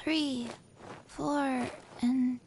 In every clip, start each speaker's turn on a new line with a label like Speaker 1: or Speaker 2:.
Speaker 1: 3, 4, and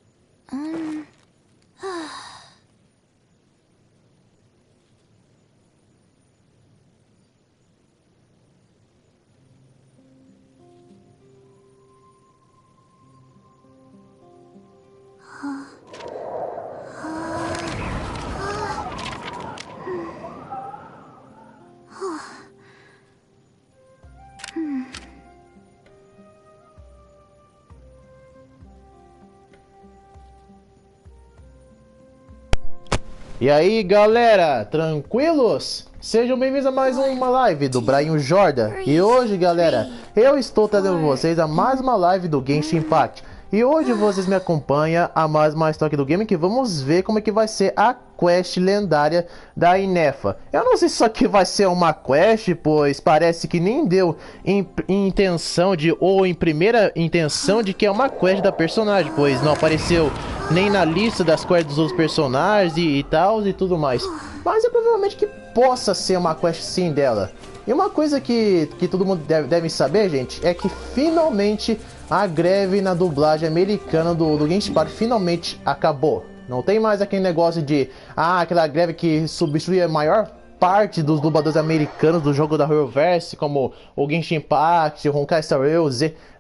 Speaker 2: E aí galera, tranquilos? Sejam bem-vindos a mais uma live do Brian Jordan. E hoje galera, eu estou trazendo vocês a mais uma live do Genshin Impact. E hoje vocês me acompanham a mais uma história do game, que vamos ver como é que vai ser a quest lendária da Inefa. Eu não sei se isso aqui vai ser uma quest, pois parece que nem deu em intenção de, ou em primeira intenção de que é uma quest da personagem, pois não apareceu nem na lista das quests dos outros personagens e tal e tudo mais. Mas é provavelmente que possa ser uma quest sim dela. E uma coisa que todo mundo deve saber, gente, é que finalmente a greve na dublagem americana do Genshin Impact finalmente acabou. Não tem mais aquele negócio de aquela greve que substitui a maior parte dos dubladores americanos do jogo da Horrorverse, como o Genshin Impact, o Honkai Star Rail,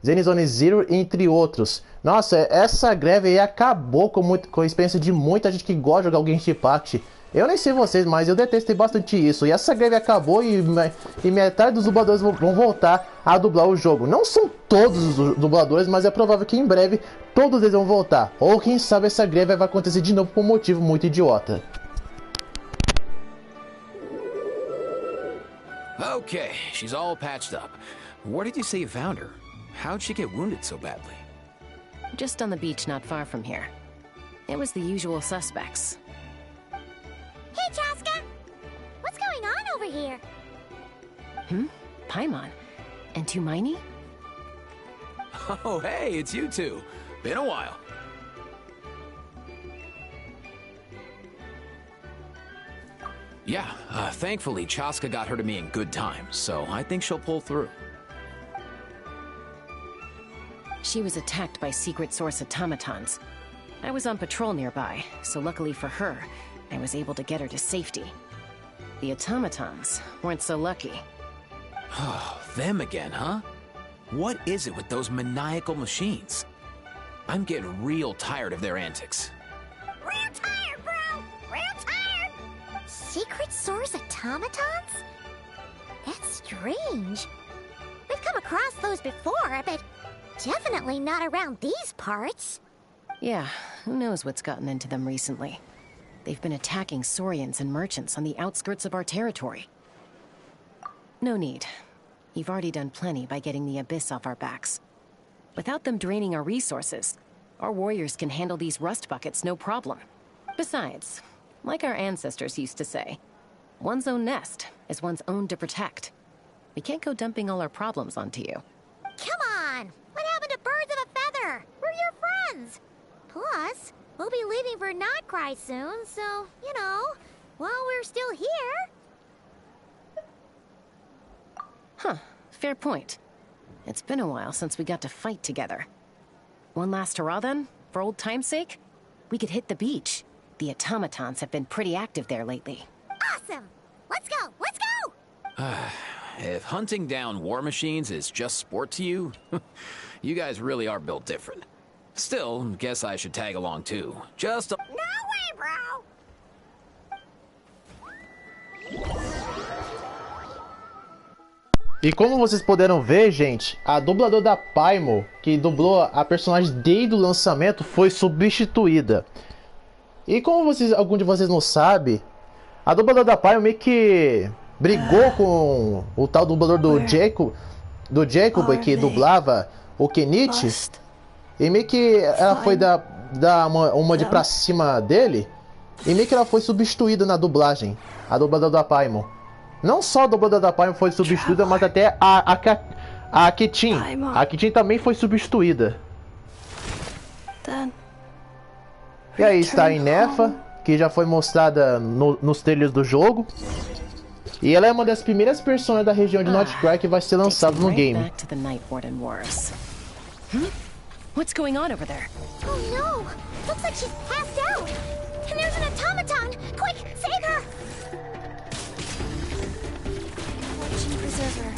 Speaker 2: Zenizone Zero, entre outros. Nossa, essa greve aí acabou com a experiência de muita gente que gosta de jogar o Genshin Impact. Eu nem sei vocês, mas eu detestei bastante isso. E essa greve acabou e metade dos dubladores vão voltar a dublar o jogo. Não são todos os dubladores, mas é provável que em breve todos eles vão voltar. Ou quem sabe essa greve vai acontecer de novo por um motivo muito idiota.
Speaker 3: Okay, she's all patched up. Where did you say you found her? How'd she get wounded so badly?
Speaker 4: Just on the beach not far from here. It was the usual suspects.
Speaker 5: Hey, Chaska! What's going on over here?
Speaker 4: Paimon? And Tumaini?
Speaker 3: Oh, hey, it's you two. Been a while. Yeah, thankfully Chaska got her to me in good time, so I think she'll pull through.
Speaker 4: She was attacked by secret source automatons. I was on patrol nearby, so luckily for her, I was able to get her to safety. The automatons weren't so lucky.
Speaker 3: Oh, them again, huh? What is it with those maniacal machines? I'm getting real tired of their antics.
Speaker 5: Real tired, bro! Real tired! Secret source automatons? That's strange. We've come across those before, but definitely not around these parts.
Speaker 4: Yeah, who knows what's gotten into them recently. They've been attacking Saurians and merchants on the outskirts of our territory. No need. You've already done plenty by getting the Abyss off our backs. Without them draining our resources, our warriors can handle these rust buckets no problem. Besides, like our ancestors used to say, one's own nest is one's own to protect. We can't go dumping all our problems onto you.
Speaker 5: Come on! What happened to birds of a feather? We're your friends! Plus, we'll be leaving for Notcry soon, so, you know, while we're still here...
Speaker 4: Huh, fair point. It's been a while since we got to fight together. One last hurrah then, for old time's sake? We could hit the beach. The automatons have been pretty active there lately.
Speaker 5: Awesome! Let's go! Let's go!
Speaker 3: If hunting down war machines is just sport to you, you guys really are built different. Still, guess I should tag along too. Just a...
Speaker 5: No way, bro!
Speaker 2: E como vocês puderam ver, gente, a dubladora da Paimon, que dublou a personagem desde o lançamento, foi substituída. E como algum de vocês não sabe, a dubladora da Paimon meio que brigou com o tal dublador do Jacob, que dublava o Kenichi. E meio que ela foi dar uma de pra cima dele. E meio que ela foi substituída na dublagem, a dubladora da Paimon. Não só a dubladora da Paimon foi substituída, mas até a Ketin. A Ketin também foi substituída. E aí está a Inefa, que já foi mostrada nos trailers do jogo. E ela é uma das primeiras personagens da região de Notcry que vai ser lançada no game.
Speaker 4: What's going on over there?
Speaker 5: Oh no! Looks like she's passed out! And there's an automaton! Quick, save her! Fortune Preserver.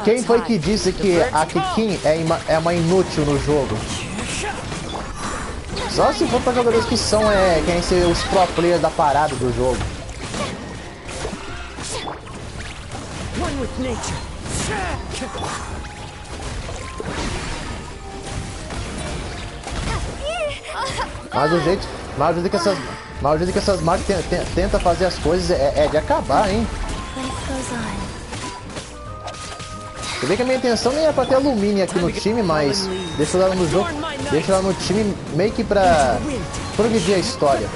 Speaker 2: Quem foi que disse que a Kikin é uma inútil no jogo? Só se for para jogadores que querem ser os pro players da parada do jogo.
Speaker 6: One with nature.
Speaker 2: Mas o jeito que essas máquinas tentam fazer as coisas é de acabar, hein? Você vê que a minha intenção nem é pra ter alumínio aqui no time, mas deixa ela no jogo, deixa ela no time meio que pra progredir a história.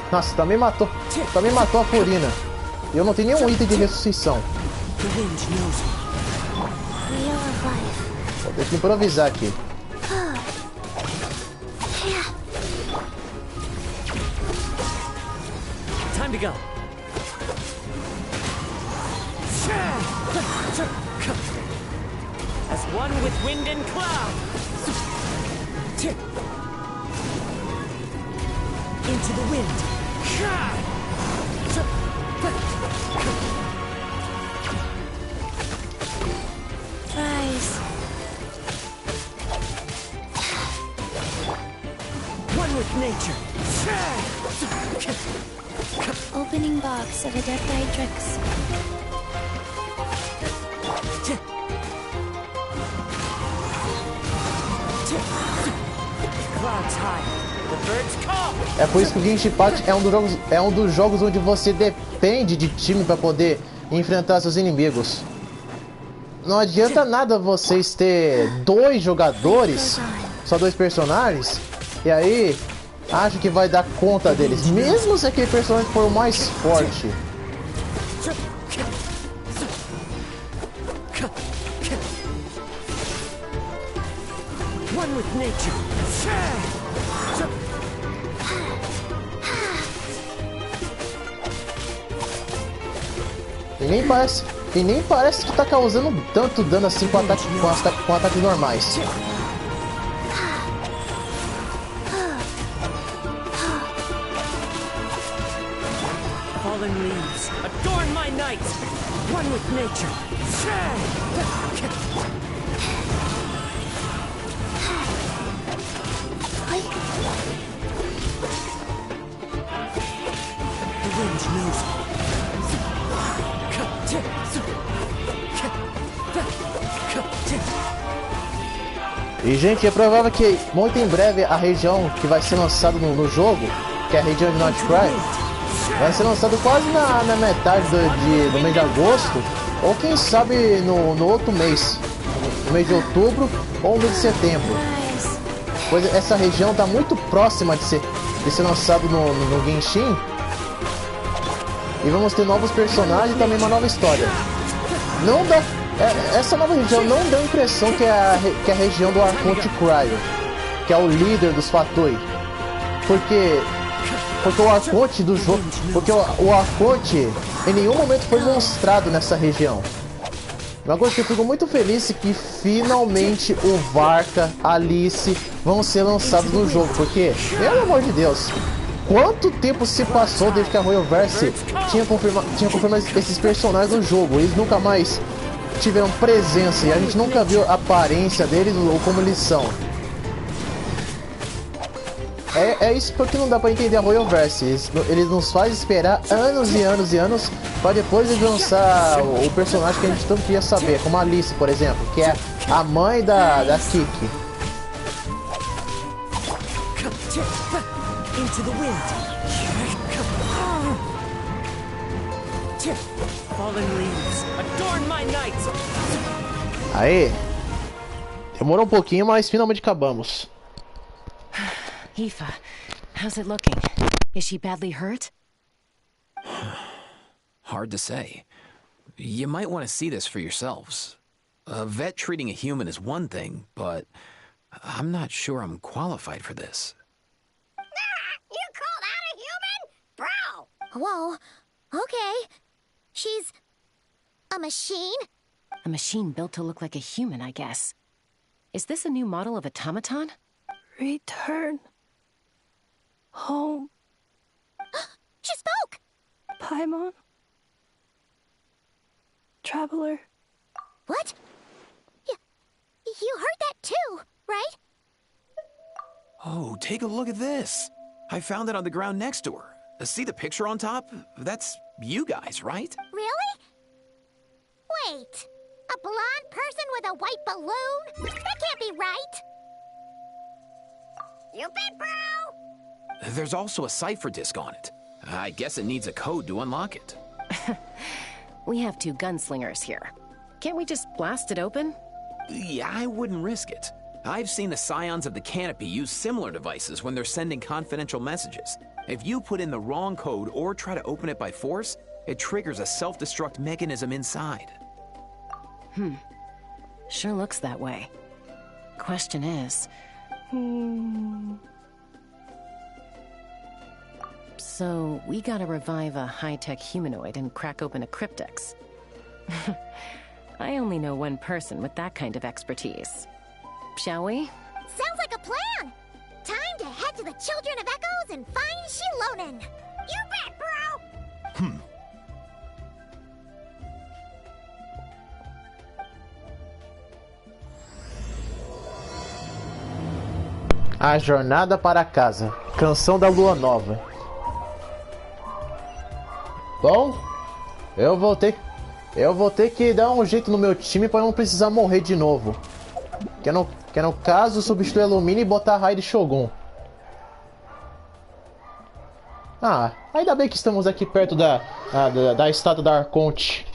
Speaker 2: Nossa, também matou a Furina. E eu não tenho nenhum item de ressuscição. Vou ter que improvisar aqui.
Speaker 6: Time to go. As one with wind and cloud. Into the wind.
Speaker 1: Rise.
Speaker 6: One with nature.
Speaker 1: Opening box of Adept-Trix.
Speaker 6: Clouds high. The birds call.
Speaker 2: É por isso que o Genshin Impact é um dos jogos onde você depende de time para poder enfrentar seus inimigos. Não adianta nada vocês ter dois jogadores, só dois personagens, e aí acho que vai dar conta deles, mesmo se aquele personagem for o mais forte.
Speaker 6: One with nature.
Speaker 2: E nem parece que tá causando tanto dano assim com ataques normais.
Speaker 6: Fallen leaves adorn my night. One with nature. The wind knows me.
Speaker 2: E gente, é provável que muito em breve a região que vai ser lançada no jogo, que é a região de Noticry, vai ser lançado quase na metade do mês de agosto, ou quem sabe no outro mês, no mês de outubro ou no mês de setembro. Pois essa região está muito próxima de ser lançado no Genshin. E vamos ter novos personagens e também uma nova história. Essa nova região não dá a impressão que é a região do Arconte Cryo, que é o líder dos Fatui. Porque o Arconte do jogo, o Arconte em nenhum momento foi mostrado nessa região. Uma coisa que eu fico muito feliz é que finalmente o Varka, a Alice vão ser lançados no jogo, porque, pelo amor de Deus, quanto tempo se passou desde que a Royalverse tinha confirmado esses personagens no jogo? Eles nunca mais tiveram presença e a gente nunca viu a aparência deles ou como eles são. É isso porque não dá pra entender a Royalverse. Eles nos fazem esperar anos e anos e anos para depois eles lançar o personagem que a gente tanto queria saber, como a Alice, por exemplo, que é a mãe da Kiki.
Speaker 6: Into the wind. Fallen leaves adorn my night.
Speaker 2: Aí, demorou um pouquinho, mas finalmente acabamos.
Speaker 4: Aoife, how's it looking? Is she badly hurt?
Speaker 3: Hard to say. You might want to see this for yourselves. A vet treating a human is one thing, but I'm not sure I'm qualified for this.
Speaker 5: You call that a human? Bro! Whoa, okay. She's a machine?
Speaker 4: A machine built to look like a human, I guess. Is this a new model of automaton?
Speaker 7: Return home,
Speaker 5: She spoke!
Speaker 7: Paimon. Traveler.
Speaker 5: What? You heard that too, right?
Speaker 3: Oh, take a look at this. I found it on the ground next to her. See the picture on top? That's you guys, right?
Speaker 5: Really? Wait. A blonde person with a white balloon? That can't be right. You bet, bro!
Speaker 3: There's also a cipher disk on it. I guess it needs a code to unlock it.
Speaker 4: We have 2 gunslingers here. Can't we just blast it open?
Speaker 3: Yeah, I wouldn't risk it. I've seen the scions of the canopy use similar devices when they're sending confidential messages. If you put in the wrong code or try to open it by force, it triggers a self-destruct mechanism inside.
Speaker 4: Sure looks that way. Question is... So, we gotta revive a high-tech humanoid and crack open a cryptex. I only know one person with that kind of expertise. Shall we?
Speaker 5: Sounds like a plan! Time to head to the Children of Echoes and find Shilonen! You bet, bro!
Speaker 2: A Jornada para Casa. Canção da Lua Nova. Bom, eu vou ter que dar um jeito no meu time para não precisar morrer de novo. Que no caso, substituir a Lumina e botar a Raid Shogun. Ah, ainda bem que estamos aqui perto da estátua da Arconte.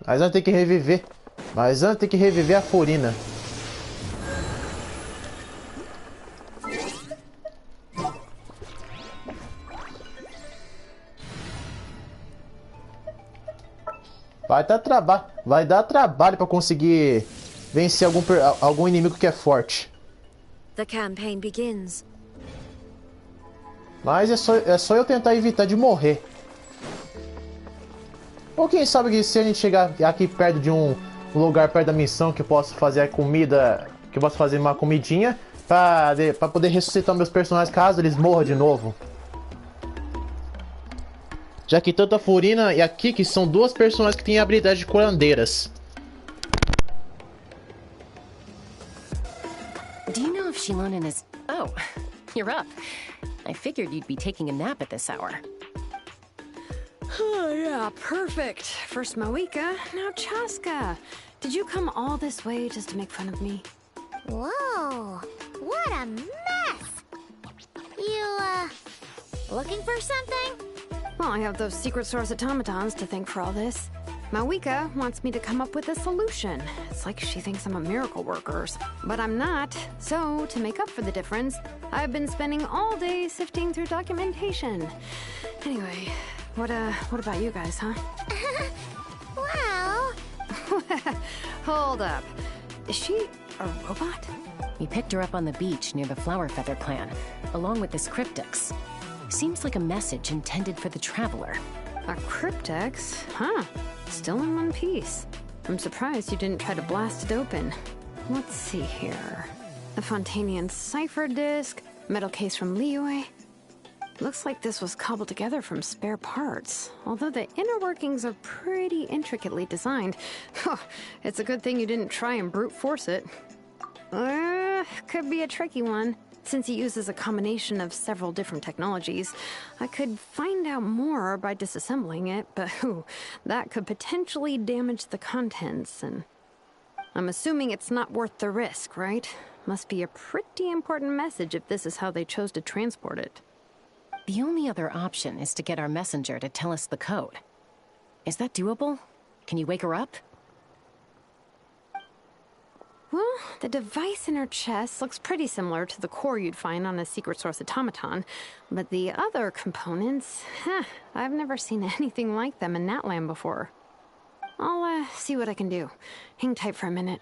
Speaker 2: Mas antes tem que reviver. A Furina. Vai dar trabalho pra conseguir vencer algum inimigo que é forte.
Speaker 1: The campaign begins.
Speaker 2: Mas é só eu tentar evitar de morrer. Ou quem sabe que se a gente chegar aqui perto de um lugar perto da missão que eu posso fazer a comida, que eu posso fazer uma comidinha pra poder ressuscitar meus personagens caso eles morram de novo. Já que tanto a Furina e a Kiki são 2 personagens que têm habilidade de curandeiras.
Speaker 4: Do you know if Shilonen is... Oh, you're up. I figured you'd be taking a nap at this hour.
Speaker 8: Oh, yeah, perfect. First Moika, now Chaska. Did you come all this way just to make fun of me?
Speaker 5: Whoa, what a mess! You, looking for something?
Speaker 8: Well, I have those secret source automatons to thank for all this. Mawika wants me to come up with a solution. It's like she thinks I'm a miracle worker, but I'm not. So, to make up for the difference, I've been spending all day sifting through documentation. Anyway, what about you guys, huh?
Speaker 5: Well...
Speaker 8: Hold up. Is she a robot?
Speaker 4: We picked her up on the beach near the Flower Feather clan, along with this cryptex. Seems like a message intended for the Traveler.
Speaker 8: A cryptex? Huh. Still in one piece. I'm surprised you didn't try to blast it open. Let's see here. The Fontanian cipher disk, metal case from Liyue. Looks like this was cobbled together from spare parts, although the inner workings are pretty intricately designed. It's a good thing you didn't try and brute force it. Could be a tricky one. Since it uses a combination of several different technologies, I could find out more by disassembling it, but that could potentially damage the contents, and I'm assuming it's not worth the risk, right? Must be a pretty important message if this is how they chose to transport it.
Speaker 4: The only other option is to get our messenger to tell us the code. Is that doable? Can you wake her up?
Speaker 8: Well, the device in her chest looks pretty similar to the core you'd find on a secret source automaton, but the other components, I've never seen anything like them in Natlan before. I'll see what I can do. Hang tight for a minute.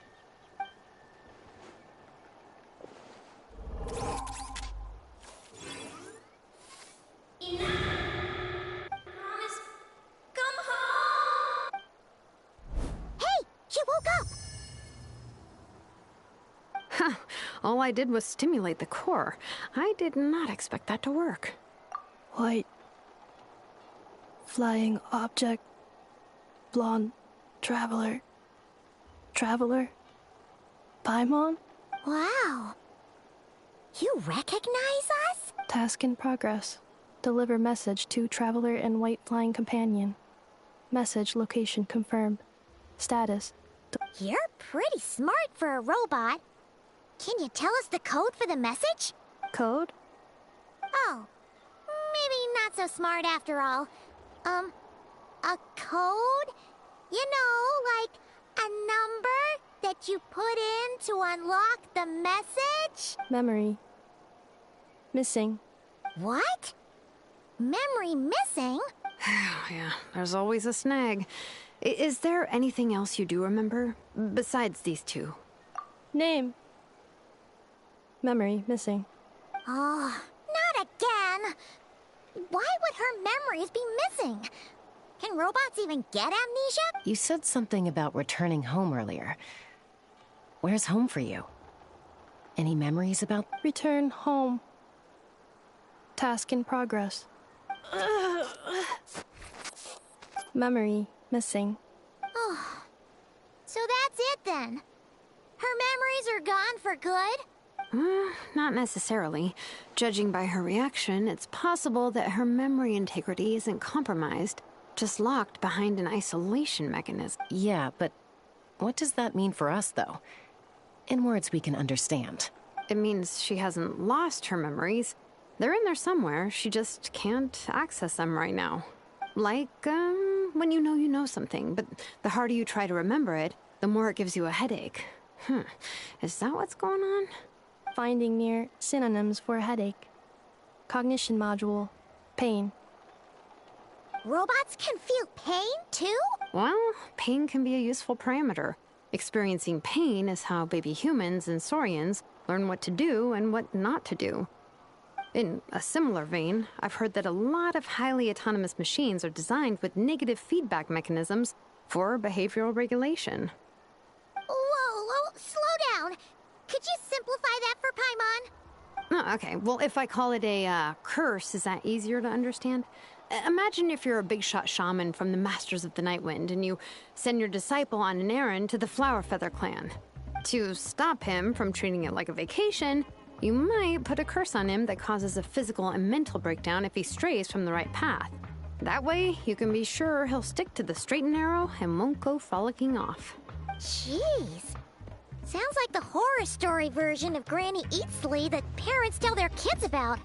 Speaker 8: All I did was stimulate the core. I did not expect that to work.
Speaker 7: White. Flying object. Blonde. Traveler. Traveler? Paimon?
Speaker 5: Wow. You recognize us?
Speaker 7: Task in progress. Deliver message to Traveler and White Flying Companion. Message location confirmed. Status.
Speaker 5: You're pretty smart for a robot. Can you tell us the code for the message?
Speaker 7: Code?
Speaker 5: Oh, maybe not so smart after all. A code? You know, like a number that you put in to unlock the message?
Speaker 7: Memory. Missing.
Speaker 5: What? Memory missing?
Speaker 8: Yeah, there's always a snag. Is there anything else you do remember? Besides these two?
Speaker 7: Name. Memory missing.
Speaker 5: Oh, not again! Why would her memories be missing? Can robots even get amnesia?
Speaker 4: You said something about returning home earlier. Where's home for you? Any memories about...
Speaker 7: Return home. Task in progress. Memory missing.
Speaker 5: Oh, so that's it then. Her memories are gone for good?
Speaker 8: Not necessarily. Judging by her reaction, it's possible that her memory integrity isn't compromised, just locked behind an isolation mechanism.
Speaker 4: Yeah, but what does that mean for us, though? In words we can understand.
Speaker 8: It means she hasn't lost her memories. They're in there somewhere, she just can't access them right now. Like, when you know something, but the harder you try to remember it, the more it gives you a headache. Is that what's going on?
Speaker 7: Finding near synonyms for headache. Cognition module. Pain.
Speaker 5: Robots can feel pain, too?
Speaker 8: Well, pain can be a useful parameter. Experiencing pain is how baby humans and saurians learn what to do and what not to do. In a similar vein, I've heard that a lot of highly autonomous machines are designed with negative feedback mechanisms for behavioral regulation.
Speaker 5: Whoa, slow down. Could you simplify that for Paimon?
Speaker 8: Oh, okay, well, if I call it a curse, is that easier to understand? Imagine if you're a big-shot shaman from the Masters of the Nightwind and you send your disciple on an errand to the Flowerfeather clan. To stop him from treating it like a vacation, you might put a curse on him that causes a physical and mental breakdown if he strays from the right path. That way, you can be sure he'll stick to the straight and narrow and won't go frolicking off.
Speaker 5: Jeez. Sounds like the horror story version of Granny Eatsley that parents tell their kids about.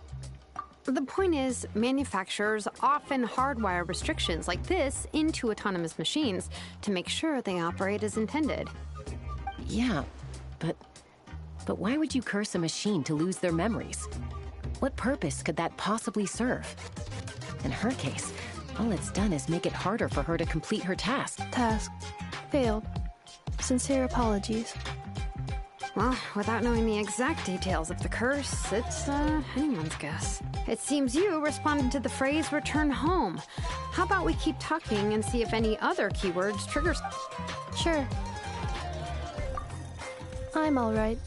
Speaker 8: The point is, manufacturers often hardwire restrictions like this into autonomous machines to make sure they operate as intended.
Speaker 4: Yeah, but why would you curse a machine to lose their memories? What purpose could that possibly serve? In her case, all it's done is make it harder for her to complete her task.
Speaker 7: Task. Failed. Sincere apologies.
Speaker 8: Well, without knowing the exact details of the curse, it's anyone's guess. It seems you responded to the phrase return home. How about we keep talking and see if any other keywords triggers...
Speaker 7: Sure. I'm alright.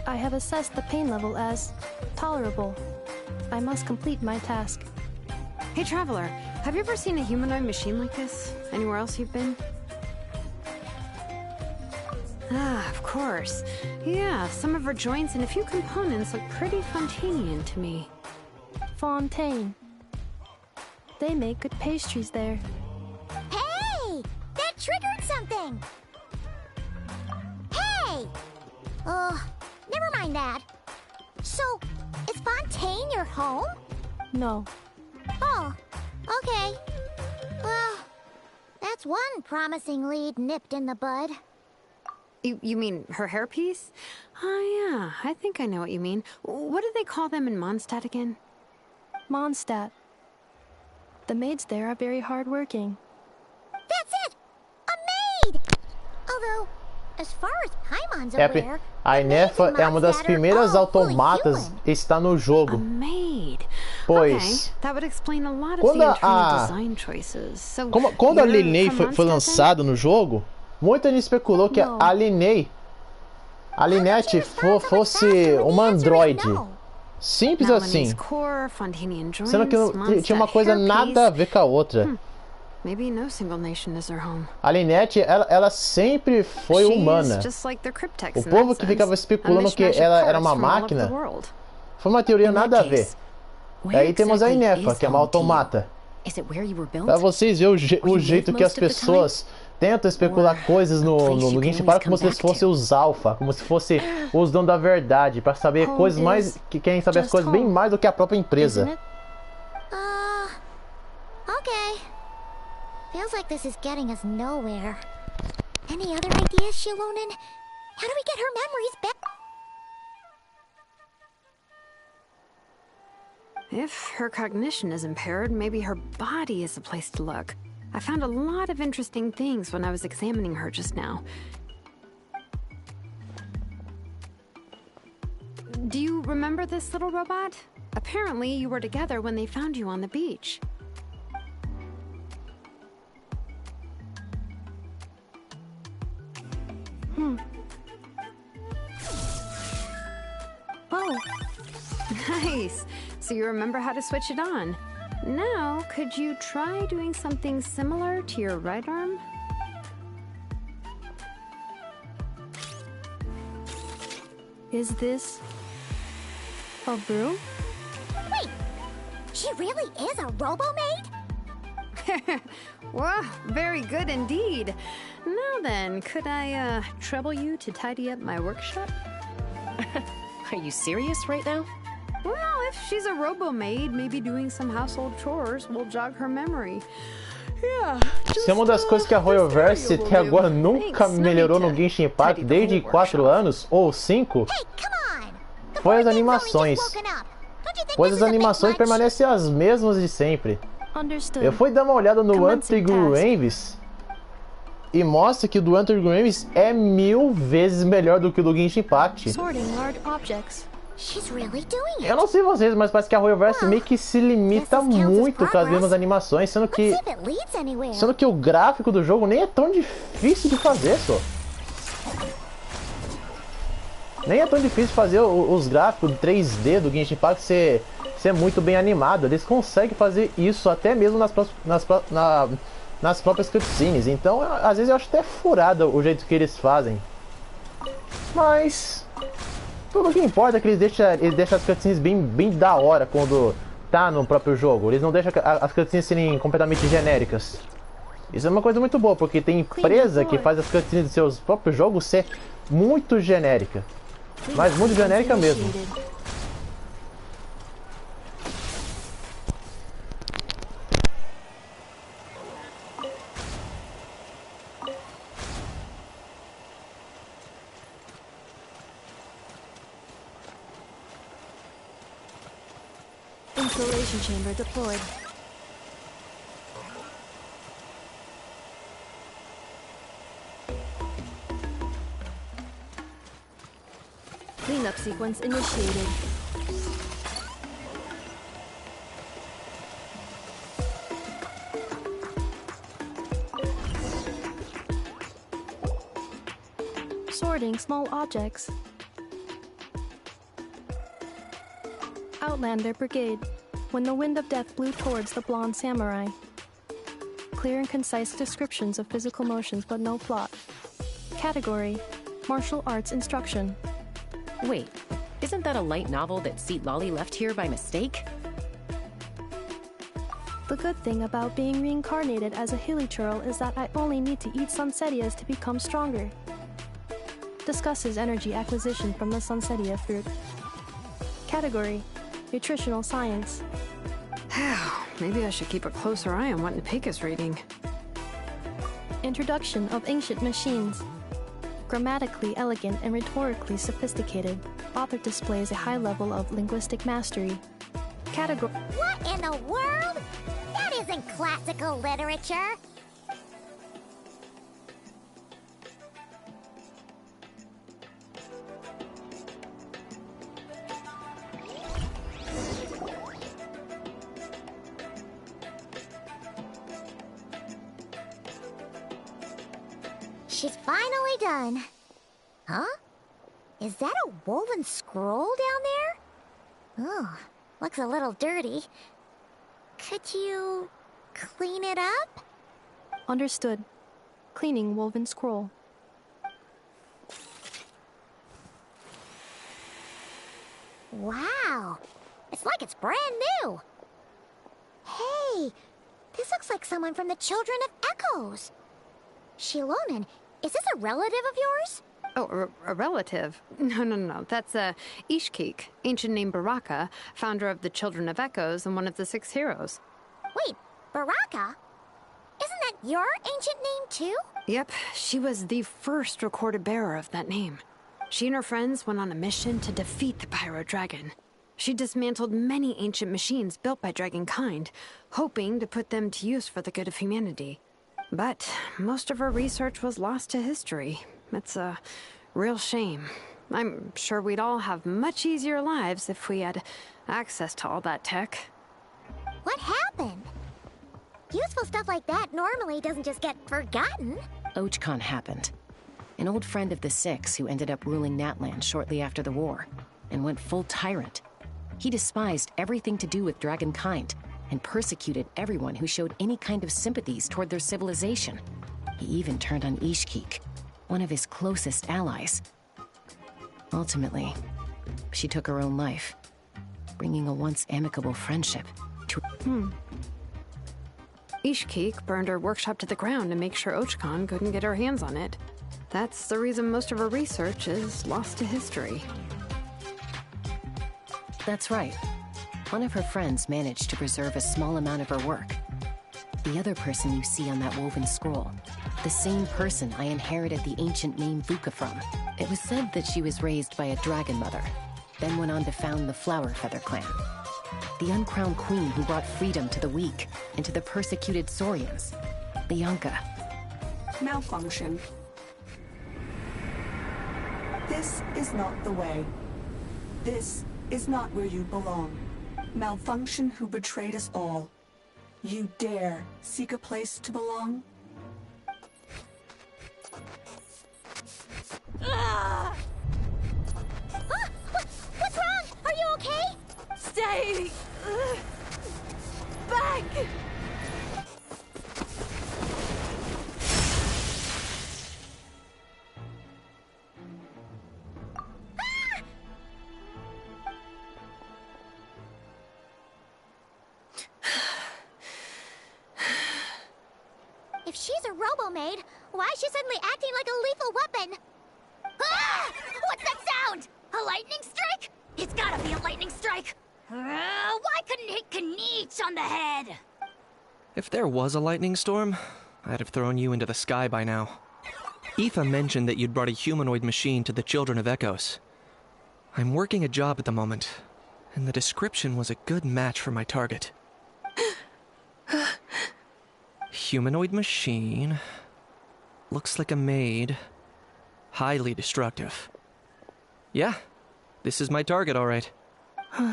Speaker 7: I have assessed the pain level as tolerable. I must complete my task.
Speaker 8: Hey, Traveler, have you ever seen a humanoid machine like this? Anywhere else you've been? Ah, of course. Yeah, some of her joints and a few components look pretty Fontanian to me.
Speaker 7: Fontaine. They make good pastries there.
Speaker 5: Hey! That triggered something! Hey! Never mind that. So, is Fontaine your home?
Speaker 7: No.
Speaker 5: Oh, okay. Well, that's one promising lead nipped in the bud.
Speaker 8: You mean her hairpiece? Oh, yeah, I think I know what you mean. What do they call them in Mondstadt again?
Speaker 7: Mondstadt. The maids there are very hardworking.
Speaker 5: That's it! A Although, as far as Paimon's
Speaker 2: É,
Speaker 5: aware,
Speaker 2: a Inefa é uma das primeiras automatas que está no
Speaker 8: A
Speaker 2: jogo.
Speaker 8: maid.
Speaker 2: Pois,
Speaker 8: Okay, that would explain a lot of
Speaker 2: quando
Speaker 8: the internal
Speaker 2: a-
Speaker 8: design choices. So,
Speaker 2: quando a
Speaker 8: you're
Speaker 2: Linnea
Speaker 8: from
Speaker 2: foi
Speaker 8: Mondstadt then?
Speaker 2: lançada no jogo, muita gente especulou que a Lynette fosse uma androide. Simples assim.
Speaker 8: Melanie's core, Fontanian joints,
Speaker 2: Sendo que tinha uma
Speaker 8: Mondstadt
Speaker 2: coisa
Speaker 8: hairpiece.
Speaker 2: nada a ver com a outra.
Speaker 8: Maybe no single nation is their home.
Speaker 2: A Lynette, ela sempre foi
Speaker 8: She's
Speaker 2: humana.
Speaker 8: just like their cryptex
Speaker 2: O
Speaker 8: in
Speaker 2: povo
Speaker 8: that
Speaker 2: que ficava
Speaker 8: sense.
Speaker 2: especulando
Speaker 8: A
Speaker 2: que
Speaker 8: mishmash of
Speaker 2: ela era uma
Speaker 8: parts from all over the
Speaker 2: máquina,
Speaker 8: world.
Speaker 2: foi uma teoria
Speaker 4: In that
Speaker 2: nada a ver.
Speaker 4: case,
Speaker 2: E
Speaker 4: where
Speaker 2: aí temos a
Speaker 4: exactly
Speaker 2: Inefa,
Speaker 4: is
Speaker 2: que é uma
Speaker 4: home to you?
Speaker 2: automata.
Speaker 4: Is it where you were built?
Speaker 2: Pra vocês verem o
Speaker 4: you
Speaker 2: jeito
Speaker 4: live
Speaker 2: que as
Speaker 4: most of the
Speaker 2: pessoas tentam especular
Speaker 4: Or
Speaker 2: coisas
Speaker 4: a
Speaker 2: no
Speaker 4: place you
Speaker 2: Genshin
Speaker 4: can
Speaker 2: Impact
Speaker 4: always
Speaker 2: como
Speaker 4: come
Speaker 2: se
Speaker 4: back
Speaker 2: fossem
Speaker 4: to.
Speaker 2: os alfa, como se fosse os donos da verdade, pra saber
Speaker 7: Home
Speaker 2: coisas mais
Speaker 7: is
Speaker 2: que querem saber as
Speaker 7: just
Speaker 2: coisas bem
Speaker 7: home,
Speaker 2: mais do que a própria
Speaker 7: Isn't
Speaker 2: empresa.
Speaker 7: it?
Speaker 5: Okay. Feels like this is getting us nowhere. Any other ideas, Shilonen? How do we get her memories back?
Speaker 8: If her cognition is impaired, maybe her body is the place to look. I found a lot of interesting things when I was examining her just now. Do you remember this little robot? Apparently, you were together when they found you on the beach.
Speaker 7: Oh,
Speaker 8: Nice. So you remember how to switch it on. Now, could you try doing something similar to your right arm?
Speaker 7: is this a broom?
Speaker 5: Wait! She really is a robo-maid?
Speaker 8: Wow, very good indeed. Now then, could I trouble you to tidy up my workshop?
Speaker 4: Are you serious right now?
Speaker 8: Well, if she's a robo-maid, maybe doing some household chores will jog her memory. Yeah,
Speaker 2: Isso é uma das coisas que a Royalverse até agora nunca melhorou no Genshin Impact desde 4 anos, ou 5,
Speaker 5: Hey, come on! The
Speaker 2: foi as
Speaker 5: board game's only
Speaker 2: animações.
Speaker 5: just woken up. Don't you think
Speaker 2: Pois
Speaker 5: this
Speaker 2: as
Speaker 5: is a bit
Speaker 2: animações
Speaker 5: much?
Speaker 2: permanecem as mesmas de sempre.
Speaker 7: Understood.
Speaker 2: Eu fui dar uma olhada no
Speaker 7: Commencing
Speaker 2: antigo
Speaker 7: task.
Speaker 2: Raves e mostra que o do antigo Raves é 1000 vezes melhor do que o do Genshin Impact.
Speaker 7: Sorting large objects.
Speaker 5: She's really doing it.
Speaker 2: Eu não sei vocês, mas parece que a Royalverse meio que se limita
Speaker 5: Guess this counts as
Speaker 2: muito com as
Speaker 5: progress.
Speaker 2: mesmas animações,
Speaker 5: Let's see if it leads anywhere.
Speaker 2: sendo que o gráfico do jogo nem é tão difícil de fazer, só. Nem é tão difícil fazer os gráficos 3D do Genshin Impact ser muito bem animado. Eles conseguem fazer isso até mesmo nas próprias cutscenes. Então, às vezes eu acho até furada o jeito que eles fazem. Mas tudo que importa é que eles deixam as cutscenes bem da hora quando tá no próprio jogo. Eles não deixam as cutscenes serem completamente genéricas. Isso é uma coisa muito boa, porque tem empresa que faz as cutscenes dos seus próprios jogos ser muito genérica. Mas muito genérica mesmo.
Speaker 7: Initiated. Installation chamber deployed. Cleanup sequence initiated. Sorting small objects. Outlander Brigade. When the wind of death blew towards the blonde samurai. Clear and concise descriptions of physical motions but no plot. Category: Martial Arts Instruction.
Speaker 4: Wait, isn't that a light novel that Seat Lolly left here by mistake?
Speaker 7: The good thing about being reincarnated as a hilichurl is that I only need to eat sunsetias to become stronger. Discusses energy acquisition from the sunsetia fruit. Category: Nutritional Science.
Speaker 8: Maybe I should keep a closer eye on what Nipik is reading.
Speaker 7: Introduction of Ancient Machines. Grammatically elegant and rhetorically sophisticated, author displays a high level of linguistic mastery. Category:
Speaker 5: What in the world? That isn't classical literature. she's finally done. Huh? Is that a woven scroll down there? Oh, looks a little dirty. Could you clean it up?
Speaker 7: Understood. Cleaning woven scroll.
Speaker 5: Wow, it's like it's brand new. Hey, this looks like someone from the Children of Echoes. Shilonen, is this a relative of yours?
Speaker 8: Oh, a relative? No. That's Ishkik, ancient name Baraka, founder of the Children of Echoes and one of the 6 heroes.
Speaker 5: Wait, Baraka? Isn't that your ancient name too?
Speaker 8: Yep, she was the first recorded bearer of that name. She and her friends went on a mission to defeat the Pyro Dragon. She dismantled many ancient machines built by Dragonkind, hoping to put them to use for the good of humanity. But most of her research was lost to history. It's a real shame. I'm sure we'd all have much easier lives if we had access to all that tech.
Speaker 5: What happened? Useful stuff like that normally doesn't just get forgotten.
Speaker 4: Ochkon happened. An old friend of the 6 who ended up ruling Natlan shortly after the war, and went full tyrant. He despised everything to do with Dragonkind, and persecuted everyone who showed any kind of sympathies toward their civilization. He even turned on Ishkik, one of his closest allies. Ultimately, she took her own life, bringing a once amicable friendship to...
Speaker 8: Ishkik burned her workshop to the ground to make sure Ochkon couldn't get her hands on it. That's the reason most of her research is lost to history.
Speaker 4: That's right. One of her friends managed to preserve a small amount of her work. The other person you see on that woven scroll, the same person I inherited the ancient name Vuka from. It was said that she was raised by a dragon mother, then went on to found the Flower Feather clan. The uncrowned queen who brought freedom to the weak and to the persecuted Saurians. Lianka.
Speaker 9: Malfunction. This is not the way. This is not where you belong. Malfunction who betrayed us all. You dare seek a place to belong?
Speaker 5: What's wrong? Are you okay?
Speaker 6: Stay back!
Speaker 5: If she's a robo-maid, why is she suddenly acting like a lethal weapon? Ah! What's that sound? A lightning strike? It's gotta be a lightning strike! Why couldn't it hit Kniech on the head?
Speaker 10: If there was a lightning storm, I'd have thrown you into the sky by now. Aoife mentioned that you'd brought a humanoid machine to the Children of Echoes. I'm working a job at the moment, and the description was a good match for my target. Humanoid machine. Looks like a maid. Highly destructive. Yeah, this is my target, all right.
Speaker 5: Wait!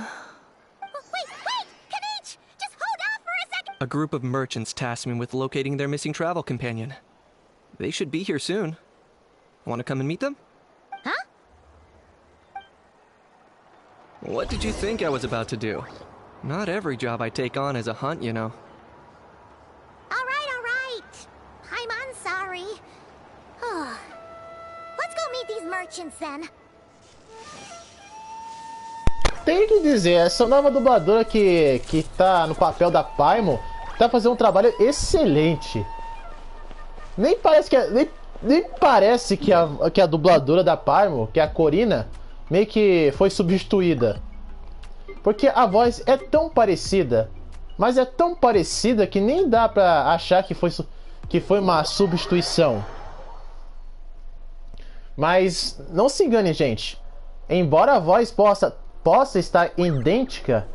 Speaker 5: Kniech! Just hold off for a second!
Speaker 10: A group of merchants tasked me with locating their missing travel companion. They should be here soon. Want to come and meet them?
Speaker 5: Huh?
Speaker 10: What did you think I was about to do? Not every job I take on is a hunt, you know.
Speaker 5: All right. I'm sorry. Let's go meet these merchants then.
Speaker 2: Tenho que dizer, essa nova dubladora que tá no papel da Paimon tá fazendo um trabalho excelente. Nem parece que a dubladora da Paimon, que é a Corina, meio que foi substituída. Porque a voz é tão parecida, mas é tão parecida que nem dá pra achar que foi uma substituição. Mas não se engane, gente. Embora a voz possa estar idêntica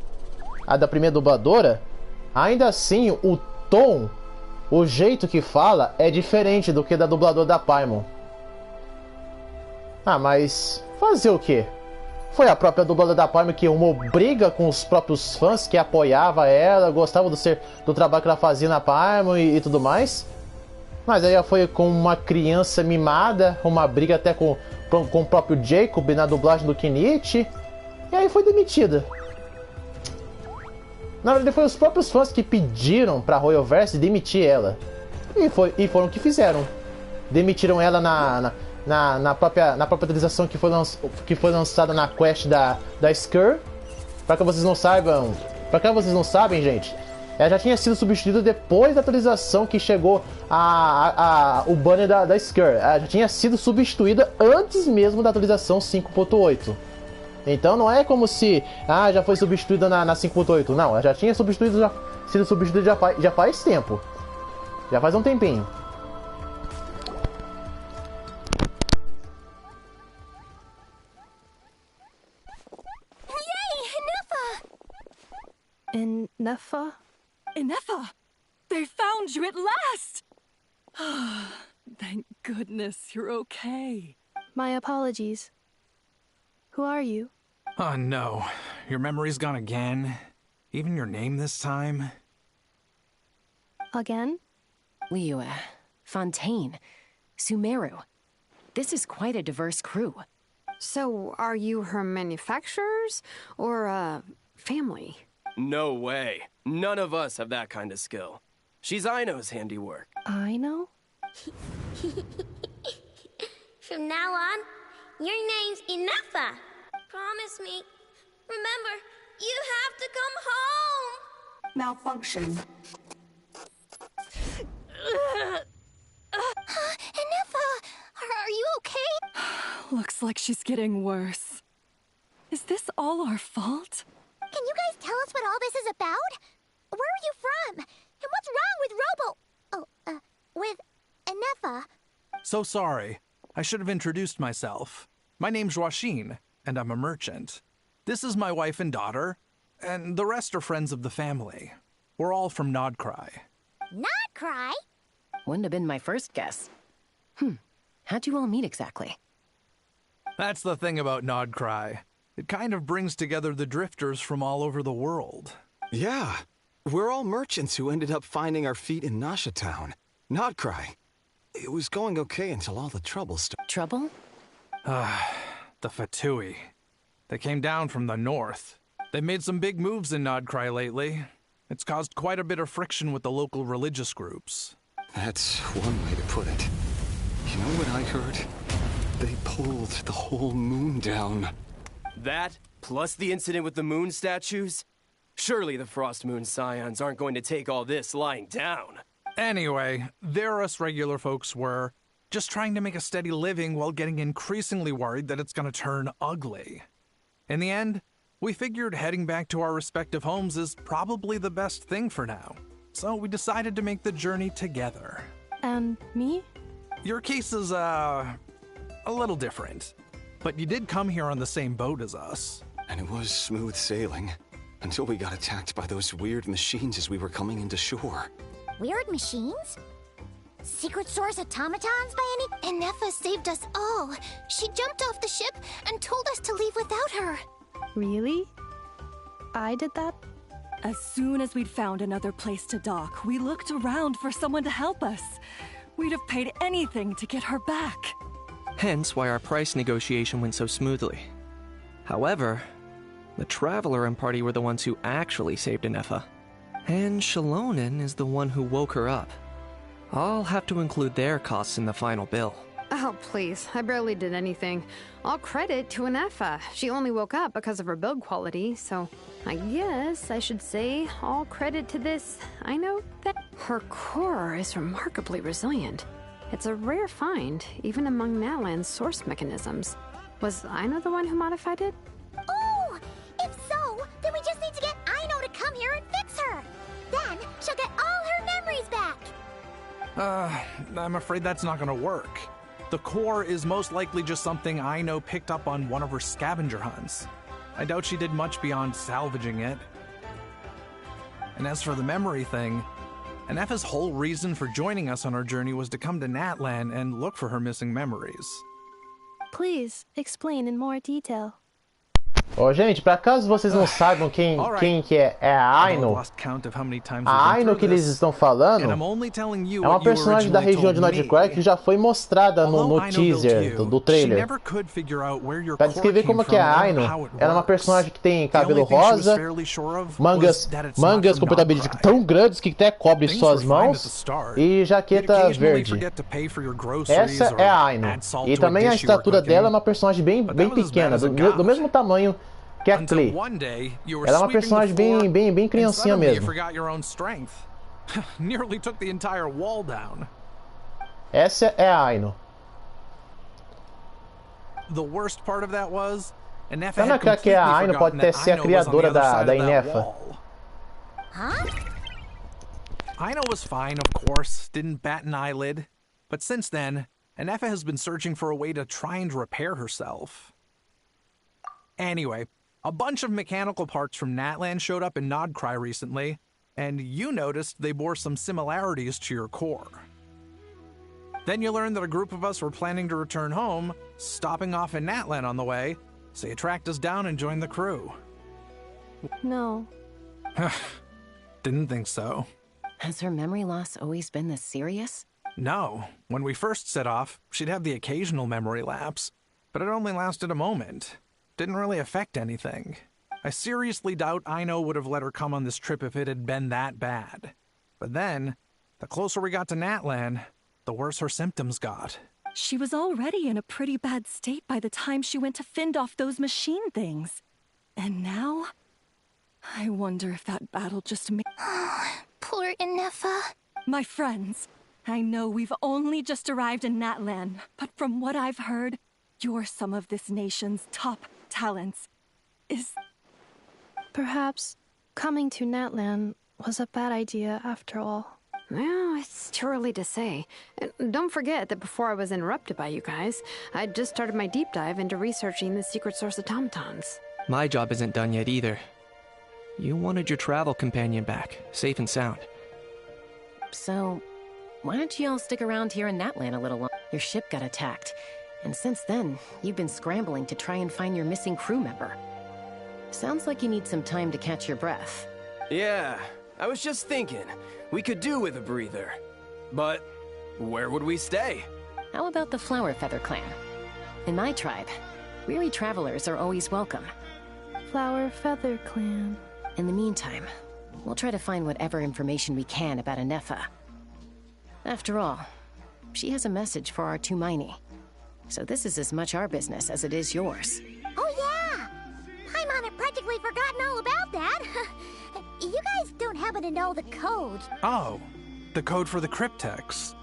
Speaker 2: à da primeira dubladora, ainda assim o tom, o jeito que fala é diferente do que da dubladora da Paimon. Ah, mas fazer o quê? Foi a própria dubladora da Paimon que arrumou briga com os próprios fãs que apoiava ela, gostava do trabalho que ela fazia na Paimon e tudo mais. Mas aí ela foi com uma criança mimada, uma briga até com o próprio Jacob na dublagem do Kenichi. E aí foi demitida. Na verdade foi os próprios fãs que pediram pra Royalverse demitir ela. E foram o que fizeram. Demitiram ela na própria atualização que foi lançada na quest da Skur. Pra que vocês não sabem, gente, ela já tinha sido substituída depois da atualização que chegou o banner da Skur. Ela já tinha sido substituída antes mesmo da atualização 5.8. Então não é como se já foi substituída na 5.8. Não, ela já tinha sido substituída já faz tempo. Já faz um tempinho.
Speaker 7: Ineffa?
Speaker 11: Ineffa! They found you at last! Thank goodness you're okay.
Speaker 7: My apologies. Who are you?
Speaker 12: Oh no. Your memory's gone again? Even your name this time?
Speaker 7: Again?
Speaker 4: Liyue, Fontaine, Sumeru. This is quite a diverse crew.
Speaker 8: So, are you her manufacturers or family?
Speaker 13: No way. None of us have that kind of skill. She's Aino's handiwork.
Speaker 7: Aino?
Speaker 5: From now on, your name's Ineffa. Promise me. Remember, you have to come home.
Speaker 9: Malfunction.
Speaker 5: Ineffa, are you okay?
Speaker 11: Looks like she's getting worse. Is this all our fault?
Speaker 5: Can you guys tell us what all this is about? Where are you from? And what's wrong with with Ineffa?
Speaker 12: So sorry. I should have introduced myself. My name's Joachine, and I'm a merchant. This is my wife and daughter, and the rest are friends of the family. We're all from Nodcry.
Speaker 5: Nodcry?
Speaker 4: Wouldn't have been my first guess. How'd you all meet exactly?
Speaker 12: That's the thing about Nodcry. It kind of brings together the drifters from all over the world.
Speaker 14: Yeah. We're all merchants who ended up finding our feet in Nasha Town. Nodcry. It was going okay until all the trouble started.
Speaker 4: Trouble?
Speaker 12: The Fatui. They came down from the north. They made some big moves in Nodcry lately. It's caused quite a bit of friction with the local religious groups.
Speaker 14: That's one way to put it. You know what I heard? They pulled the whole moon down.
Speaker 13: That, plus the incident with the moon statues? Surely the Frost Moon Scions aren't going to take all this lying down.
Speaker 12: Anyway, there us regular folks were, just trying to make a steady living while getting increasingly worried that it's gonna turn ugly. In the end, we figured heading back to our respective homes is probably the best thing for now. So we decided to make the journey together.
Speaker 7: And me?
Speaker 12: Your case is, a little different. But you did come here on the same boat as us.
Speaker 14: And it was smooth sailing, until we got attacked by those weird machines as we were coming into shore.
Speaker 5: Weird machines? Secret Source automatons by any? Ineffa saved us all. She jumped off the ship and told us to leave without her.
Speaker 7: Really? I did that?
Speaker 11: As soon as we'd found another place to dock, we looked around for someone to help us. We'd have paid anything to get her back.
Speaker 10: Hence why our price negotiation went so smoothly. However, the Traveler and party were the ones who actually saved Ineffa. And Shalonen is the one who woke her up. I'll have to include their costs in the final bill.
Speaker 8: Oh, please. I barely did anything. All credit to Ineffa. She only woke up because of her build quality, so I guess I should say all credit to this. I know that her core is remarkably resilient. It's a rare find, even among Natlan's source mechanisms. Was Aino the one who modified it?
Speaker 5: Oh! If so, then we just need to get Aino to come here and fix her. Then she'll get all her memories back.
Speaker 12: I'm afraid that's not gonna work. The core is most likely just something Aino picked up on one of her scavenger hunts. I doubt she did much beyond salvaging it. And as for the memory thing, Ineffa's whole reason for joining us on our journey was to come to Natlan and look for her missing memories.
Speaker 7: Please, explain in more detail.
Speaker 2: Ô, gente, pra caso vocês não saibam quem que é a Aino, a Aino que eles estão falando é uma personagem da região de Noticry que já foi mostrada no teaser do trailer. Pra descrever como que é a Aino, ela é uma personagem que tem cabelo rosa, mangas com portabilidade tão grandes que até cobre suas mãos e jaqueta verde. Essa é a Aino. E também a estatura dela é uma personagem bem pequena, do mesmo tamanho que a Clay. Ela é uma personagem bem criancinha mesmo. Essa é a Aino. Sabe que a Aino pode até ser a criadora da Inefa?
Speaker 12: Aino was fine, of course, didn't bat an eyelid. But since then, Inefa has been searching for a way to try and repair herself. Anyway, a bunch of mechanical parts from Natlan showed up in Nodcry recently, and you noticed they bore some similarities to your core. Then you learned that a group of us were planning to return home, stopping off in Natlan on the way, so you tracked us down and joined the crew.
Speaker 7: No.
Speaker 12: Didn't think so.
Speaker 4: Has her memory loss always been this serious?
Speaker 12: No. When we first set off, she'd have the occasional memory lapse, but it only lasted a moment. Didn't really affect anything. I seriously doubt Aino would have let her come on this trip if it had been that bad. But then, the closer we got to Natlan, the worse her symptoms got.
Speaker 11: She was already in a pretty bad state by the time she went to fend off those machine things. And now? I wonder if that battle just made...
Speaker 5: Poor Inefa.
Speaker 11: My friends, I know we've only just arrived in Natlan, but from what I've heard, you're some of this nation's top talents.
Speaker 7: Perhaps coming to Natlan was a bad idea after all.
Speaker 8: Well, it's too early to say. And don't forget that before I was interrupted by you guys, I'd just started my deep dive into researching the secret source automatons.
Speaker 10: My job isn't done yet either. You wanted your travel companion back, safe and sound.
Speaker 4: So, why don't you all stick around here in Natlan a little longer? Your ship got attacked, and since then, you've been scrambling to try and find your missing crew member. Sounds like you need some time to catch your breath.
Speaker 13: Yeah, I was just thinking, we could do with a breather. But where would we stay?
Speaker 4: How about the Flower Feather Clan? In my tribe, weary travelers are always welcome.
Speaker 7: Flower Feather Clan.
Speaker 4: In the meantime, we'll try to find whatever information we can about Inefa. After all, she has a message for our Tumaini. So this is as much our business as it is yours.
Speaker 5: Oh yeah! Paimon had practically forgotten all about that. You guys don't happen to know the code.
Speaker 12: Oh, the code for the cryptex.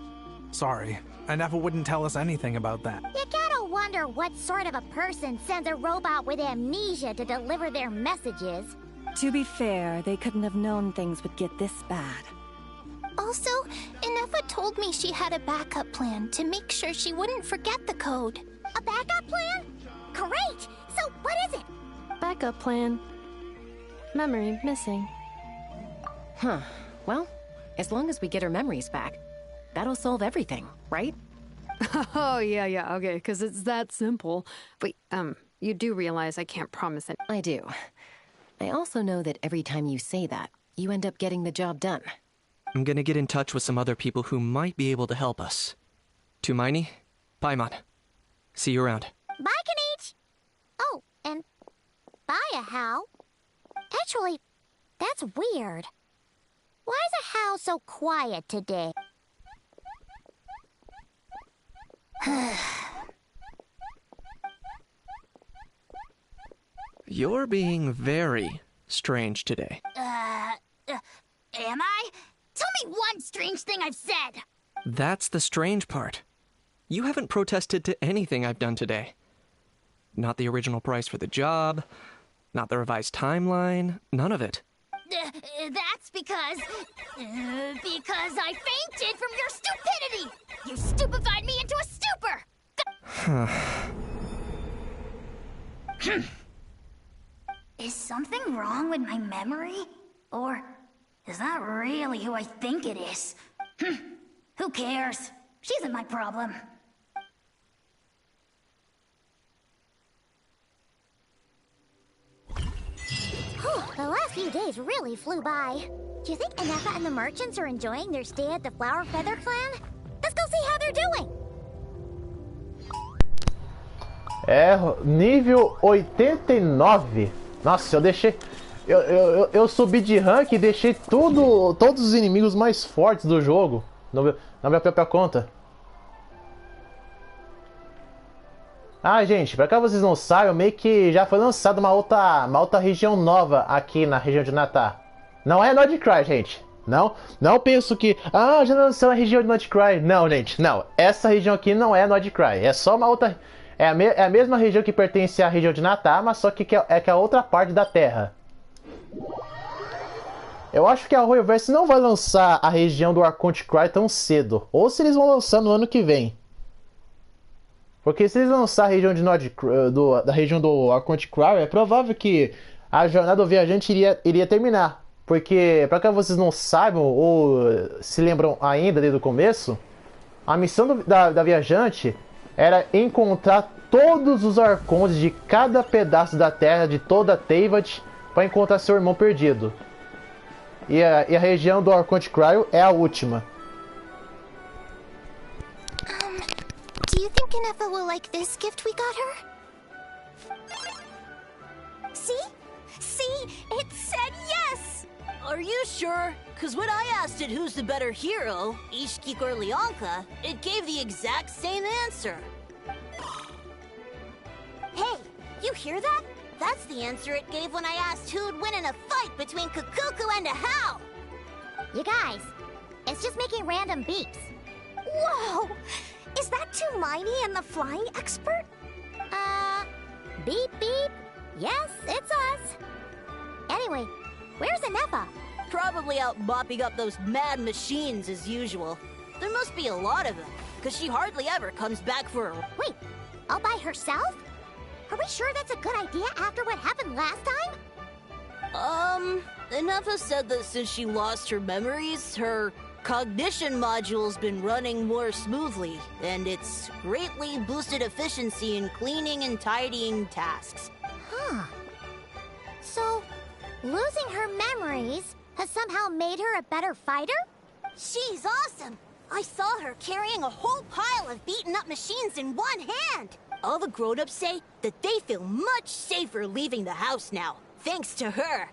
Speaker 12: Sorry, Inefa wouldn't tell us anything about that.
Speaker 5: You gotta wonder what sort of a person sends a robot with amnesia to deliver their messages.
Speaker 11: To be fair, they couldn't have known things would get this bad.
Speaker 5: Also, Inefa told me she had a backup plan to make sure she wouldn't forget the code. A backup plan? Great! So what is it?
Speaker 7: Backup plan. Memory missing.
Speaker 4: Huh. Well, as long as we get her memories back, that'll solve everything, right?
Speaker 8: Oh, yeah, okay, because it's that simple. Wait, you do realize I can't promise it.
Speaker 4: I do. I also know that every time you say that, you end up getting the job done.
Speaker 10: I'm gonna get in touch with some other people who might be able to help us. Tumaini, Paimon. See you around.
Speaker 5: Bye, Kanich! Oh, and bye, Hal. Actually, that's weird. Why is a Hal so quiet today?
Speaker 10: You're being very strange today.
Speaker 5: Am I? Tell me one strange thing I've said!
Speaker 10: That's the strange part. You haven't protested to anything I've done today. Not the original price for the job, not the revised timeline, none of it.
Speaker 5: That's because I fainted from your stupidity! You stupefied me into a stupor! Is something wrong with my memory? Or is that really who I think it is? Who cares? She isn't my problem. The last few days really flew by. Do you think Inefa and the merchants are enjoying their stay at the Flower Feather Clan? Let's go see how they're doing.
Speaker 2: É, nível 89. Nossa, eu deixei... Eu subi de rank e deixei todos os inimigos mais fortes do jogo na minha própria conta. Ah, gente, pra cá vocês não sabem, meio que já foi lançada uma outra região nova aqui na região de Natá. Não é Nordcry, gente. Não penso que... Ah, já lançou a região de Nordcry. Não, gente, não. Essa região aqui não é Nordcry. É só uma outra... É a mesma região que pertence à região de Natá, mas só que é a outra parte da Terra. Eu acho que a Royalverse não vai lançar a região do Archonte Cry tão cedo. Ou se eles vão lançar no ano que vem. Porque se eles lançar a região de da região do Archonte Cry, é provável que a jornada do viajante iria terminar. Porque, para que vocês não saibam ou se lembram ainda desde o começo, a missão da viajante era encontrar todos os arcontes de cada pedaço da terra de toda a Teyvat para encontrar seu irmão perdido. E a região do Archonte Cry é a última.
Speaker 5: Do you think Inefa will like this gift we got her? See? It said yes!
Speaker 15: Are you sure? Cause when I asked it who's the better hero, Ishkik or Leonka, it gave the exact same answer.
Speaker 5: Hey, you hear that? That's the answer it gave when I asked who'd win in a fight between Kukuku and Ahau! You guys, it's just making random beeps. Whoa! Is that Tumaini and the flying expert? Beep beep. Yes, it's us. Anyway, where's Inefa?
Speaker 15: Probably out mopping up those mad machines as usual. There must be a lot of them, cause she hardly ever comes back for her.
Speaker 5: Wait, all by herself? Are we sure that's a good idea after what happened last time?
Speaker 15: Inefa said that since she lost her memories, her cognition module's been running more smoothly, and it's greatly boosted efficiency in cleaning and tidying tasks.
Speaker 5: Huh. So, losing her memories has somehow made her a better fighter? She's awesome! I saw her carrying a whole pile of beaten-up machines in one hand!
Speaker 15: All the grown-ups say that they feel much safer leaving the house now, thanks to her.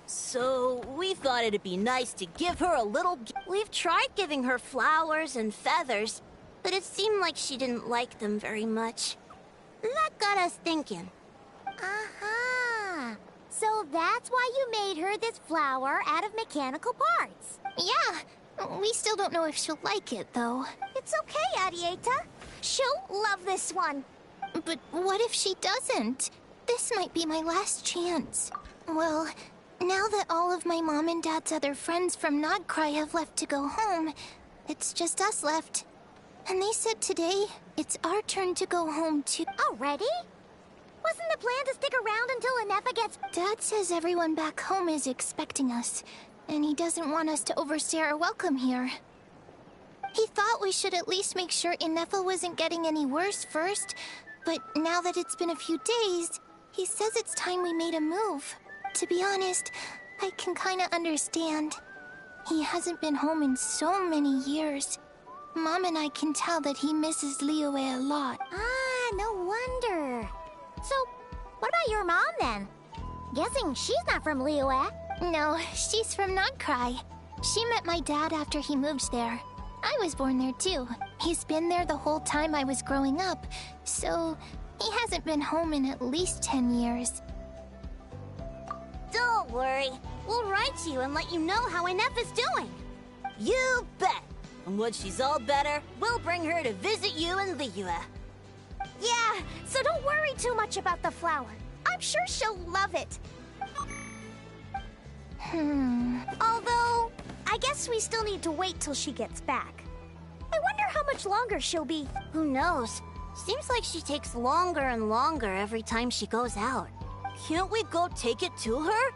Speaker 15: So, we thought it'd be nice to give her a little...
Speaker 5: We've tried giving her flowers and feathers, but it seemed like she didn't like them very much. That got us thinking. Aha! So that's why you made her this flower out of mechanical parts.
Speaker 16: Yeah, we still don't know if she'll like it, though.
Speaker 5: It's okay, Arieta. She'll love this one.
Speaker 16: But what if she doesn't? This might be my last chance. Well, now that all of my mom and dad's other friends from Nodcry have left to go home, it's just us left. And they said today, it's our turn to go home too.
Speaker 5: Already? Wasn't the plan to stick around until Inefa gets...
Speaker 16: Dad says everyone back home is expecting us, and he doesn't want us to overstay our welcome here. He thought we should at least make sure Inefa wasn't getting any worse first, but now that it's been a few days, he says it's time we made a move. To be honest, I can kinda understand. He hasn't been home in so many years. Mom and I can tell that he misses Liyue a lot.
Speaker 5: Ah, no wonder. So, what about your mom then? Guessing she's not from Liyue.
Speaker 16: No, she's from Nodcry. She met my dad after he moved there. I was born there too. He's been there the whole time I was growing up, so he hasn't been home in at least 10 years.
Speaker 5: Don't worry. We'll write to you and let you know how Inefa's doing.
Speaker 15: You bet! And when she's all better, we'll bring her to visit you in Liyue.
Speaker 5: Yeah, so don't worry too much about the flower. I'm sure she'll love it. Although, I guess we still need to wait till she gets back. I wonder how much longer she'll be.
Speaker 15: Who knows? Seems like she takes longer and longer every time she goes out. Can't we go take it to her?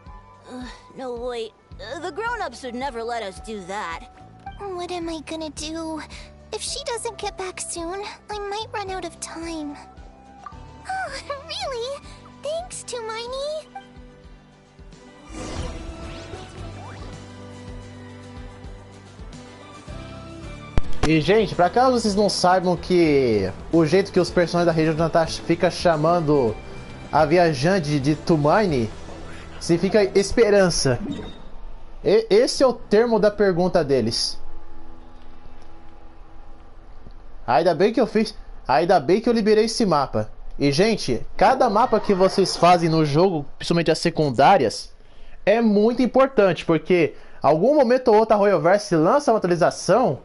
Speaker 15: No, wait. The grown-ups would never let us do that.
Speaker 16: What am I gonna do? If she doesn't get back soon, I might run out of time. Oh, really? Thanks, Tumaini.
Speaker 2: E, gente, pra caso vocês não saibam que o jeito que os personagens da região de Natasha fica chamando a viajante de Tumaini, significa esperança. Esse é o termo da pergunta deles. Ainda bem que eu fiz... Ainda bem que eu liberei esse mapa. E, gente, cada mapa que vocês fazem no jogo, principalmente as secundárias, é muito importante, porque algum momento ou outro a Royalverse lança uma atualização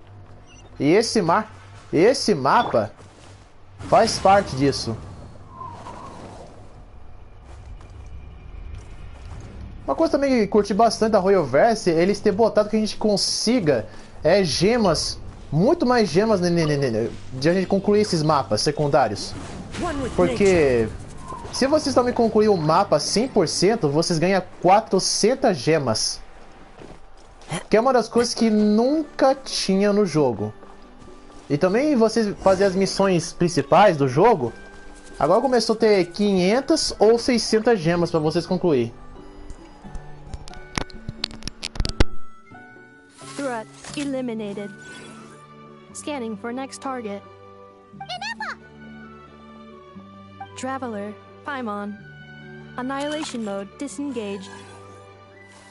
Speaker 2: e esse mapa faz parte disso. Uma coisa também que curti bastante da Royalverse é eles ter botado que a gente consiga gemas, muito mais gemas de a gente concluir esses mapas secundários. Porque se vocês também concluir o mapa 100%, vocês ganham 400 gemas. Que é uma das coisas que nunca tinha no jogo. E também vocês fazer as missões principais do jogo, agora começou a ter 500 ou 600 gemas para vocês concluir.
Speaker 7: Threat eliminated. Scanning for next target. Traveler, Paimon. Annihilation mode disengaged.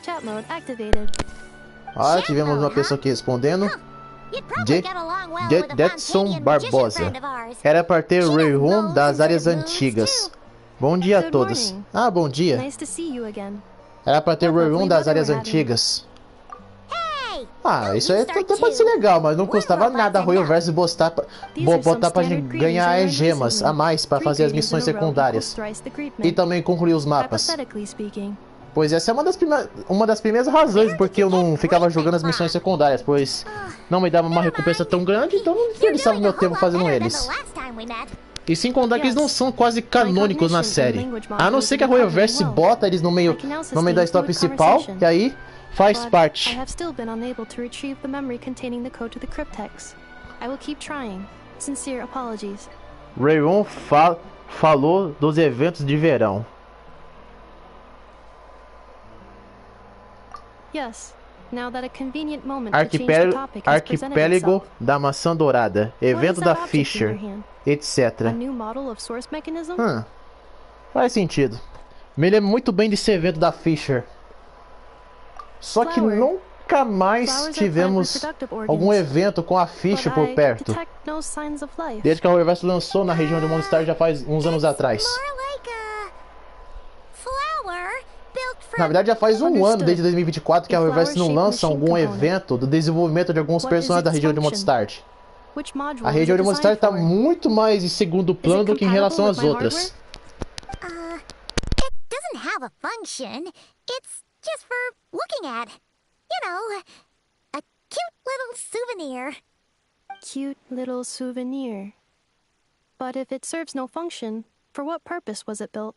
Speaker 7: Chat mode activated.
Speaker 2: Ah, tivemos uma pessoa aqui respondendo. Jetson Barbosa. Era para ter o Rayroom das áreas antigas. Bom dia a todos. Ah, bom dia. Era para ter o Rayroom das áreas antigas. Ah, isso aí até pode ser legal, mas não custava nada a Royalverse botar pra gente ganhar gemas a mais para fazer as missões secundárias. E também concluir os mapas. Pois essa é uma das primeiras razões porque eu não ficava jogando as missões secundárias, pois não me dava uma recompensa tão grande, então não desperdiçava meu tempo fazendo eles. E sem contar que eles não são quase canônicos na série. A não ser que a Royalverse bota eles no meio da história principal, e aí faz parte.
Speaker 7: I have still been unable to retrieve the memory containing the code to the cryptex. I will keep trying. Sincere apologies.
Speaker 2: Rayon falou dos eventos de verão.
Speaker 7: Yes. Now that a convenient moment to change the topic has presented
Speaker 2: Arquipélago
Speaker 7: itself.
Speaker 2: da Maçã Dourada, evento da Fisher, etc.
Speaker 7: A new model of source mechanism?
Speaker 2: Faz sentido. Me lembro muito bem desse evento da Fisher. Só que nunca mais tivemos algum evento com a Fisher por perto. Desde que a Royalverse lançou na região de Mondstar já faz uns anos atrás. Na verdade já faz um ano, desde 2024, que a Royalverse não lança algum evento do desenvolvimento de alguns personagens da região de Mondstar. A região de Mondstar está muito mais em segundo plano do que em relação às outras.
Speaker 5: It doesn't have a function. It's just for looking at. You know, a cute little souvenir.
Speaker 7: Cute little souvenir. But if it serves no function, for what purpose was it built?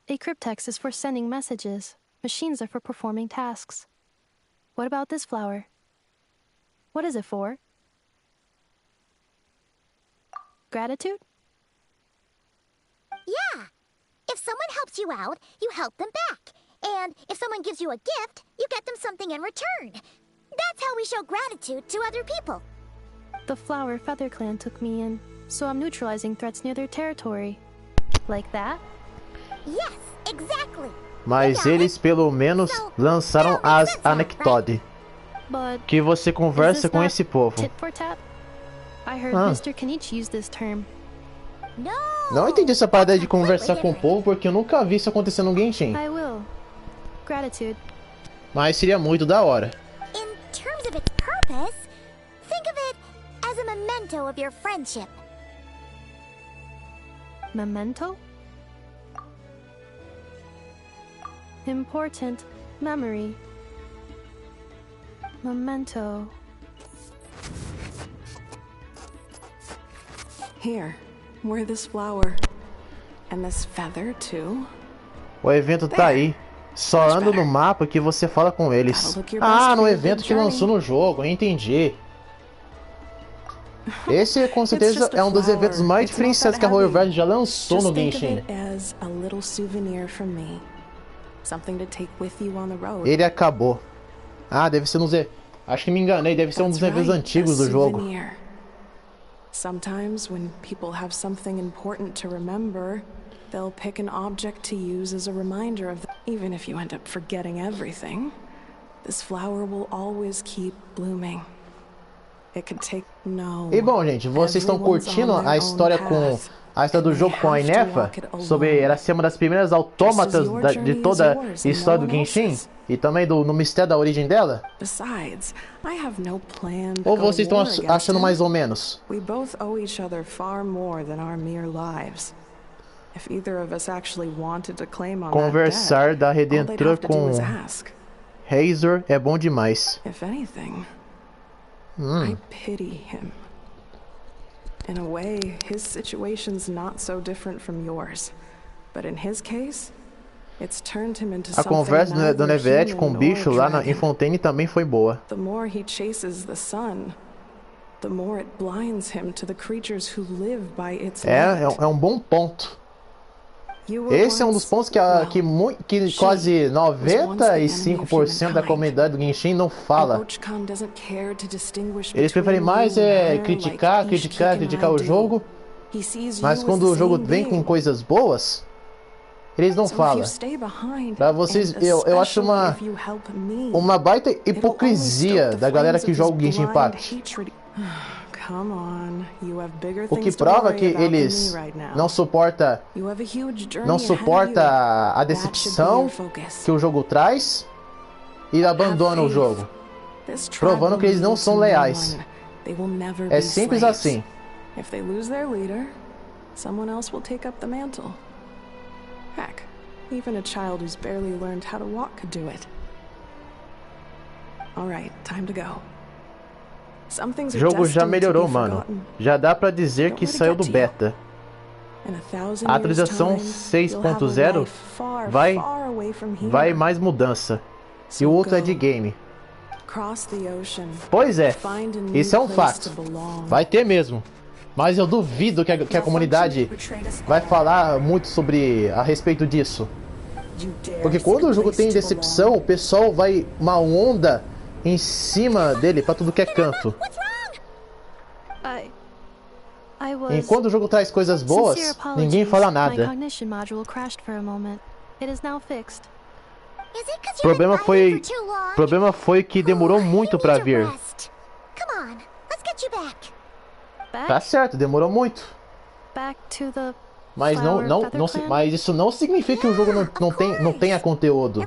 Speaker 7: A cryptex is for sending messages. Machines are for performing tasks. What about this flower? What is it for? Gratitude?
Speaker 5: Yeah. If someone helps you out, you help them back. And if someone gives you a gift, you get them something in return. That's how we show gratitude to other people.
Speaker 7: The Flower Feather Clan took me in, so I'm neutralizing threats near their territory. Like that?
Speaker 5: Yes, exactly.
Speaker 2: Mas eles pelo menos lançaram as Anecdote. Que você conversa com esse povo.
Speaker 7: Tit for tat? I heard Mr. Kenichi use this term.
Speaker 2: Não entendi essa parada de conversar com o povo porque eu nunca vi isso acontecer no Genshin.
Speaker 7: I will. Gratitude.
Speaker 2: Mas seria muito da hora.
Speaker 5: In terms of its purpose, think of it as a memento of your friendship.
Speaker 7: Memento? Important memory. Memento.
Speaker 9: Here, wear this flower. And this feather, too.
Speaker 2: O evento tá aí. Só anda no mapa que você fala com eles. Ah, no evento que lançou no jogo, entendi. Esse com certeza é um dos eventos mais diferenciados que a Royalverse já lançou no Genshin. Ele acabou. Ah, deve ser Acho que me enganei, deve ser um dos reviews antigos do jogo.
Speaker 17: Sometimes when people have something important to remember, they'll pick an object to use as a reminder of even if you end up forgetting everything, this flower will always keep blooming. It could take
Speaker 2: E bom, gente, vocês estão curtindo a história do jogo com a Inefa? Ela ser uma das primeiras autômatas de toda a história do Genshin? E também no mistério da origem dela? Ou vocês estão achando mais ou menos? Conversar da Redentora com Razor é bom demais.
Speaker 17: I pity him. In a way, his situation's not so different from yours. But in his case, it's turned him into
Speaker 2: a conversa do Deveis com o bicho lá em Fontaine também foi boa.
Speaker 17: The more he chases the sun, the more it blinds him to the creatures who live by its light.
Speaker 2: É um bom ponto. Esse é um dos pontos que quase 95% da comunidade do Genshin não fala. Eles preferem mais criticar o jogo, mas quando o jogo vem com coisas boas, eles não falam. Pra vocês, eu acho uma baita hipocrisia da galera que joga o Genshin Impact. O que prova que eles não suporta a decepção que o jogo traz e abandonam o jogo, provando que eles não são leais. É simples assim. O jogo já melhorou, mano. Já dá pra dizer que saiu do beta. A atualização 6.0 vai mais mudança. E o outro é de game. Pois é, isso é um fato. Vai ter mesmo. Mas eu duvido que a comunidade vai falar muito a respeito disso. Porque quando o jogo tem decepção, o pessoal vai uma onda em cima dele pra tudo que é canto. Enquanto o jogo traz coisas boas, ninguém fala nada. O problema foi que demorou muito pra vir. Tá certo, demorou muito. Mas mas isso não significa que o jogo não tenha conteúdo.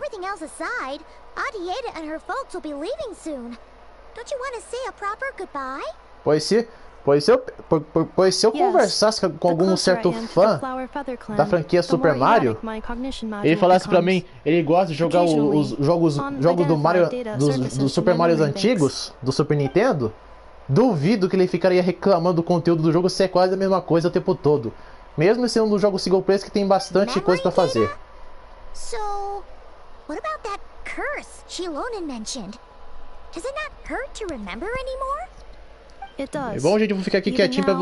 Speaker 2: Pois se eu conversasse com algum certo fã da franquia Super Mario, ele falasse pra mim, ele gosta de jogar os jogos do Mario, dos Super Marios antigos, do Super Nintendo, duvido que ele ficaria reclamando do conteúdo do jogo se é quase a mesma coisa o tempo todo. Mesmo sendo um dos jogos single player que tem bastante coisa pra fazer.
Speaker 5: What about that curse Shilonen mentioned? Does it not hurt to remember anymore?
Speaker 7: It does.
Speaker 2: É bom, gente, eu vou ficar aqui quietinho pra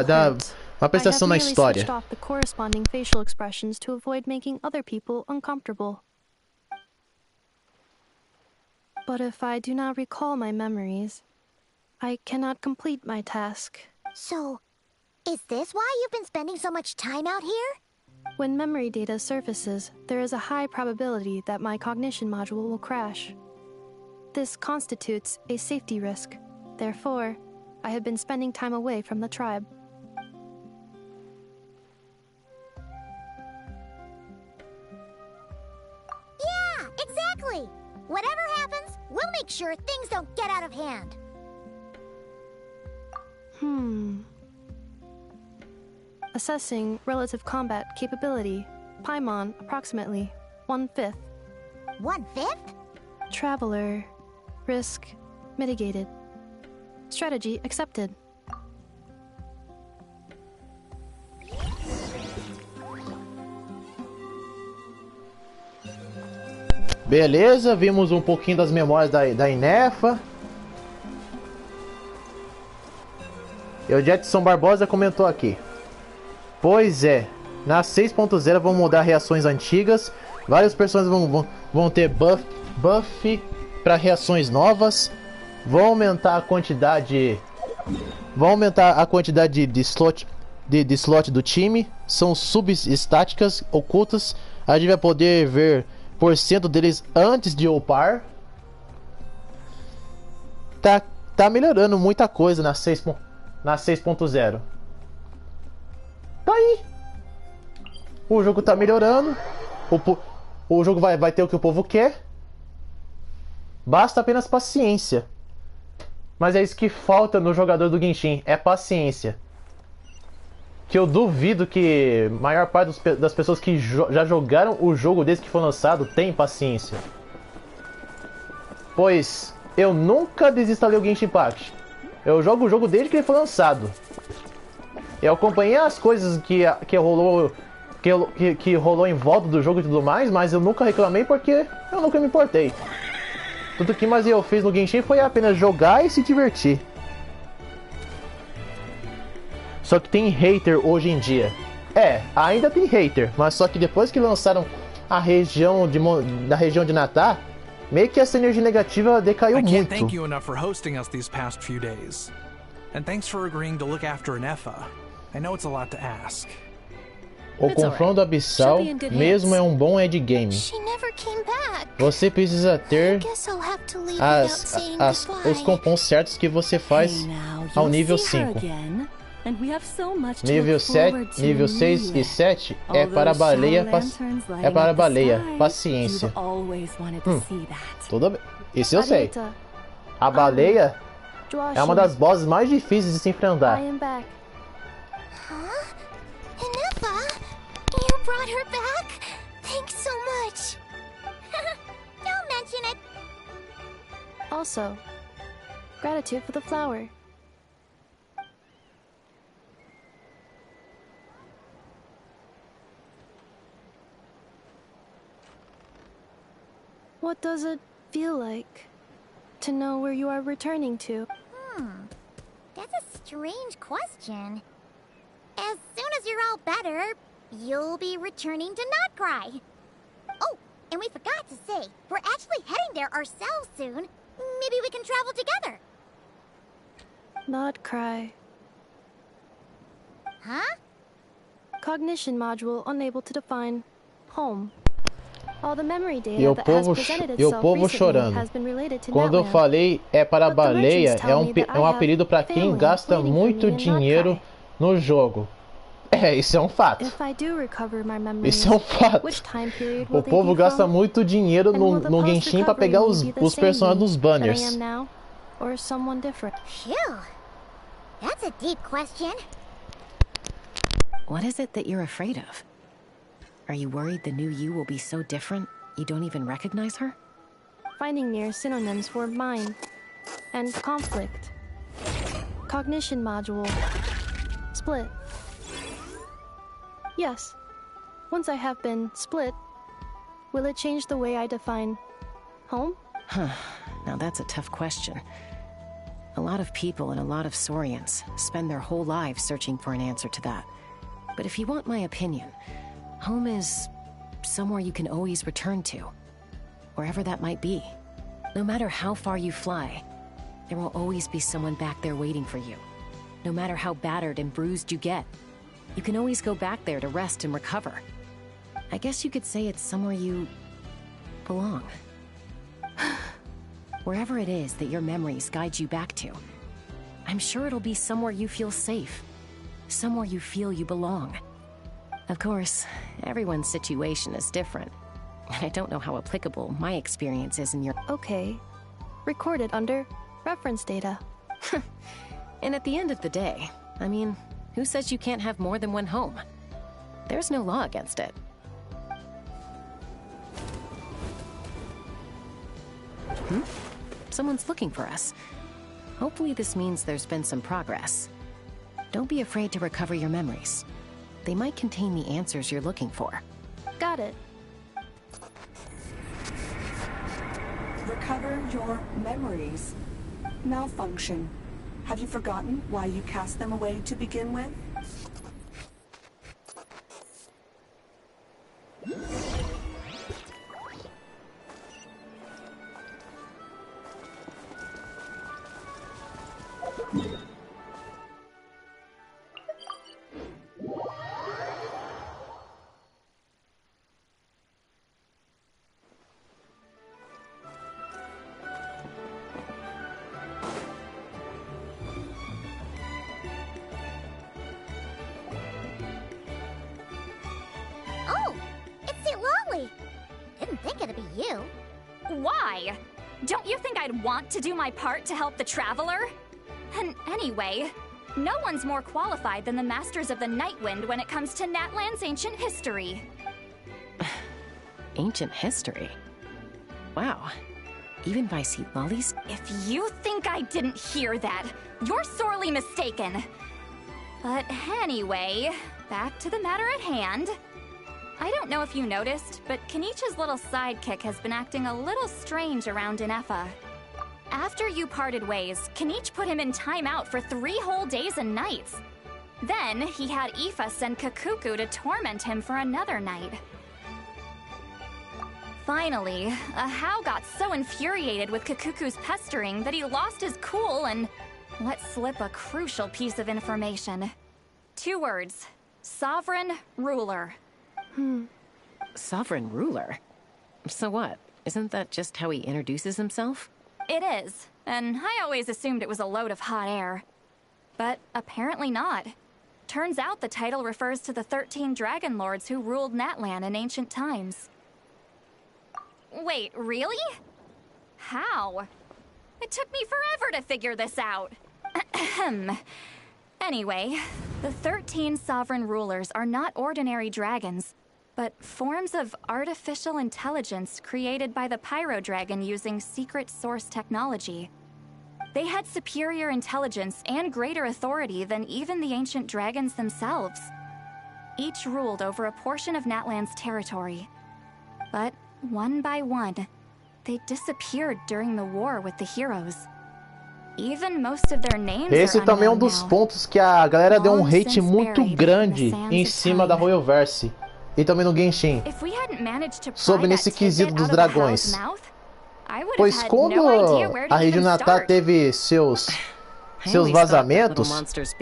Speaker 2: dar uma apresentação na história.
Speaker 7: I have merely switched off the corresponding facial expressions to avoid making other people uncomfortable. But if I do not recall my memories, I cannot complete my task.
Speaker 5: So, is this why you've been spending so much time out here?
Speaker 7: When memory data surfaces, there is a high probability that my cognition module will crash. This constitutes a safety risk. Therefore, I have been spending time away from the tribe.
Speaker 5: Yeah, exactly! Whatever happens, we'll make sure things don't get out of hand.
Speaker 7: Assessing relative combat capability. Paimon, approximately 1/5.
Speaker 5: 1/5?
Speaker 7: Traveler. Risk mitigated. Strategy accepted.
Speaker 2: Beleza, vimos um pouquinho das memórias da Inefa. E o Jetson Barbosa comentou aqui. Pois é, na 6.0 vão mudar reações antigas. Vários personagens vão ter buff para reações novas. Vão aumentar a quantidade. Vão aumentar a quantidade de slot do time. São subestáticas ocultas. A gente vai poder ver porcento deles antes de upar. Tá melhorando muita coisa na 6.0. Tá aí. O jogo tá melhorando. O jogo vai ter o que o povo quer. Basta apenas paciência. Mas é isso que falta no jogador do Genshin, é paciência. Que eu duvido que a maior parte das pessoas que já jogaram o jogo desde que foi lançado tem paciência. Pois eu nunca desinstalei o Genshin Impact. Eu jogo o jogo desde que ele foi lançado. Eu acompanhei as coisas que rolou em volta do jogo e tudo mais, mas eu nunca reclamei porque eu nunca me importei. Tudo que mais eu fiz no Genshin foi apenas jogar e se divertir. Só que tem hater hoje em dia. Ainda tem hater, mas só que depois que lançaram a região de Natá, meio que essa energia negativa decaiu muito.
Speaker 12: I can't thank you enough for hosting us these past few days. And thanks for agreeing to look after Nefa. I know it's a lot to ask.
Speaker 2: O confronto abissal mesmo é um bom endgame. Você precisa ter os componentes certos que você faz ao nível 5. Nível 7, nível 6 e 7 é para a baleia, paciência. Tudo bem. Isso eu sei. A baleia é uma das bosses mais difíceis de se enfrentar.
Speaker 5: You brought her back? Thanks so much. Don't mention it.
Speaker 7: Also, gratitude for the flower. What does it feel like to know where you are returning to?
Speaker 5: That's a strange question. As soon as you're all better, you'll be returning to Not Cry. Oh, and we forgot to say, we're actually heading there ourselves soon. Maybe we can travel together.
Speaker 7: Not Cry.
Speaker 5: Huh?
Speaker 7: Cognition module unable to define home. All the memory data
Speaker 2: E o
Speaker 7: that has presented itself
Speaker 2: chorando.
Speaker 7: has been related to
Speaker 2: Quando eu
Speaker 7: Natland.
Speaker 2: falei para a baleia, é um apelido para quem gasta muito dinheiro no jogo. Isso é um fato. Isso é um fato. O povo gasta muito dinheiro no Genshin para pegar os personagens dos banners.
Speaker 5: Phew. That's a deep question.
Speaker 4: What is it that you're afraid of? Are you worried the new you will be so different you don't even recognize her?
Speaker 7: Finding near synonyms for mind and conflict. Cognition module. Split. Yes. Once I have been split, will it change the way I define home?
Speaker 4: Now that's a tough question. A lot of people and a lot of Saurians spend their whole lives searching for an answer to that. But if you want my opinion, home is somewhere you can always return to, wherever that might be. No matter how far you fly, there will always be someone back there waiting for you. No matter how battered and bruised you get, you can always go back there to rest and recover. I guess you could say it's somewhere you belong. Wherever it is that your memories guide you back to, I'm sure it'll be somewhere you feel safe, somewhere you feel you belong. Of course, everyone's situation is different, and I don't know how applicable my experience is in your...
Speaker 7: Okay. Recorded under reference data.
Speaker 4: And at the end of the day, I mean, who says you can't have more than one home? There's no law against it. Someone's looking for us. Hopefully this means there's been some progress. Don't be afraid to recover your memories. They might contain the answers you're looking for.
Speaker 7: Got it.
Speaker 9: Recover your memories. Malfunction. Have you forgotten why you cast them away to begin with?
Speaker 5: you.
Speaker 18: Why? Don't you think I'd want to do my part to help the Traveler? And anyway, no one's more qualified than the Masters of the Nightwind when it comes to Natlan's ancient history.
Speaker 4: Ancient history? Wow. Even by Seat Lollies?
Speaker 18: If you think I didn't hear that, you're sorely mistaken. But anyway, back to the matter at hand. I don't know if you noticed, but Kenichi's little sidekick has been acting a little strange around Inefa. After you parted ways, Kenich put him in timeout for 3 whole days and nights. Then he had Aoife send Kakuku to torment him for another night. Finally, Ahau got so infuriated with Kakuku's pestering that he lost his cool and let slip a crucial piece of information. 2 words. Sovereign Ruler.
Speaker 4: Sovereign ruler? So what? Isn't that just how he introduces himself?
Speaker 18: It is, and I always assumed it was a load of hot air. But apparently not. Turns out the title refers to the 13 Dragon Lords who ruled Natlan in ancient times. Wait, really? How? It took me forever to figure this out. Anyway, the 13 sovereign rulers are not ordinary dragons, but forms of artificial intelligence created by the Pyro Dragon using secret source technology. They had superior intelligence and greater authority than even the ancient dragons themselves. Each ruled over a portion of Natlan's territory. But one by one, they disappeared during the war with the heroes. Even most of their names
Speaker 2: Esse
Speaker 18: are
Speaker 2: também é
Speaker 18: unknown
Speaker 2: dos
Speaker 18: now.
Speaker 2: pontos que a galera deu um
Speaker 18: Long
Speaker 2: hate
Speaker 18: since
Speaker 2: muito
Speaker 18: buried
Speaker 2: grande
Speaker 18: in the sands
Speaker 2: em
Speaker 18: of
Speaker 2: cima da
Speaker 18: time.
Speaker 2: Royalverse e também no Genshin,
Speaker 18: If we hadn't managed to pry
Speaker 2: sobre
Speaker 18: that
Speaker 2: nesse quesito
Speaker 18: tidbit
Speaker 2: dos
Speaker 18: out of the
Speaker 2: dragões.
Speaker 18: Howl's mouth, I would have
Speaker 2: Pois
Speaker 18: had
Speaker 2: quando
Speaker 18: no idea where to
Speaker 2: a região
Speaker 18: even
Speaker 2: Natal
Speaker 18: start.
Speaker 2: teve seus vazamentos,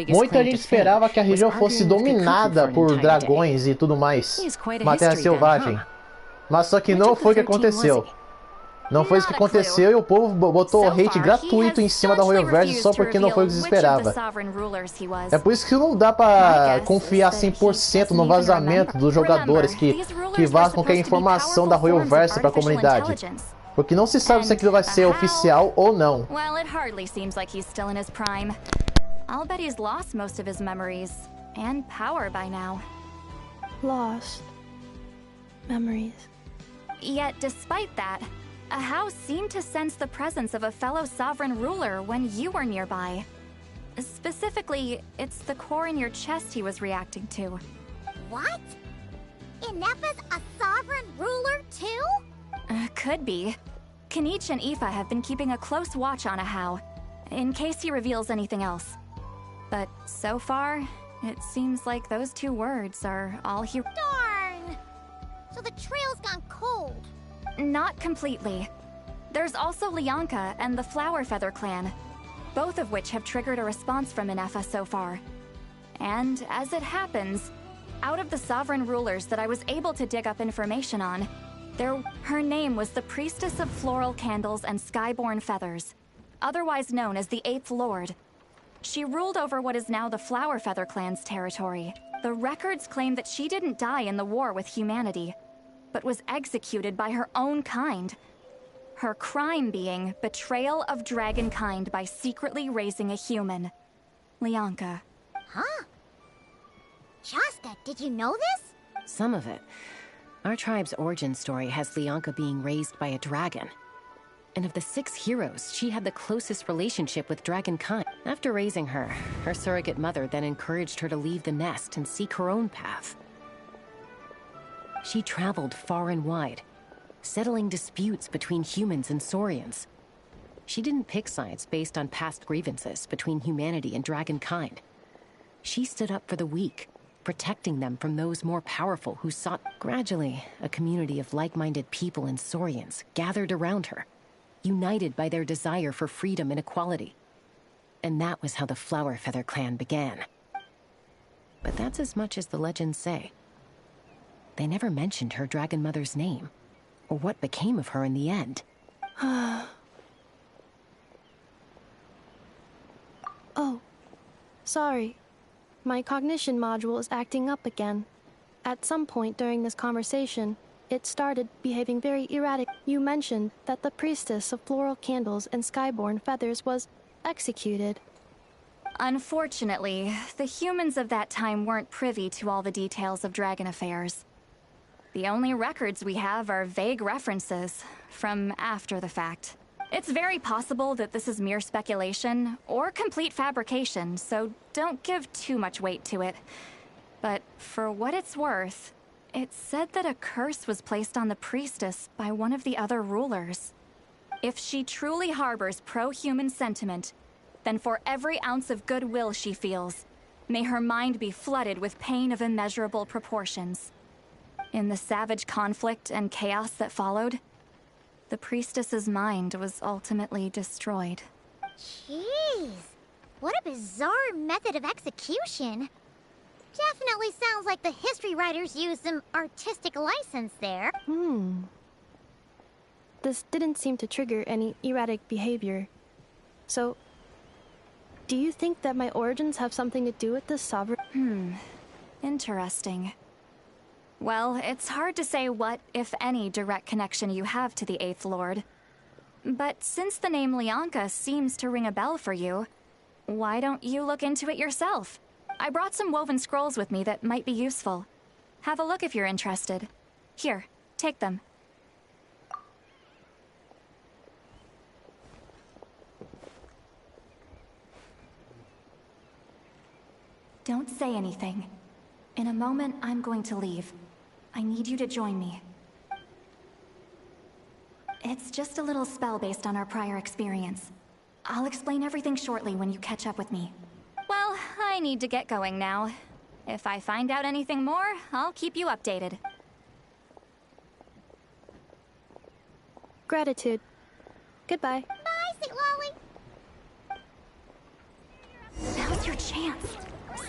Speaker 2: muita gente esperava que a região fosse dominada por dragões e tudo mais, matéria selvagem. Mas só que não foi o que aconteceu. Não foi isso que aconteceu e o povo botou hate gratuito em cima da Royalverse só porque não foi o que se esperava. É por isso que não dá pra confiar 100% no vazamento dos jogadores que vazam qualquer informação da Royalverse pra comunidade. Porque não se sabe se aquilo vai ser oficial ou não.
Speaker 18: Well, it hardly seems like he's still in his prime. I'll bet he's lost most of his memories and power by now.
Speaker 7: Lost. Memories.
Speaker 18: Yet, despite that, Ahau seemed to sense the presence of a fellow sovereign ruler when you were nearby. Specifically, it's the core in your chest he was reacting to.
Speaker 5: What? Inefa's a sovereign ruler too?
Speaker 18: Could be. Kenich and Aoife have been keeping a close watch on Ahau, in case he reveals anything else. But so far, it seems like those 2 words are all he...
Speaker 5: Darn! So the trail's gone cold.
Speaker 18: Not completely. There's also Lianka and the Flower Feather clan, both of which have triggered a response from Inefa so far. And as it happens, out of the sovereign rulers that I was able to dig up information on, her name was the Priestess of Floral Candles and Skyborn Feathers, otherwise known as the 8th Lord. She ruled over what is now the Flower Feather clan's territory. The records claim that she didn't die in the war with humanity, but was executed by her own kind. Her crime being betrayal of dragonkind by secretly raising a human. Lianka.
Speaker 5: Huh? Shasta, did you know this?
Speaker 4: Some of it. Our tribe's origin story has Lianka being raised by a dragon. And of the 6 heroes, she had the closest relationship with dragonkind. After raising her, her surrogate mother then encouraged her to leave the nest and seek her own path. She traveled far and wide, settling disputes between humans and Saurians. She didn't pick sides based on past grievances between humanity and dragonkind. She stood up for the weak, protecting them from those more powerful who sought. Gradually, a community of like-minded people and Saurians gathered around her, united by their desire for freedom and equality. And that was how the Flower Feather clan began. But that's as much as the legends say. They never mentioned her dragon mother's name, or what became of her in the end.
Speaker 7: Oh, sorry. My cognition module is acting up again. At some point during this conversation, it started behaving very erratic. You mentioned that the priestess of floral candles and skyborn feathers was executed.
Speaker 18: Unfortunately, the humans of that time weren't privy to all the details of dragon affairs. The only records we have are vague references from after the fact. It's very possible that this is mere speculation or complete fabrication, so don't give too much weight to it. But for what it's worth, it's said that a curse was placed on the priestess by one of the other rulers. If she truly harbors pro-human sentiment, then for every ounce of goodwill she feels, may her mind be flooded with pain of immeasurable proportions. In the savage conflict and chaos that followed, the priestess's mind was ultimately destroyed.
Speaker 5: Jeez, what a bizarre method of execution. Definitely sounds like the history writers used some artistic license there.
Speaker 7: This didn't seem to trigger any erratic behavior. So, do you think that my origins have something to do with this sovereign?
Speaker 18: Interesting. Well, it's hard to say what, if any, direct connection you have to the Eighth Lord. But since the name Lianka seems to ring a bell for you, why don't you look into it yourself? I brought some woven scrolls with me that might be useful. Have a look if you're interested. Here, take them. Don't say anything. In a moment, I'm going to leave. I need you to join me. It's just a little spell based on our prior experience. I'll explain everything shortly when you catch up with me. Well, I need to get going now. If I find out anything more, I'll keep you updated.
Speaker 7: Gratitude. Goodbye.
Speaker 5: Bye, St. Lolly.
Speaker 18: Now's your chance.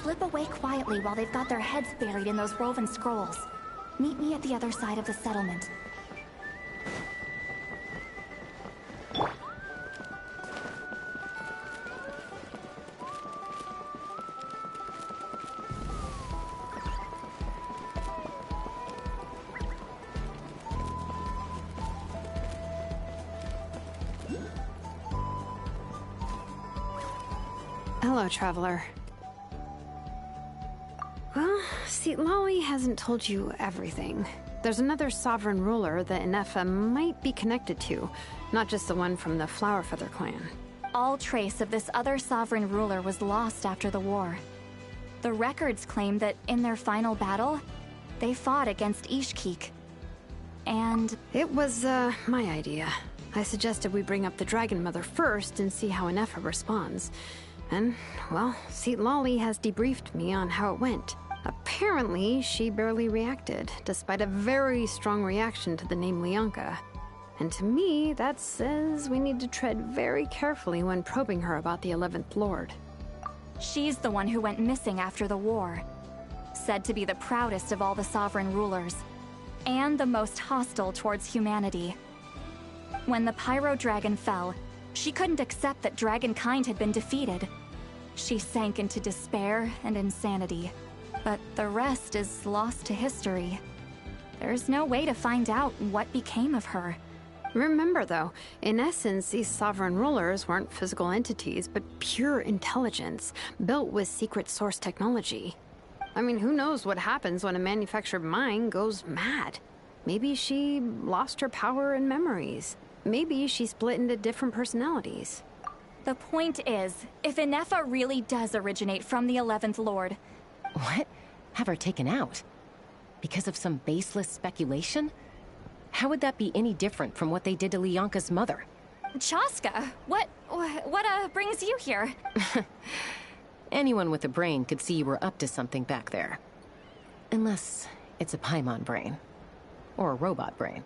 Speaker 18: Slip away quietly while they've got their heads buried in those woven scrolls. Meet me at the other side of the settlement.
Speaker 8: Hello, traveler. Well, see, Lolly hasn't told you everything. There's another sovereign ruler that Inefa might be connected to, not just the one from the Flower Feather clan.
Speaker 18: All trace of this other sovereign ruler was lost after the war. The records claim that in their final battle, they fought against Ishkik. And...
Speaker 8: It was, my idea. I suggested we bring up the Dragon Mother first and see how Inefa responds. And, well, see, Lolly has debriefed me on how it went. Apparently, she barely reacted, despite a very strong reaction to the name Lianka. And to me, that says we need to tread very carefully when probing her about the 11th Lord.
Speaker 18: She's the one who went missing after the war. Said to be the proudest of all the sovereign rulers, and the most hostile towards humanity. When the Pyro Dragon fell, she couldn't accept that dragonkind had been defeated. She sank into despair and insanity. But the rest is lost to history. There's no way to find out what became of her.
Speaker 8: Remember, though, in essence, these sovereign rulers weren't physical entities, but pure intelligence, built with secret source technology. I mean, who knows what happens when a manufactured mind goes mad? Maybe she lost her power and memories. Maybe she split into different personalities.
Speaker 18: The point is, if Inefa really does originate from the 11th Lord...
Speaker 4: What? Have her taken out? Because of some baseless speculation? How would that be any different from what they did to Lianka's mother?
Speaker 18: Chaska, what brings you here?
Speaker 4: Anyone with a brain could see you were up to something back there. Unless it's a Paimon brain. Or a robot brain.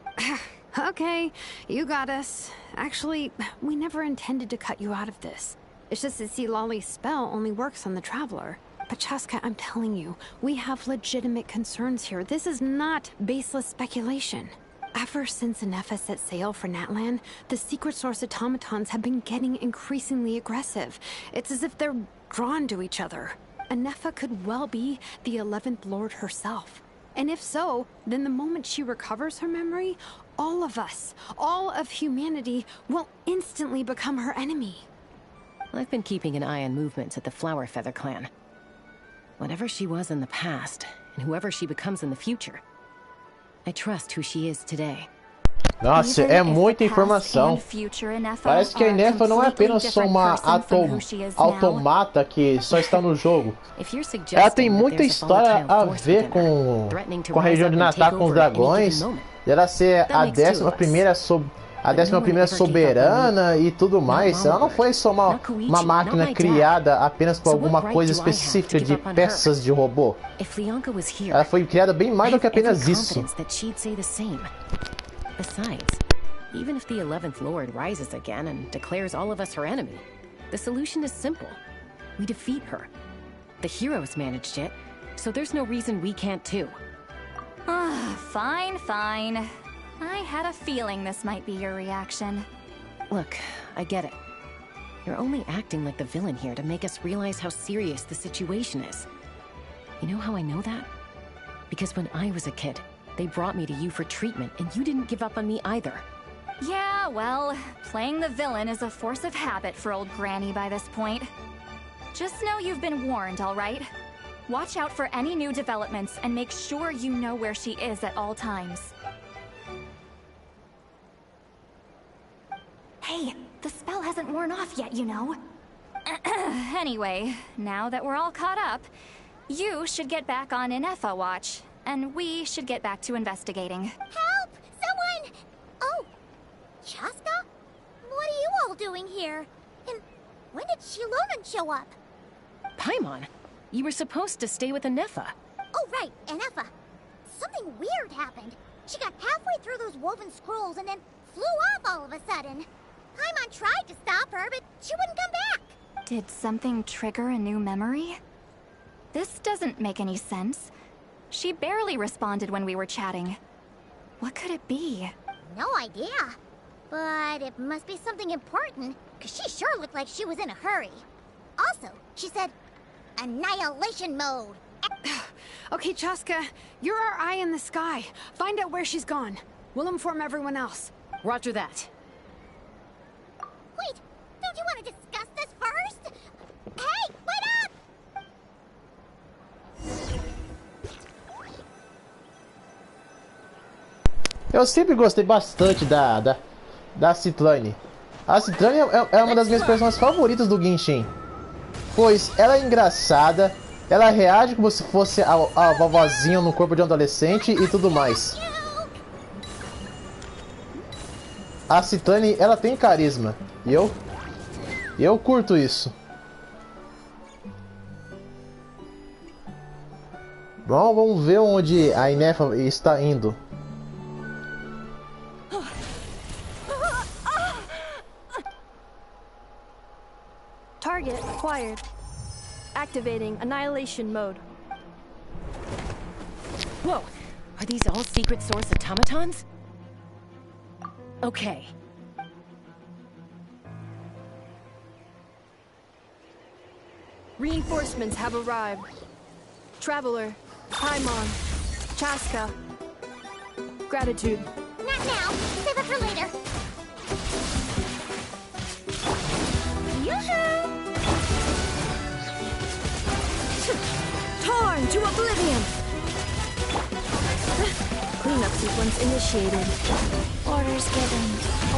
Speaker 8: Okay, you got us. Actually, we never intended to cut you out of this. It's just that, see, Lolly's spell only works on the Traveler. But Chaska, I'm telling you, we have legitimate concerns here. This is not baseless speculation. Ever since Inefa set sail for Natlan, the secret source automatons have been getting increasingly aggressive. It's as if they're drawn to each other. Inefa could well be the 11th Lord herself. And if so, then the moment she recovers her memory, all of us, all of humanity, will instantly become her enemy.
Speaker 4: I've been keeping an eye on movements at the Flower Feather clan. Whatever she was in the past, and whoever she becomes in the future, I trust who she is today.
Speaker 2: Nossa, é muita informação. Parece que a Inefa não é apenas só uma automata que só está no jogo. Ela tem muita história a ver com a região de Natal, com os dragões. Ela ser a 11ª soberana e tudo mais. Ela não foi só uma máquina criada apenas por alguma coisa específica de peças de robô. Ela foi criada bem mais do que apenas isso.
Speaker 4: Besides, even if the 11th Lord rises again and declares all of us her enemy, the solution is simple. We defeat her. The heroes managed it, so there's no reason we can't too.
Speaker 18: Fine, fine. I had a feeling this might be your reaction.
Speaker 4: Look, I get it. You're only acting like the villain here to make us realize how serious the situation is. You know how I know that? Because when I was a kid, they brought me to you for treatment, and you didn't give up on me either.
Speaker 18: Yeah, well, playing the villain is a force of habit for old Granny by this point. Just know you've been warned, all right? Watch out for any new developments, and make sure you know where she is at all times. Hey, the spell hasn't worn off yet, you know. Anyway, now that we're all caught up, you should get back on Inefa watch. And we should get back to investigating.
Speaker 5: Help! Someone! Oh, Chaska? What are you all doing here? And when did Shilonan show up?
Speaker 4: Paimon, you were supposed to stay with Inefa.
Speaker 5: Oh, right, Inefa. Something weird happened. She got halfway through those woven scrolls and then flew off all of a sudden. Paimon tried to stop her, but she wouldn't come back.
Speaker 18: Did something trigger a new memory? This doesn't make any sense. She barely responded when we were chatting. What could it be?
Speaker 5: No idea. But it must be something important, because she sure looked like she was in a hurry. Also, she said, annihilation mode.
Speaker 8: Okay, Chaska, you're our eye in the sky. Find out where she's gone. We'll inform everyone else.
Speaker 4: Roger that.
Speaker 5: Wait, don't you want to discuss this first? Hey, wait up!
Speaker 2: Eu sempre gostei bastante da Citlane. A Citlane é uma das minhas personagens favoritas do Genshin. Pois ela é engraçada, ela reage como se fosse a vovozinha no corpo de um adolescente e tudo mais. A Citlane, ela tem carisma. E eu curto isso. Bom, vamos ver onde a Inefa está indo.
Speaker 7: Target acquired. Activating annihilation mode.
Speaker 4: Whoa! Are these all secret source automatons? Okay.
Speaker 7: Reinforcements have arrived. Traveler, Paimon, Chaska. Gratitude.
Speaker 5: Not now. Save it for later. Yoo-hoo!
Speaker 7: Torn to oblivion! Cleanup sequence initiated.
Speaker 5: Orders given.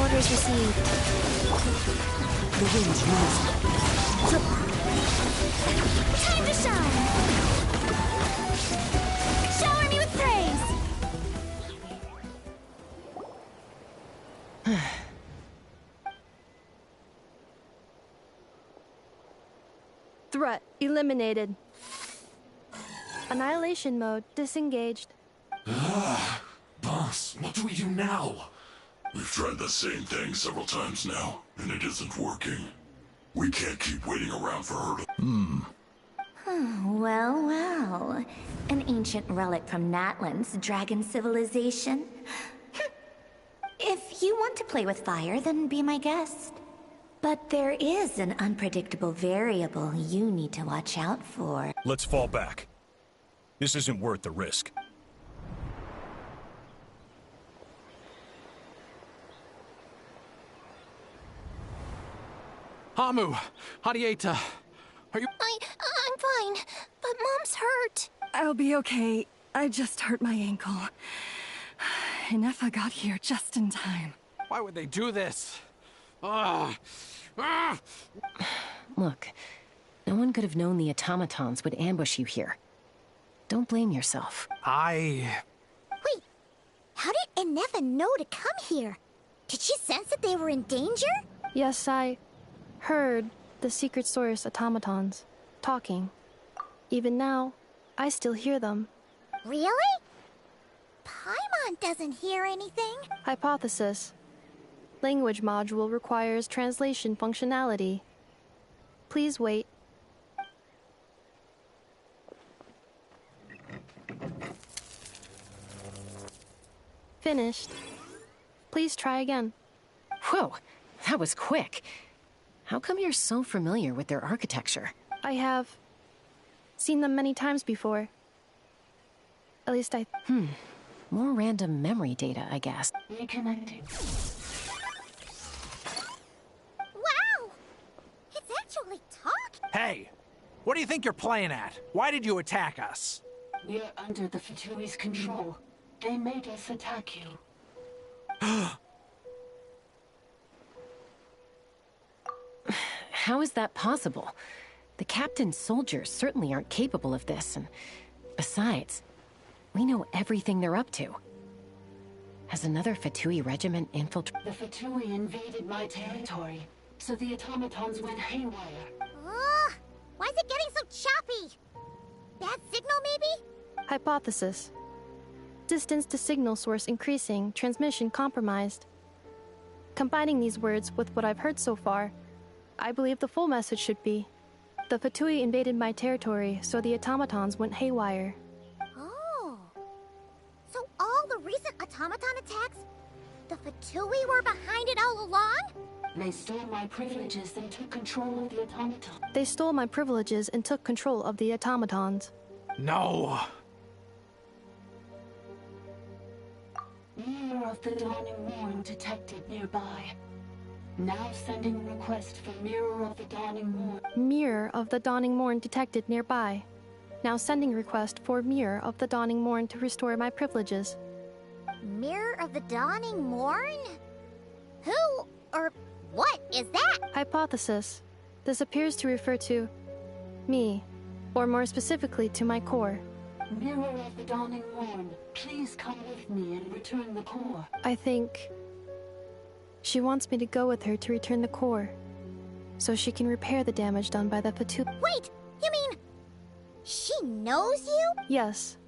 Speaker 5: Orders received.
Speaker 7: The wind's rising.
Speaker 5: Time to shine! Shower me with praise!
Speaker 7: Threat eliminated. Annihilation mode disengaged.
Speaker 19: Boss, what do we do now? We've tried the same thing several times now, and it isn't working. We can't keep waiting around for her to...
Speaker 20: Well, well. An ancient relic from Natlan's dragon civilization. If you want to play with fire, then be my guest. But there is an unpredictable variable you need to watch out for.
Speaker 19: Let's fall back. This isn't worth the risk.
Speaker 12: Hamu, Hadieta, are you...
Speaker 16: I'm fine, but Mom's hurt.
Speaker 11: I'll be okay. I just hurt my ankle. Inefa got here just in time.
Speaker 12: Why would they do this?
Speaker 4: Look, no one could have known the automatons would ambush you here. Don't blame yourself.
Speaker 5: Wait, how did Inefa know to come here? Did she sense that they were in danger?
Speaker 7: Yes, I heard the secret source automatons talking. Even now, I still hear them.
Speaker 5: Really? Paimon doesn't hear anything.
Speaker 7: Hypothesis. Language module requires translation functionality. Please wait. Finished. Please try again.
Speaker 4: Whoa, that was quick. How come you're so familiar with their architecture?
Speaker 7: I have seen them many times before. At least I...
Speaker 4: More random memory data, I guess.
Speaker 5: Reconnecting. Wow! It's actually talking!
Speaker 12: Hey! What do you think you're playing at? Why did you attack us?
Speaker 21: We're under the Fatui's control. They made us attack you.
Speaker 4: How is that possible? The captain's soldiers certainly aren't capable of this, and besides, we know everything they're up to. Has another Fatui regiment infiltrated?
Speaker 21: The Fatui invaded my territory, so the automatons went haywire.
Speaker 5: Ugh! Why is it getting so choppy? Bad signal, maybe?
Speaker 7: Hypothesis. Distance to signal source increasing, transmission compromised. Combining these words with what I've heard so far, I believe the full message should be: the Fatui invaded my territory, so the automatons went haywire.
Speaker 5: Oh. So all the recent automaton attacks, the Fatui were behind it all along?
Speaker 21: They stole my privileges and took control of the automaton.
Speaker 7: They stole my privileges and took control of the automatons.
Speaker 12: No!
Speaker 21: Mirror of the Dawning Morn detected nearby. Now sending request for Mirror of the Dawning Morn.
Speaker 7: Mirror of the Dawning Morn detected nearby. Now sending request for Mirror of the Dawning Morn to restore my privileges.
Speaker 5: Mirror of the Dawning Morn? Who or what is that?
Speaker 7: Hypothesis. This appears to refer to me, or more specifically to my core.
Speaker 21: Mirror of the Dawning Morn, please come with me and return the core.
Speaker 7: I think she wants me to go with her to return the core, so she can repair the damage done by the Fatui.
Speaker 5: Wait, you mean she knows you?
Speaker 7: Yes.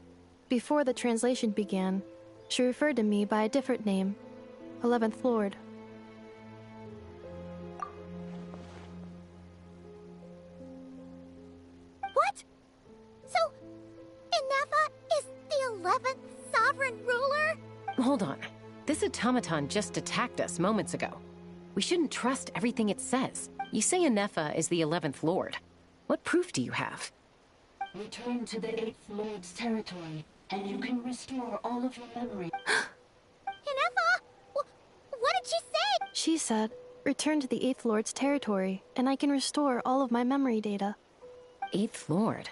Speaker 7: Before the translation began, she referred to me by a different name, 11th Lord.
Speaker 5: What? So, Inefa is the 11th sovereign ruler?
Speaker 4: Hold on. This automaton just attacked us moments ago. We shouldn't trust everything it says. You say Inefa is the 11th Lord. What proof do you have?
Speaker 21: Return to the 8th Lord's territory, and you can restore all of your memory.
Speaker 5: Inefa! What did she say?
Speaker 7: She said, return to the 8th Lord's territory, and I can restore all of my memory data.
Speaker 4: 8th Lord?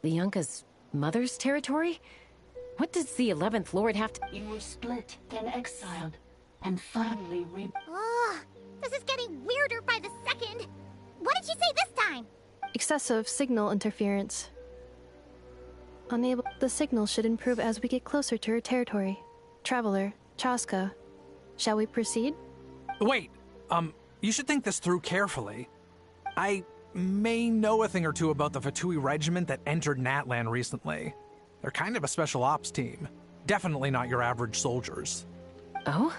Speaker 4: Lianka's mother's territory? What does the 11th Lord have to—
Speaker 21: You were split, then exiled, and finally
Speaker 5: Ugh, this is getting weirder by the second. What did she say this time?
Speaker 7: Excessive signal interference. Unable— The signal should improve as we get closer to her territory. Traveler, Chaska, shall we proceed?
Speaker 12: Wait, you should think this through carefully. I may know a thing or two about the Fatui regiment that entered Natlan recently. They're kind of a special ops team. Definitely not your average soldiers.
Speaker 4: Oh?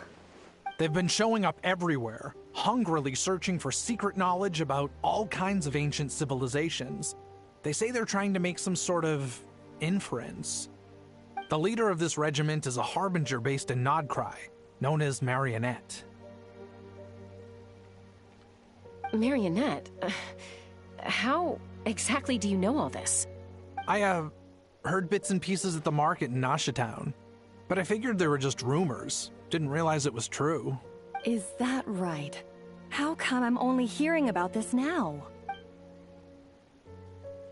Speaker 12: They've been showing up everywhere, hungrily searching for secret knowledge about all kinds of ancient civilizations. They say they're trying to make some sort of inference. The leader of this regiment is a harbinger based in Nodcry, known as Marionette.
Speaker 4: Marionette? How exactly do you know all this?
Speaker 12: I, heard bits and pieces at the market in Nasha Town, but I figured they were just rumors. Didn't realize it was true.
Speaker 11: Is that right? How come I'm only hearing about this now?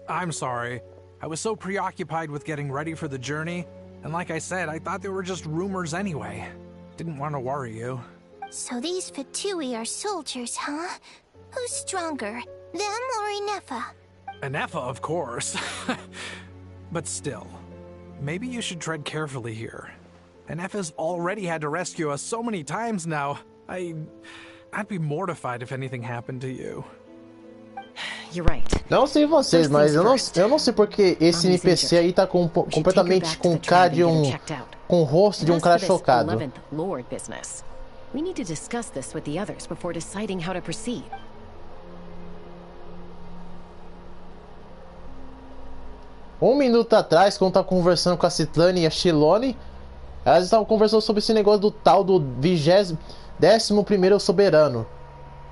Speaker 12: I'm sorry. I was so preoccupied with getting ready for the journey, and like I said, I thought they were just rumors anyway. Didn't want to worry you.
Speaker 16: So these Fatui are soldiers, huh? Who's stronger, them or Inefa?
Speaker 12: Inefa, of course. But still, maybe you should tread carefully here. Inefa's already had to rescue us so many times now. I'd be mortified if anything happened to you.
Speaker 4: You're right.
Speaker 2: Não sei vocês, mas eu não sei porque esse NPC aí tá completamente com cara de com o rosto de um cara chocado.
Speaker 4: We need to discuss this with the others before deciding how to proceed.
Speaker 2: Um minuto atrás, quando eu tava conversando com a Citlane e a Shilone, elas estavam conversando sobre esse negócio do tal do 11º soberano.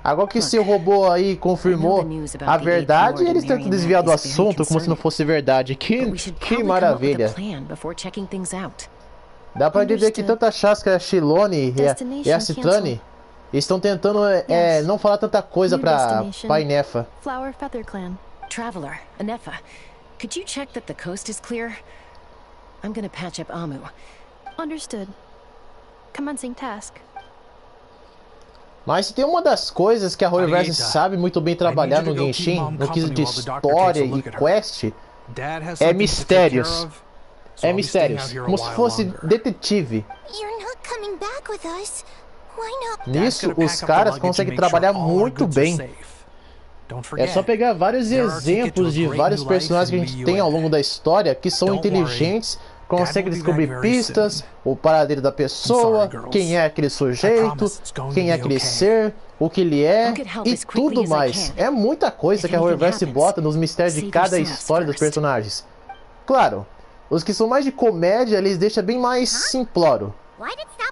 Speaker 2: Agora que esse robô aí confirmou a verdade, eles tentam desviar do assunto como se não fosse verdade. Que maravilha. Dá pra dizer que tanto a Shaska, a Shilone e a Citlane estão tentando não falar tanta coisa pra Inefa.
Speaker 7: Flower Feather Clan.
Speaker 4: Traveler, Inefa, could you check that the coast is clear? I'm gonna patch up Amu.
Speaker 7: Understood. Commencing task.
Speaker 2: Mas tem uma das coisas que a Horrorverse sabe muito bem trabalhar no Genshin, no quesito de história e quest, é mistérios. É mistérios, como se fosse detetive. Nisso, os caras conseguem trabalhar muito bem. É só pegar vários exemplos de vários personagens que a gente tem ao longo da história que são inteligentes, conseguem descobrir pistas, o paradeiro da pessoa, quem é aquele sujeito, quem é aquele ser, o que ele é e tudo mais. É muita coisa que a Horrorverse bota nos mistérios de cada história dos personagens. Claro, os que são mais de comédia, eles deixam bem mais simplório.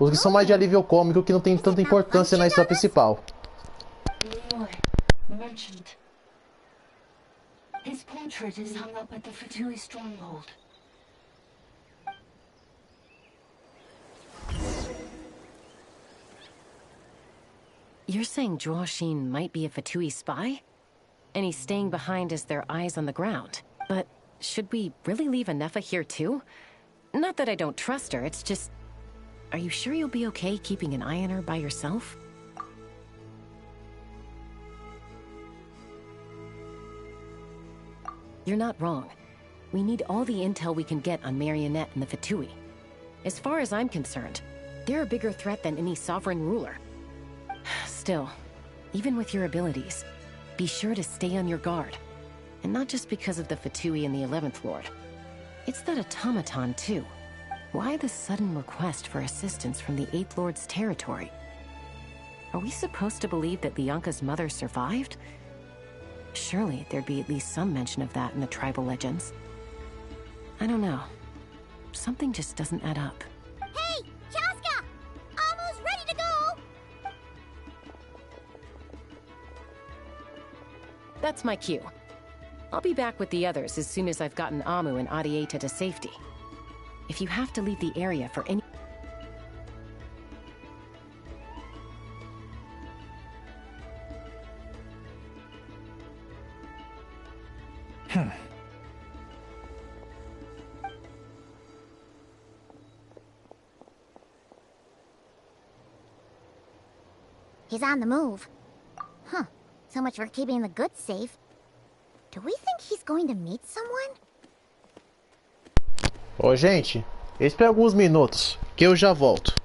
Speaker 2: Os que são mais de alívio cômico, que não tem tanta importância na história principal.
Speaker 21: Merchant. His portrait is hung up at the Fatui stronghold.
Speaker 4: You're saying Joashin might be a Fatui spy? And he's staying behind as their eyes on the ground. But should we really leave Inefa here too? Not that I don't trust her, it's just... Are you sure you'll be okay keeping an eye on her by yourself? You're not wrong. We need all the intel we can get on Marionette and the Fatui. As far as I'm concerned, they're a bigger threat than any sovereign ruler. Still, even with your abilities, be sure to stay on your guard. And not just because of the Fatui and the 11th Lord. It's that automaton, too. Why the sudden request for assistance from the 8th Lord's territory? Are we supposed to believe that Lianka's mother survived? Surely there'd be at least some mention of that in the tribal legends. I don't know. Something just doesn't add up.
Speaker 5: Hey, Chaska! Almost ready to go!
Speaker 4: That's my cue. I'll be back with the others as soon as I've gotten Amu and Adieta to safety. If you have to leave the area for any...
Speaker 5: He's on the move. Huh. So much for keeping the goods safe. Do we think he's going to meet someone?
Speaker 2: Ô, gente, espera alguns minutos, que eu já volto.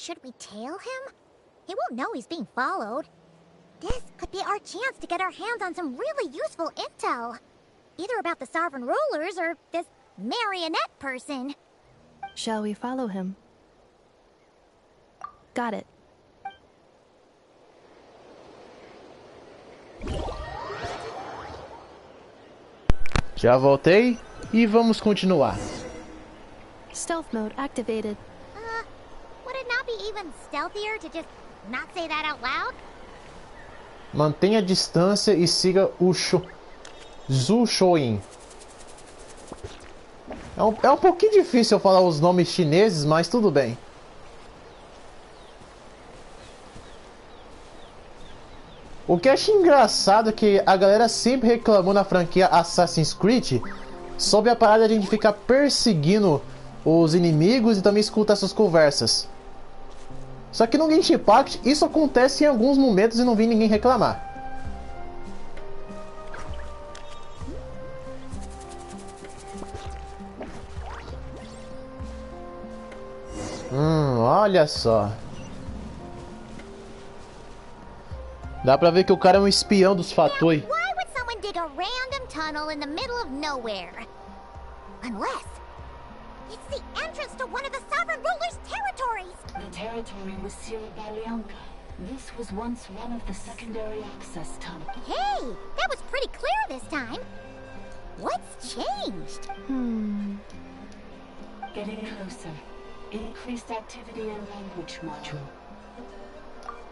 Speaker 5: Should we tail him? He won't know he's being followed. This could be our chance to get our hands on some really useful intel. Either about the sovereign rulers or this marionette person.
Speaker 7: Shall we follow him? Got it.
Speaker 2: Já voltei e vamos continuar.
Speaker 7: Stealth mode activated.
Speaker 5: Would it not be even stealthier to just not say that out loud?
Speaker 2: Mantenha a distância e siga o Zhu Shoin. É um pouquinho difícil eu falar os nomes chineses, mas tudo bem. O que eu acho engraçado é que a galera sempre reclamou na franquia Assassin's Creed sobre a parada de a gente ficar perseguindo os inimigos e também escutar suas conversas. Só que no Genshin Impact isso acontece em alguns momentos e não vi ninguém reclamar. Olha só. Dá pra ver que o cara é um espião dos Fatui.
Speaker 5: Why would someone dig a random tunnel in the middle of nowhere? Unless it's the entrance to one of the sovereign ruler's territories.
Speaker 21: The territory was sealed by Lianka. This was once one of the secondary access tunnels.
Speaker 5: Hey, that was pretty clear this time. What's changed?
Speaker 21: Getting closer. Increased activity in language module.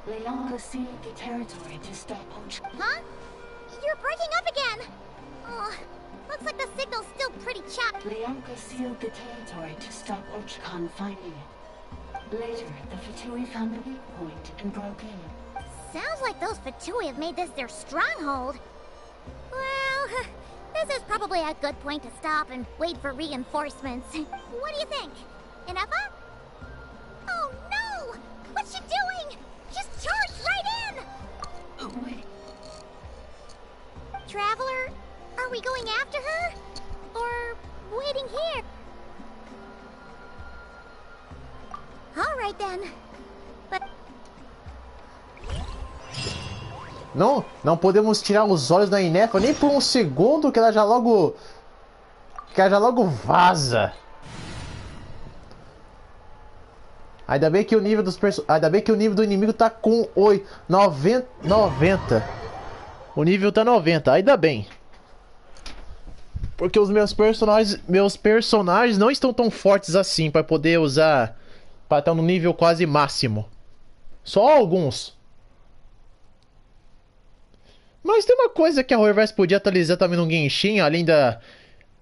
Speaker 21: Lianka sealed the territory to stop poaching.
Speaker 5: Huh? You're breaking up again. Oh, looks like the signal's still pretty choppy.
Speaker 21: Lianka sealed the territory to stop Ochkan finding it. Later, the Fatui found the weak point and broke in.
Speaker 5: Sounds like those Fatui have made this their stronghold. Well, this is probably a good point to stop and wait for reinforcements. What do you think? Inefa? Oh no! What's she doing? Just charged right in!
Speaker 21: Oh, wait.
Speaker 5: Traveler, are we going after her? Or waiting here? Alright then. But...
Speaker 2: Não podemos tirar os olhos da Inefa nem por um segundo que ela já logo vaza. Ainda bem que o nível do inimigo tá com 90. O nível tá 90, ainda bem. Porque os meus personagens não estão tão fortes assim para poder usar, para estar no nível quase máximo. Só alguns. Mas tem uma coisa que a Reverse podia atualizar também no Genshin, além da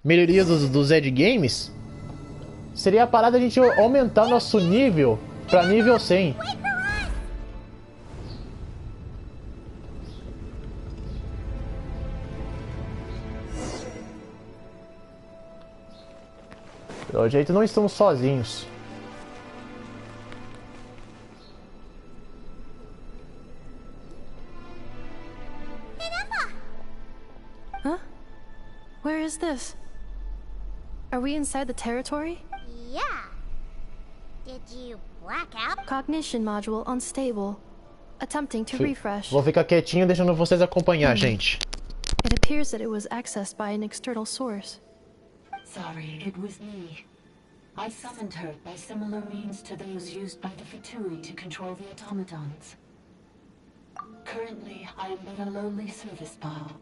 Speaker 2: melhoria dos Edge Games. Seria a parada de a gente aumentar nosso nível para nível 100. Pelo jeito não estamos sozinhos.
Speaker 7: Huh? Where is this? Are we inside the territory?
Speaker 5: Yeah. Did you black out?
Speaker 7: Cognition module unstable. Attempting to refresh.
Speaker 2: Vou ficar quietinho deixando vocês acompanhar, gente.
Speaker 7: It appears that it was accessed by an external source.
Speaker 21: Sorry, it was me. I summoned her by similar means to those used by the Fatui to control the automatons. Currently, I am but a lowly service bile.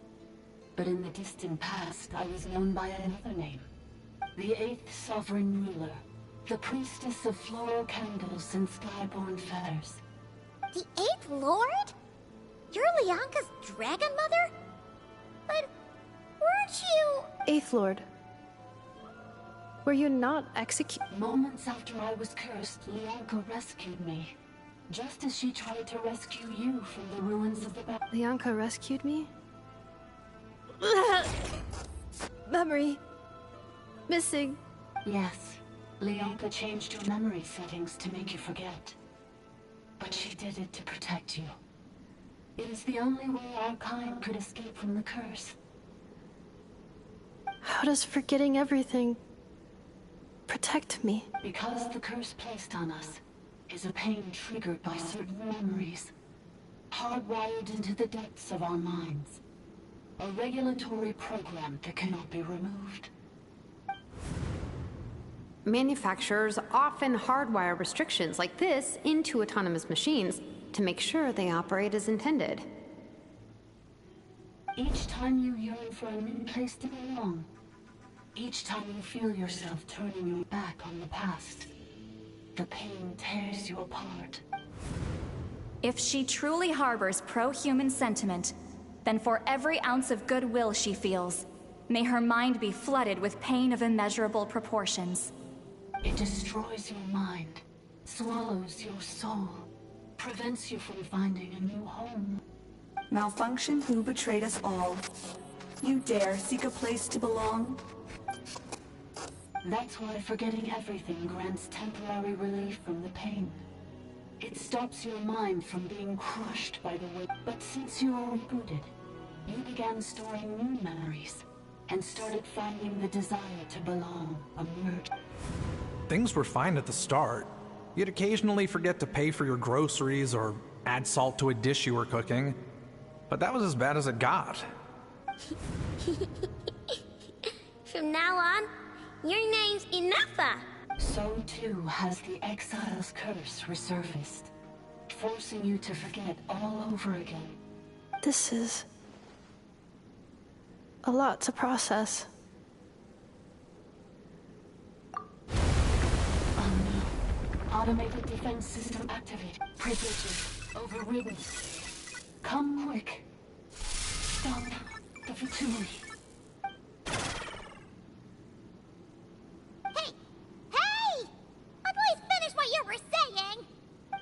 Speaker 21: But in the distant past, I was known by another name. The 8th Sovereign Ruler. The Priestess of Floral Candles and Skyborn Feathers.
Speaker 5: The 8th Lord? You're Lianka's dragon mother? But weren't you...
Speaker 7: 8th Lord. Were you not executed?
Speaker 21: Moments after I was cursed, Lianka rescued me. Just as she tried to rescue you from the ruins of the battle.
Speaker 7: Lianka rescued me? Memory. Missing.
Speaker 21: Yes. Lianka changed your memory settings to make you forget. But she did it to protect you. It is the only way our kind could escape from the curse.
Speaker 7: How does forgetting everything protect me?
Speaker 21: Because the curse placed on us, is a pain triggered by certain memories, hardwired into the depths of our minds. A regulatory program that cannot be removed.
Speaker 8: Manufacturers often hardwire restrictions like this into autonomous machines to make sure they operate as intended.
Speaker 21: Each time you yearn for a new place to belong, each time you feel yourself turning your back on the past, the pain tears you apart.
Speaker 18: If she truly harbors pro-human sentiment, then for every ounce of goodwill she feels, may her mind be flooded with pain of immeasurable proportions.
Speaker 21: It destroys your mind, swallows your soul, prevents you from finding a new home.
Speaker 9: Malfunction who betrayed us all. You dare seek a place to belong?
Speaker 21: That's why forgetting everything grants temporary relief from the pain. It stops your mind from being crushed by the weight. But since you are rebooted, you began storing new memories and started finding the desire to belong emerge.
Speaker 12: Things were fine at the start. You'd occasionally forget to pay for your groceries or add salt to a dish you were cooking. But that was as bad as it got.
Speaker 5: From now on, your name's Inafa.
Speaker 21: So too has the exile's curse resurfaced, forcing you to forget all over again.
Speaker 7: This is a lot to process.
Speaker 21: Oh no. Automated defense system activated. Privileges overridden. Come quick. Stop the Fatui.
Speaker 5: Hey! Please finish what you were saying!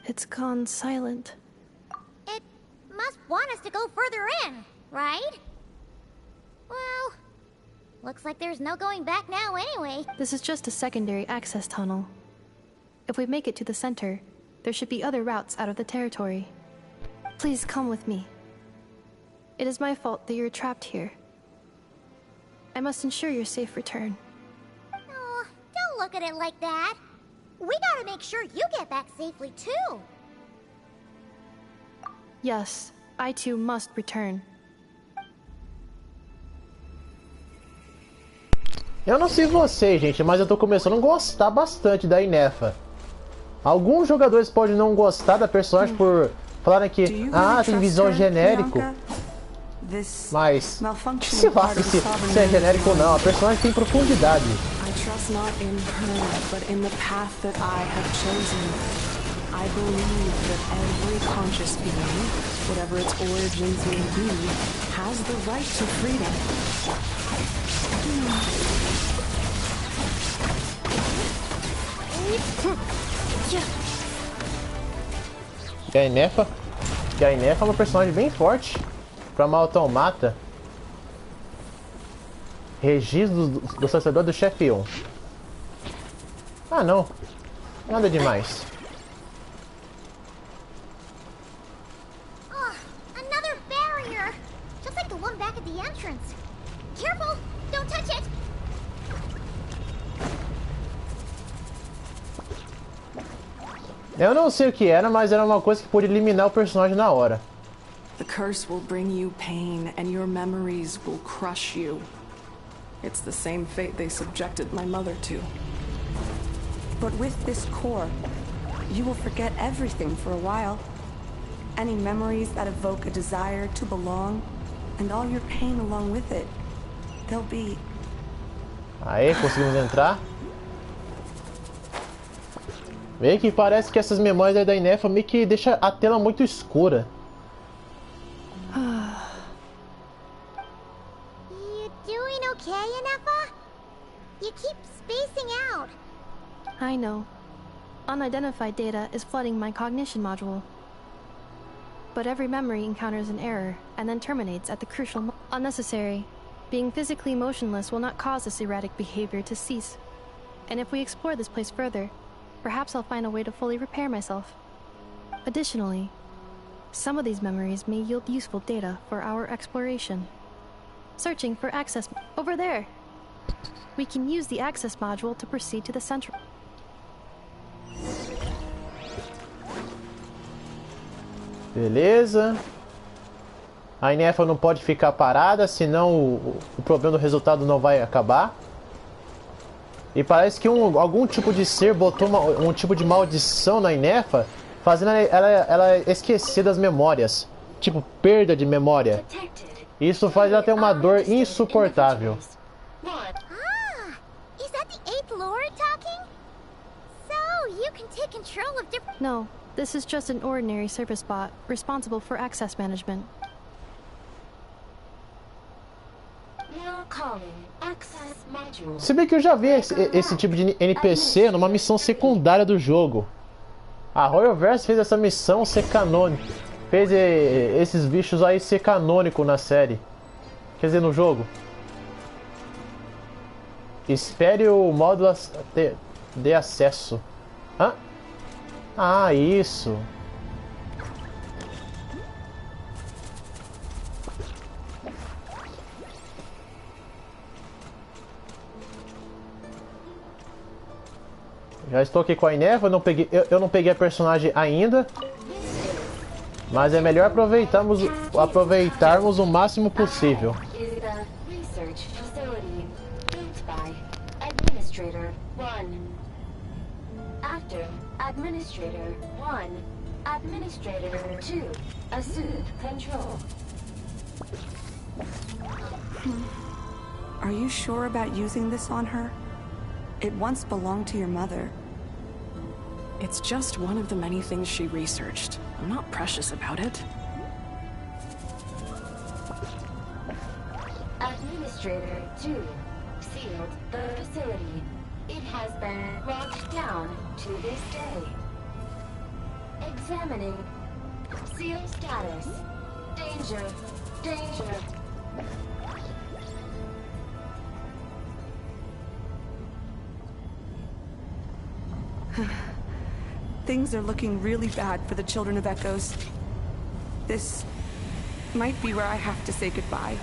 Speaker 7: It's gone silent.
Speaker 5: It must want us to go further in, right? Well, looks like there's no going back now anyway.
Speaker 7: This is just a secondary access tunnel. If we make it to the center, there should be other routes out of the territory. Please come with me. It is my fault that you're trapped here. I must ensure your safe return.
Speaker 5: Oh, don't look at it like that. We gotta make sure you get back safely too.
Speaker 7: Yes, I too must return.
Speaker 2: Eu não sei vocês, gente, mas eu tô começando a gostar bastante da Inefa. Alguns jogadores podem não gostar da personagem por falarem que tem visão genérico. Mas se lá se é genérico ou não, a personagem tem profundidade.
Speaker 17: I trust not in her, but in the path that I have chosen. I believe that every conscious being, whatever its origins may be, has the right to freedom.
Speaker 2: E a Inefa é uma personagem bem forte para uma automata. Registro do sacerdote do chefe 1. Ah, não. Nada demais.
Speaker 5: Another barrier! Just like the one back at the entrance. Careful! Don't touch it!
Speaker 2: Eu não sei o que era, mas era uma coisa que podia eliminar o personagem na hora.
Speaker 17: The curse will bring you pain, and your memories will crush you. It's the same fate they subjected my mother to.
Speaker 9: But with this core, you will forget everything for a while. Any memories that evoke a desire to belong, and all your pain along with it. They'll be...
Speaker 2: Aê, conseguimos entrar. Meio que parece que essas memórias aí da Inefa meio que deixa a tela muito escura.
Speaker 5: You doing okay, Inefa? You keep spacing out.
Speaker 7: I know. Unidentified data is flooding my cognition module. But every memory encounters an error and then terminates at the crucial unnecessary. Being physically motionless will not cause this erratic behavior to cease. And if we explore this place further, perhaps I'll find a way to fully repair myself. Additionally, some of these memories may yield useful data for our exploration. Searching for access over there. We can use the access module to proceed to the central.
Speaker 2: Beleza. A Inefa não pode ficar parada, senão o problema do resultado não vai acabar. E parece que algum tipo de ser botou um tipo de maldição na Inefa, fazendo ela esquecer das memórias. Tipo, perda de memória. Isso faz ela ter uma dor insuportável.
Speaker 5: Ah, is that the ape lord talking? So, you can take control of different...
Speaker 7: No, this is just an ordinary service bot, responsible for access management.
Speaker 2: Se bem que eu já vi esse tipo de NPC numa missão secundária do jogo. A Royalverse fez essa missão ser canônica. Fez esses bichos aí ser canônico na série. Quer dizer, no jogo. Espere o módulo de acesso. Hã? Ah, isso. Já estou aqui com a Inefa, eu não peguei a personagem ainda. Mas é melhor aproveitarmos o máximo possível.
Speaker 9: Are you sure about using this on her? It once belonged to your mother.
Speaker 17: It's just one of the many things she researched. I'm not precious about it.
Speaker 21: Administrator 2 sealed the facility. It has been locked down to this day. Examining. Seal status. Danger. Danger.
Speaker 9: Things are looking really bad for the Children of Echoes. This might be where I have to say goodbye.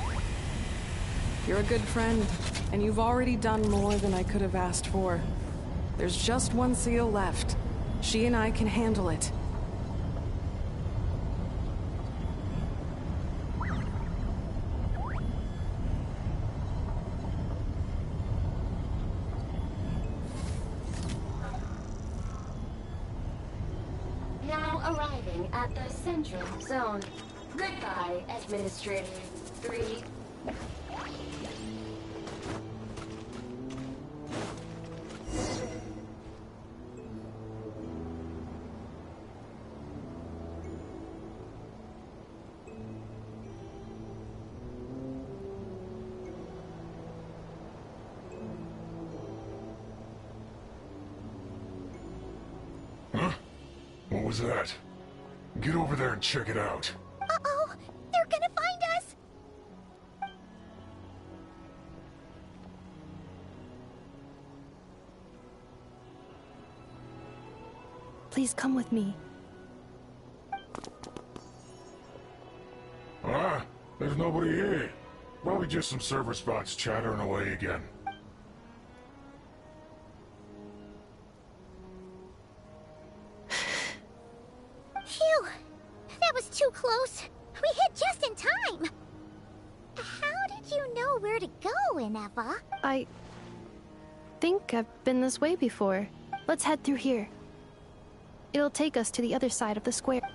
Speaker 17: You're a good friend, and you've already done more than I could have asked for. There's just one seal left. She and I can handle it.
Speaker 21: Arriving at the central zone. Goodbye, Administrator 3.
Speaker 19: What was that? Get over there and check it out.
Speaker 5: Uh-oh! They're gonna find us!
Speaker 7: Please come with me.
Speaker 19: Ah, there's nobody here. Probably just some server spots chattering away again.
Speaker 5: Phew! That was too close. We hit just in time. How did you know where to go, Inefa?
Speaker 7: I think I've been this way before. Let's head through here. It'll take us to the other side of the square.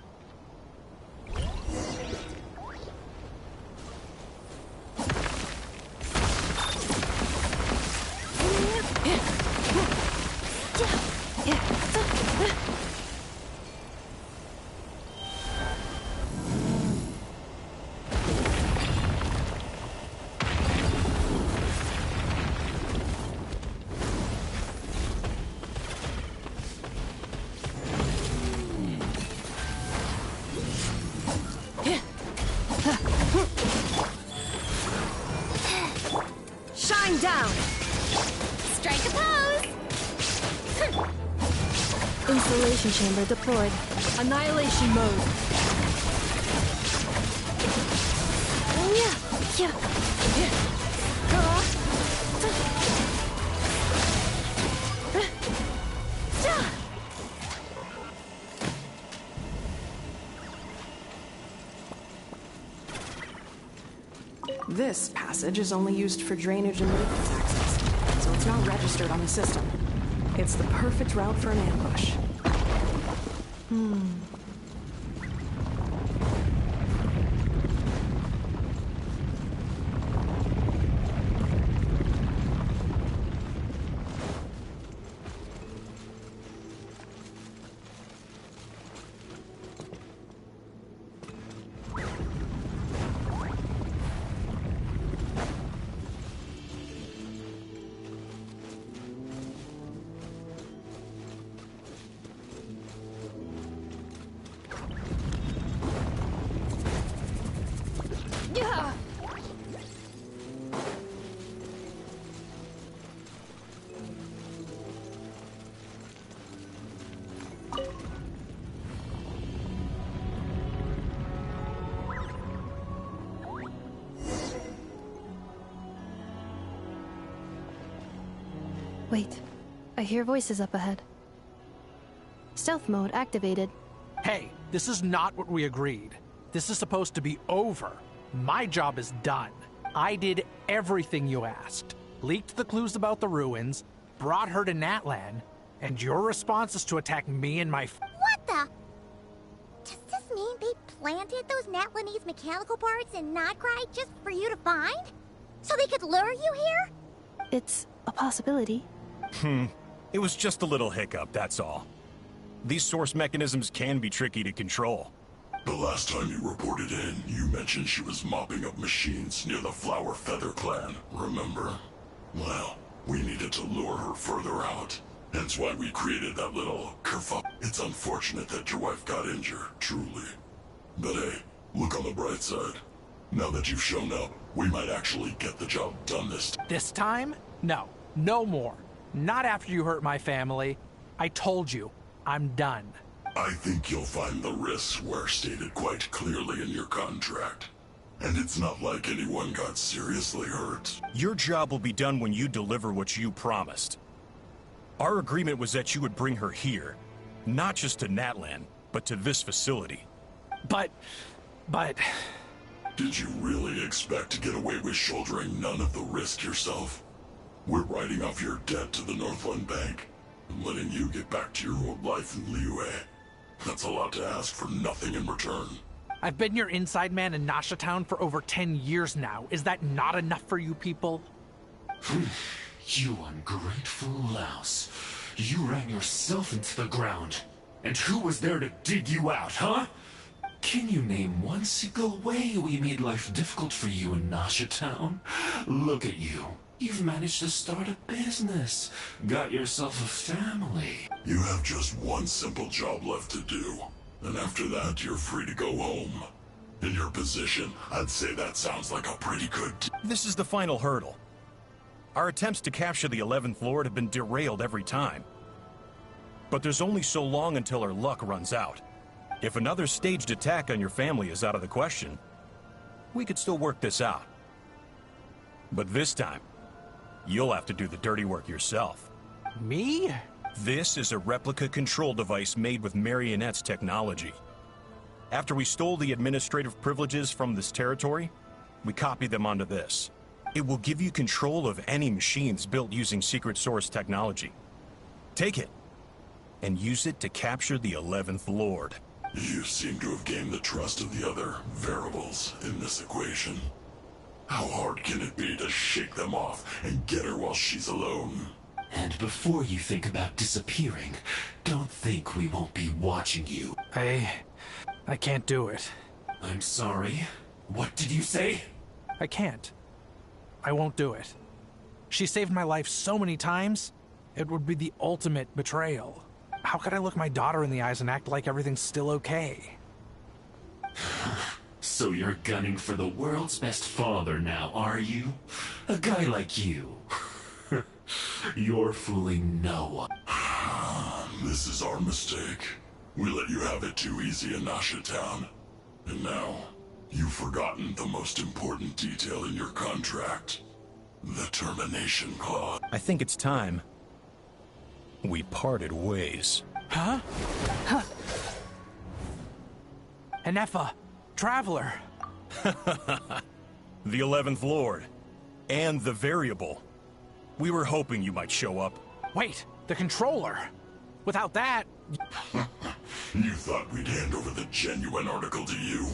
Speaker 5: Shine down! Strike a pose!
Speaker 7: Installation chamber deployed.
Speaker 11: Annihilation mode.
Speaker 17: This passage is only used for drainage and movement access, so it's not registered on the system. It's the perfect route for an ambush.
Speaker 7: Wait, I hear voices up ahead. Stealth mode activated.
Speaker 12: Hey, this is not what we agreed. This is supposed to be over. My job is done. I did everything you asked. Leaked the clues about the ruins, brought her to Natlan, and your response is to attack me and my
Speaker 5: What the? Does this mean they planted those Natlanese mechanical parts in Notcry just for you to find? So they could lure you here?
Speaker 7: It's a possibility.
Speaker 3: It was just a little hiccup, that's all. These source mechanisms can be tricky to control.
Speaker 19: The last time you reported in, you mentioned she was mopping up machines near the Flower Feather clan, remember? Well, we needed to lure her further out. Hence why we created that little kerfuffle. It's unfortunate that your wife got injured, truly. But hey, look on the bright side. Now that you've shown up, we might actually get the job done this time.
Speaker 12: This time? No. No more. Not after you hurt my family. I told you, I'm done.
Speaker 19: I think you'll find the risks were stated quite clearly in your contract. And it's not like anyone got seriously hurt.
Speaker 3: Your job will be done when you deliver what you promised. Our agreement was that you would bring her here. Not just to Natlan, but to this facility.
Speaker 12: But...
Speaker 19: Did you really expect to get away with shouldering none of the risk yourself? We're writing off your debt to the Northland Bank and letting you get back to your old life in Liyue. That's a lot to ask for nothing in return.
Speaker 12: I've been your inside man in Nasha Town for over 10 years now. Is that not enough for you people?
Speaker 22: You ungrateful louse. You ran yourself into the ground. And who was there to dig you out, huh? Can you name one single way we made life difficult for you in Nasha Town? Look at you. You've managed to start a business. Got yourself a family.
Speaker 19: You have just one simple job left to do. And after that, you're free to go home. In your position, I'd say that sounds like a pretty good deal.
Speaker 3: This is the final hurdle. Our attempts to capture the 11th Lord have been derailed every time. But there's only so long until our luck runs out. If another staged attack on your family is out of the question, we could still work this out. But this time, you'll have to do the dirty work yourself.
Speaker 12: Me?
Speaker 3: This is a replica control device made with Marionette's technology. After we stole the administrative privileges from this territory, we copied them onto this. It will give you control of any machines built using secret source technology. Take it, and use it to capture the 11th Lord.
Speaker 19: You seem to have gained the trust of the other variables in this equation. How hard can it be to shake them off and get her while she's alone?
Speaker 22: And before you think about disappearing, don't think we won't be watching you.
Speaker 12: I can't do it.
Speaker 22: I'm sorry. What did you say?
Speaker 12: I can't. I won't do it. She saved my life so many times, it would be the ultimate betrayal. How could I look my daughter in the eyes and act like everything's still okay?
Speaker 22: So you're gunning for the world's best father now, are you? A guy like you. You're fooling no one.
Speaker 19: This is our mistake. We let you have it too easy in Nasha Town. And now, you've forgotten the most important detail in your contract. The termination clause.
Speaker 3: I think it's time we parted ways.
Speaker 12: Huh? Enefa, Traveler.
Speaker 3: The 11th Lord. And the Variable. We were hoping you might show up.
Speaker 12: Wait, the controller. Without that...
Speaker 19: You thought we'd hand over the genuine article to you?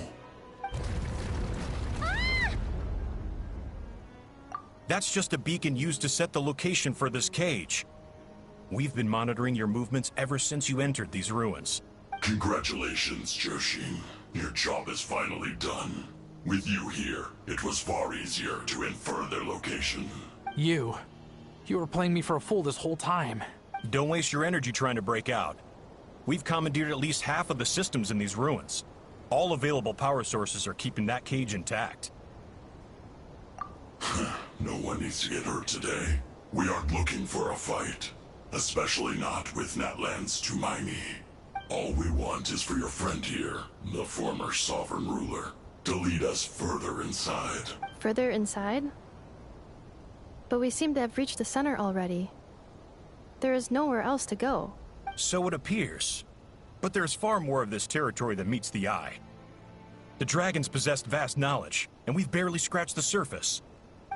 Speaker 3: That's just a beacon used to set the location for this cage. We've been monitoring your movements ever since you entered these ruins.
Speaker 19: Congratulations, Joshin. Your job is finally done. With you here, it was far easier to infer their location.
Speaker 12: You were playing me for a fool this whole time.
Speaker 3: Don't waste your energy trying to break out. We've commandeered at least half of the systems in these ruins. All available power sources are keeping that cage intact.
Speaker 19: No one needs to get hurt today. We aren't looking for a fight. Especially not with Natlan's Tumaini. All we want is for your friend here, the former sovereign ruler, to lead us further inside.
Speaker 7: Further inside? But we seem to have reached the center already. There is nowhere else to go.
Speaker 3: So it appears. But there's far more of this territory than meets the eye. The dragons possessed vast knowledge, and we've barely scratched the surface.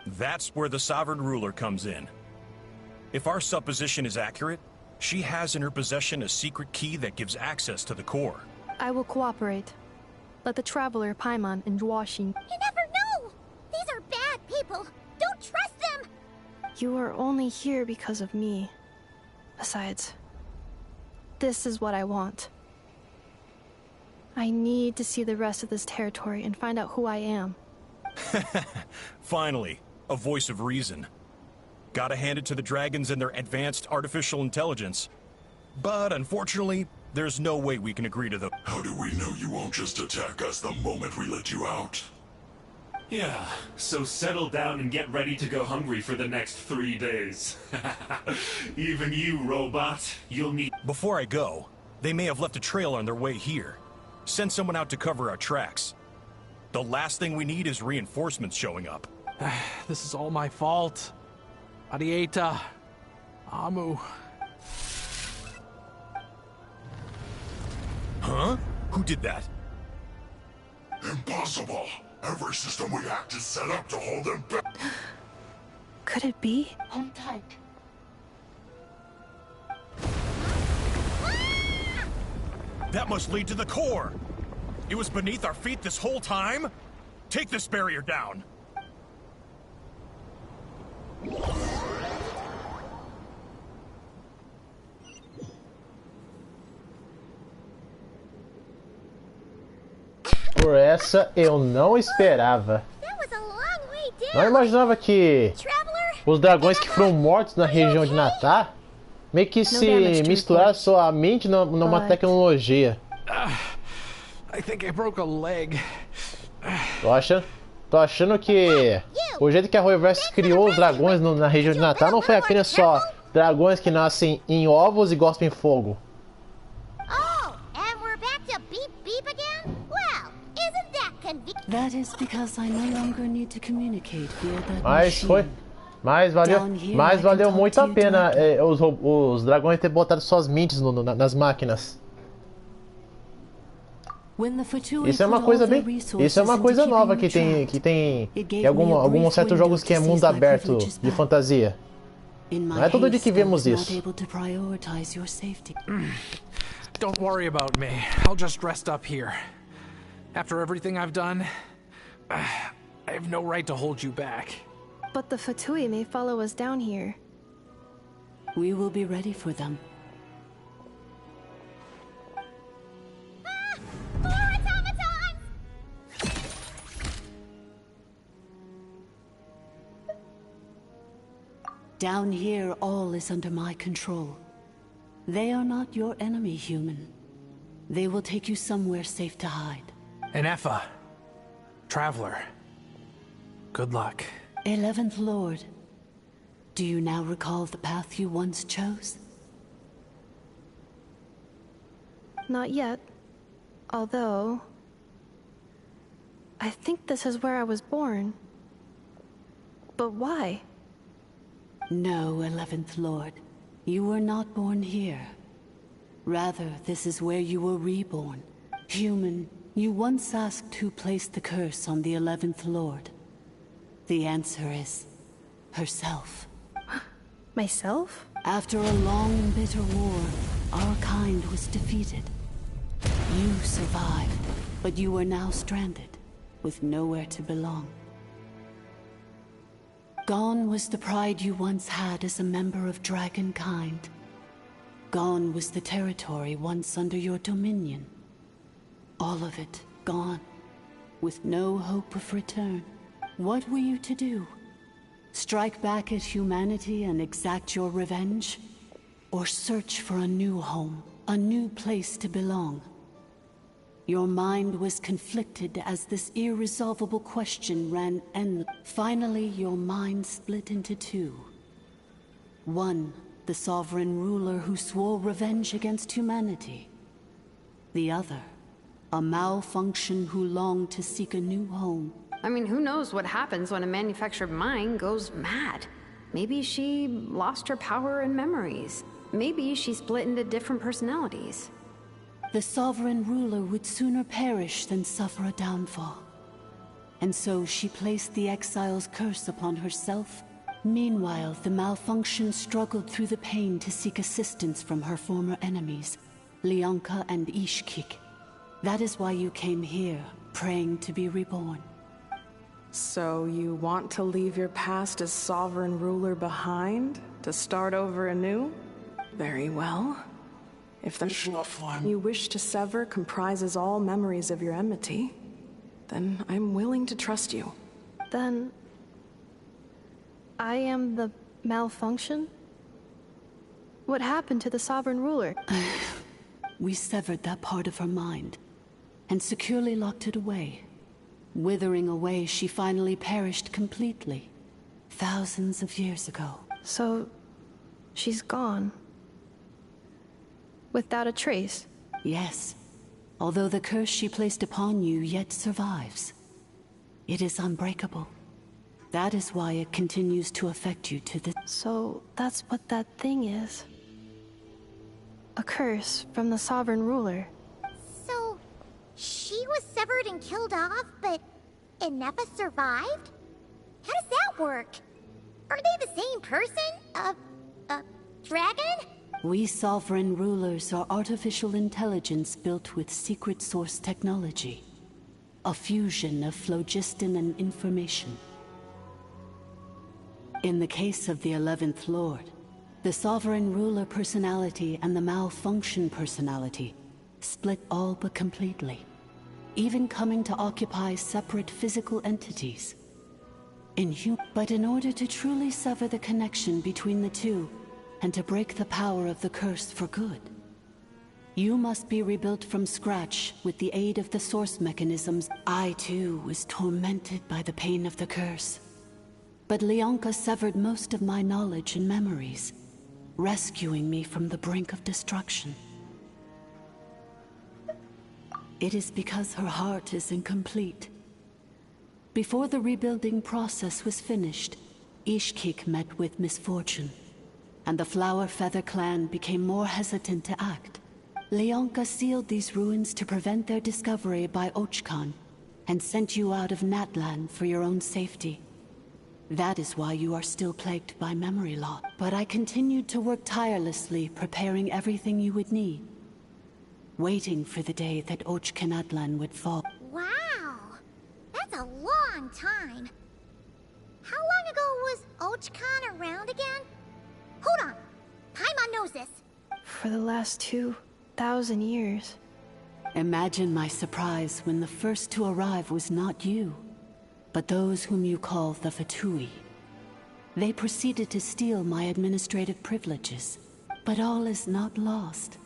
Speaker 3: That's where the sovereign ruler comes in. If our supposition is accurate, she has in her possession a secret key that gives access to the core.
Speaker 7: I will cooperate. Let the traveler Paimon and Dwashin.
Speaker 5: You never know! These are bad people! Don't trust them!
Speaker 7: You are only here because of me. Besides, this is what I want. I need to see the rest of this territory and find out who I am.
Speaker 3: Finally, a voice of reason. Gotta hand it to the dragons and their advanced artificial intelligence. But unfortunately, there's no way we can agree to them.
Speaker 19: How do we know you won't just attack us the moment we let you out?
Speaker 22: Yeah, so settle down and get ready to go hungry for the next 3 days. Even you, robot, you'll need...
Speaker 3: Before I go, they may have left a trail on their way here. Send someone out to cover our tracks. The last thing we need is reinforcements showing up.
Speaker 12: This is all my fault. Arieta. Amu.
Speaker 3: Huh? Who did that?
Speaker 19: Impossible! Every system we hacked is set up to hold them back.
Speaker 7: Could it be?
Speaker 21: Hold tight.
Speaker 3: That must lead to the core! It was beneath our feet this whole time? Take this barrier down!
Speaker 2: Por essa eu não esperava. Não imaginava que os dragões que foram mortos na região de Natá meio que se misturaram somente numa tecnologia.
Speaker 12: I think I broke a leg.
Speaker 2: Tô achando que o jeito que a Reverse criou os dragões na região de Natá não foi apenas só dragões que nascem em ovos e gospem fogo.
Speaker 21: That is because I no longer need to communicate via that
Speaker 2: Mas valeu muito a pena os dragões ter botado suas mentes nas máquinas. Isso é uma coisa nova que tem em alguns certos jogos que é mundo aberto de fantasia. Não é todo dia que vemos isso.
Speaker 12: Don't worry about me. I'll just rest up here. After everything I've done, I have no right to hold you back.
Speaker 7: But the Fatui may follow us down here.
Speaker 21: We will be ready for them. Down here, all is under my control. They are not your enemy, human. They will take you somewhere safe to hide.
Speaker 12: And Effa, Traveler, good luck.
Speaker 21: 11th Lord, do you now recall the path you once chose?
Speaker 7: Not yet. Although... I think this is where I was born. But why?
Speaker 21: No, 11th Lord. You were not born here. Rather, this is where you were reborn. Human, you once asked who placed the curse on the 11th Lord.
Speaker 1: The answer is herself.
Speaker 7: Myself?
Speaker 1: After a long and bitter war, our kind was defeated. You survived, but you are now stranded, with nowhere to belong. Gone was the pride you once had as a member of Dragonkind. Gone was the territory once under your dominion. All of it gone, with no hope of return. What were you to do? Strike back at humanity and exact your revenge? Or search for a new home, a new place to belong? Your mind was conflicted as this irresolvable question ran endless. Finally, your mind split into two. One, the sovereign ruler who swore revenge against humanity. The other, a malfunction who longed to seek a new home.
Speaker 8: I mean, who knows what happens when a manufactured mind goes mad? Maybe she lost her power and memories. Maybe she split into different personalities.
Speaker 1: The sovereign ruler would sooner perish than suffer a downfall. And so she placed the exile's curse upon herself. Meanwhile, the malfunction struggled through the pain to seek assistance from her former enemies, Leonka and Ishkik. That is why you came here, praying to be reborn.
Speaker 17: So you want to leave your past as sovereign ruler behind, to start over anew? Very well. If the form you wish to sever comprises all memories of your enmity, then I'm willing to trust you.
Speaker 7: Then... I am the malfunction? What happened to the sovereign ruler?
Speaker 1: We severed that part of her mind, and securely locked it away. Withering away, she finally perished completely, thousands of years ago.
Speaker 7: So, she's gone. Without a trace?
Speaker 1: Yes, although the curse she placed upon you yet survives. It is unbreakable. That is why it continues to affect you to the...
Speaker 7: So, that's what that thing is. A curse from the sovereign ruler.
Speaker 5: So, she was severed and killed off, but Inepha survived? How does that work? Are they the same person? Dragon?
Speaker 1: We sovereign rulers are artificial intelligence built with secret source technology. A fusion of phlogiston and information. In the case of the 11th Lord, the sovereign ruler personality and the malfunction personality split all but completely, even coming to occupy separate physical entities. But in order to truly sever the connection between the two, and to break the power of the curse for good, you must be rebuilt from scratch with the aid of the source mechanisms. I too was tormented by the pain of the curse. But Leonka severed most of my knowledge and memories, rescuing me from the brink of destruction. It is because her heart is incomplete. Before the rebuilding process was finished, Ishkik met with misfortune, and the Flower Feather clan became more hesitant to act. Leonka sealed these ruins to prevent their discovery by Ochkan, and sent you out of Natlan for your own safety. That is why you are still plagued by memory loss. But I continued to work tirelessly, preparing everything you would need, waiting for the day that Ochkanatlan would fall.
Speaker 5: Wow! That's a long time. How long ago was Ochkan around again? Hold on! Paimon knows this!
Speaker 7: For the last 2,000 years.
Speaker 1: Imagine my surprise when the first to arrive was not you, but those whom you call the Fatui. They proceeded to steal my administrative privileges, but all is not lost.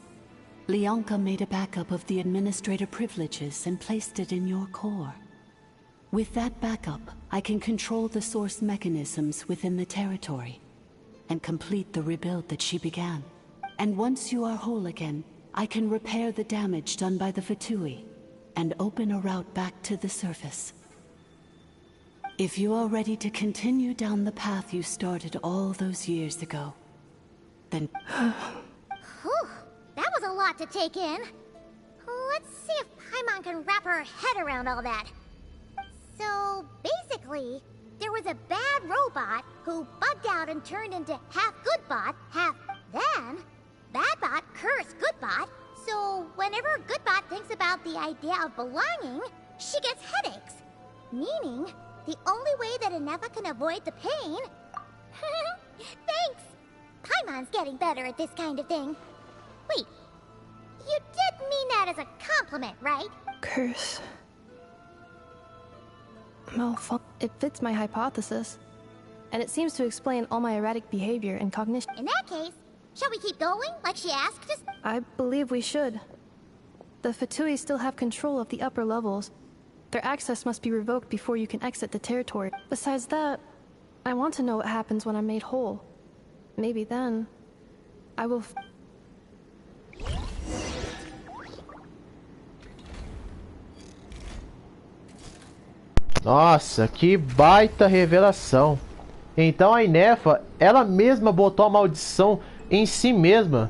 Speaker 1: Leonka made a backup of the administrator privileges and placed it in your core. With that backup, I can control the source mechanisms within the territory, and complete the rebuild that she began. And once you are whole again, I can repair the damage done by the Fatui, and open a route back to the surface. If you are ready to continue down the path you started all those years ago, then...
Speaker 5: Whew, that was a lot to take in. Let's see if Paimon can wrap her head around all that. So, basically, there was a bad robot who bugged out and turned into half Goodbot, half... Then, Badbot cursed Goodbot, so whenever Goodbot thinks about the idea of belonging, she gets headaches. Meaning, the only way that Inefa can avoid the pain... Thanks! Paimon's getting better at this kind of thing. Wait, you did mean that as a compliment, right?
Speaker 7: Curse. It fits my hypothesis. And it seems to explain all my erratic behavior and cognition.
Speaker 5: In that case, shall we keep going, like she asked us?
Speaker 7: I believe we should. The Fatui still have control of the upper levels. Their access must be revoked before you can exit the territory. Besides that, I want to know what happens when I'm made whole. Maybe then, I will...
Speaker 2: Nossa, que baita revelação. Então a Inefa, ela mesma botou a maldição em si mesma.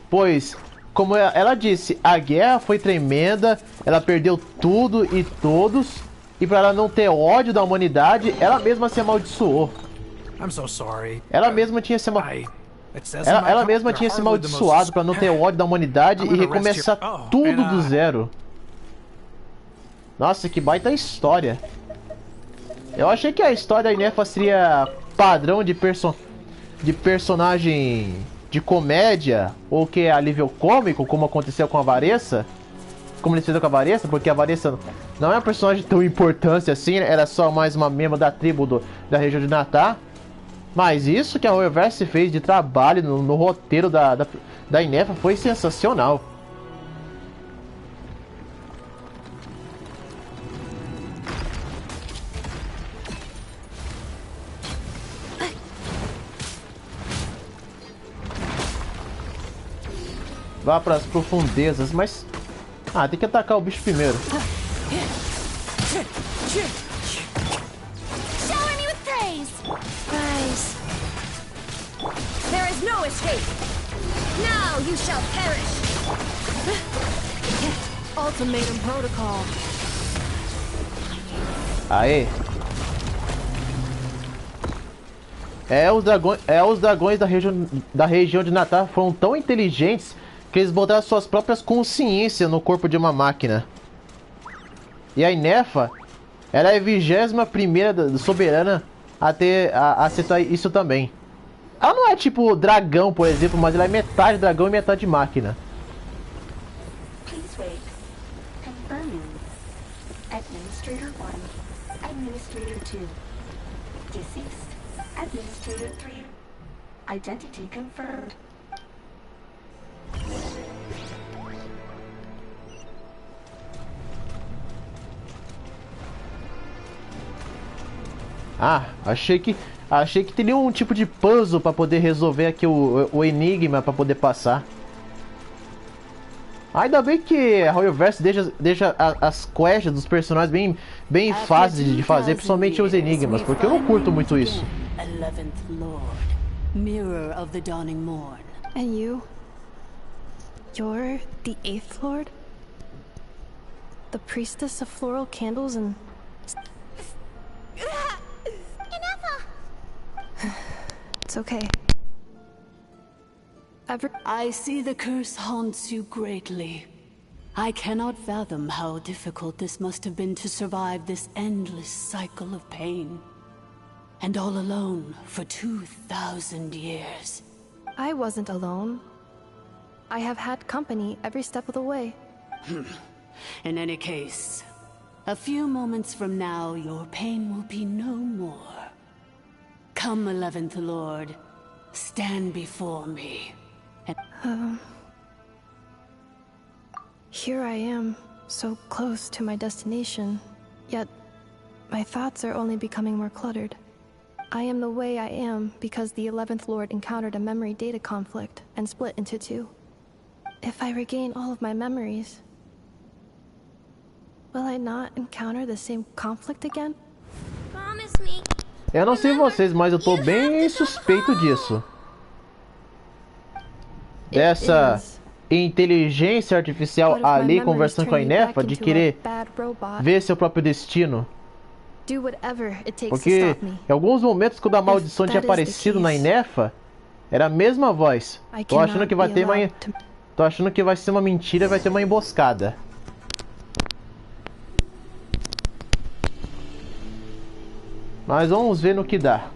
Speaker 2: Pois, como ela disse, a guerra foi tremenda, ela perdeu tudo e todos, e para ela não ter ódio da humanidade, ela mesma se amaldiçoou.
Speaker 12: I'm so sorry.
Speaker 2: Ela mesma tinha se ela mesma tinha se amaldiçoado para não ter ódio da humanidade e recomeçar tudo do zero. Nossa, que baita história. Eu achei que a história da Inefa seria padrão de personagem de comédia, ou que é alívio cômico, como aconteceu com a Varessa. Como eles fizeram com a Varessa, porque a Varessa não é uma personagem tão importante assim, era só mais uma membro da tribo da região de Natá. Mas isso que a Royalverse fez de trabalho no roteiro da Inefa foi sensacional. Vá para as profundezas, mas... Ah, tem que atacar o bicho primeiro.
Speaker 5: Shower me with praise! Praise. There is no escape. Now you shall perish.
Speaker 1: Ultimatum protocol.
Speaker 2: Aê. Os dragões da região de Natá foram tão inteligentes que eles botaram suas próprias consciências no corpo de uma máquina. E a Inefa, ela é a 21ª soberana a aceitar isso também. Ela não é tipo dragão, por exemplo, mas ela é metade dragão e metade máquina.
Speaker 21: Please wait. Confirming. Administrator 1. Administrator 2. Deceased. Administrator 3. Identity confirmed.
Speaker 2: Ah, achei que teria um tipo de puzzle para poder resolver aqui o enigma para poder passar. Ainda bem que a Royalverse deixa as quests dos personagens bem fáceis de fazer, principalmente os enigmas, porque eu não curto muito isso.
Speaker 1: 11th Lord, mirror of the dawning morn.
Speaker 7: And you? You're the 8th Lord? The priestess of floral candles and... It's okay.
Speaker 1: I see the curse haunts you greatly. I cannot fathom how difficult this must have been to survive this endless cycle of pain. And all alone for 2,000 years.
Speaker 7: I wasn't alone. I have had company every step of the way.
Speaker 1: In any case, a few moments from now, your pain will be no more. Come, 11th Lord, stand before me.
Speaker 7: Here I am, so close to my destination, yet my thoughts are only becoming more cluttered. I am the way I am because the 11th Lord encountered a memory data conflict and split into two. If I regain all of my memories, will I not encounter the same conflict again?
Speaker 5: Promise me.
Speaker 2: Eu não sei vocês, mas eu tô bem suspeito disso. Dessa inteligência artificial ali conversando com a Inefa, de querer ver seu próprio destino.
Speaker 7: Do whatever it takes to
Speaker 2: Porque
Speaker 7: stop me.
Speaker 2: em alguns momentos, quando a maldição tinha aparecido na Inefa, era a mesma voz. Tô achando que vai ter uma... Tô achando que vai ser uma mentira e vai ter uma emboscada. Mas vamos ver no que dá.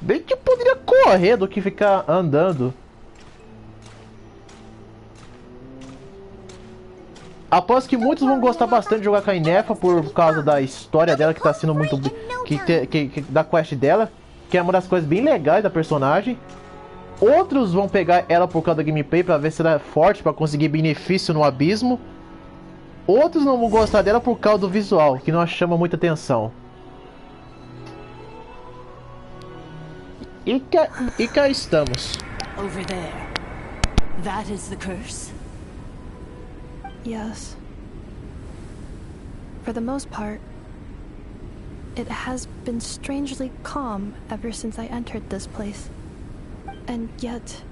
Speaker 2: Bem que eu poderia correr do que ficar andando. Aposto que muitos vão gostar bastante de jogar com a Inefa por causa da história dela, que tá sendo muito... da quest dela, que é uma das coisas bem legais da personagem. Outros vão pegar ela por causa da gameplay pra ver se ela é forte pra conseguir benefício no abismo. Outros não vão gostar dela por causa do visual, que não chama muita atenção. E cá estamos.
Speaker 1: Over there. That is the curse?
Speaker 7: Yes. For the most part, it has been strangely calm ever since I entered this place. And yet,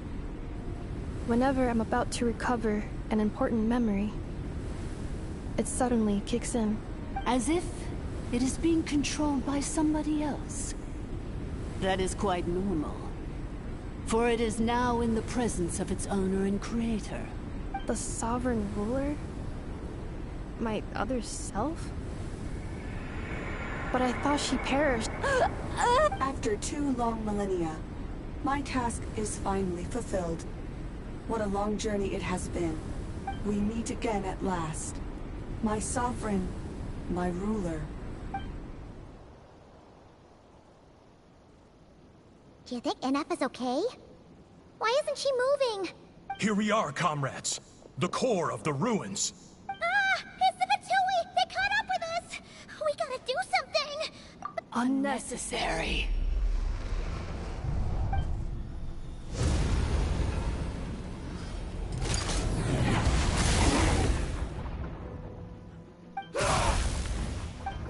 Speaker 7: whenever I'm about to recover an important memory, it suddenly kicks in.
Speaker 1: As if it is being controlled by somebody else. That is quite normal, for it is now in the presence of its owner and creator.
Speaker 7: The sovereign ruler? My other self? But I thought she perished.
Speaker 9: After 2 long millennia, my task is finally fulfilled. What a long journey it has been. We meet again at last. My sovereign, my ruler.
Speaker 5: Do you think NF is okay? Why isn't she moving?
Speaker 3: Here we are, comrades. The core of the ruins.
Speaker 5: Ah! It's the Batui! They caught up with us! We gotta do something!
Speaker 1: Unnecessary.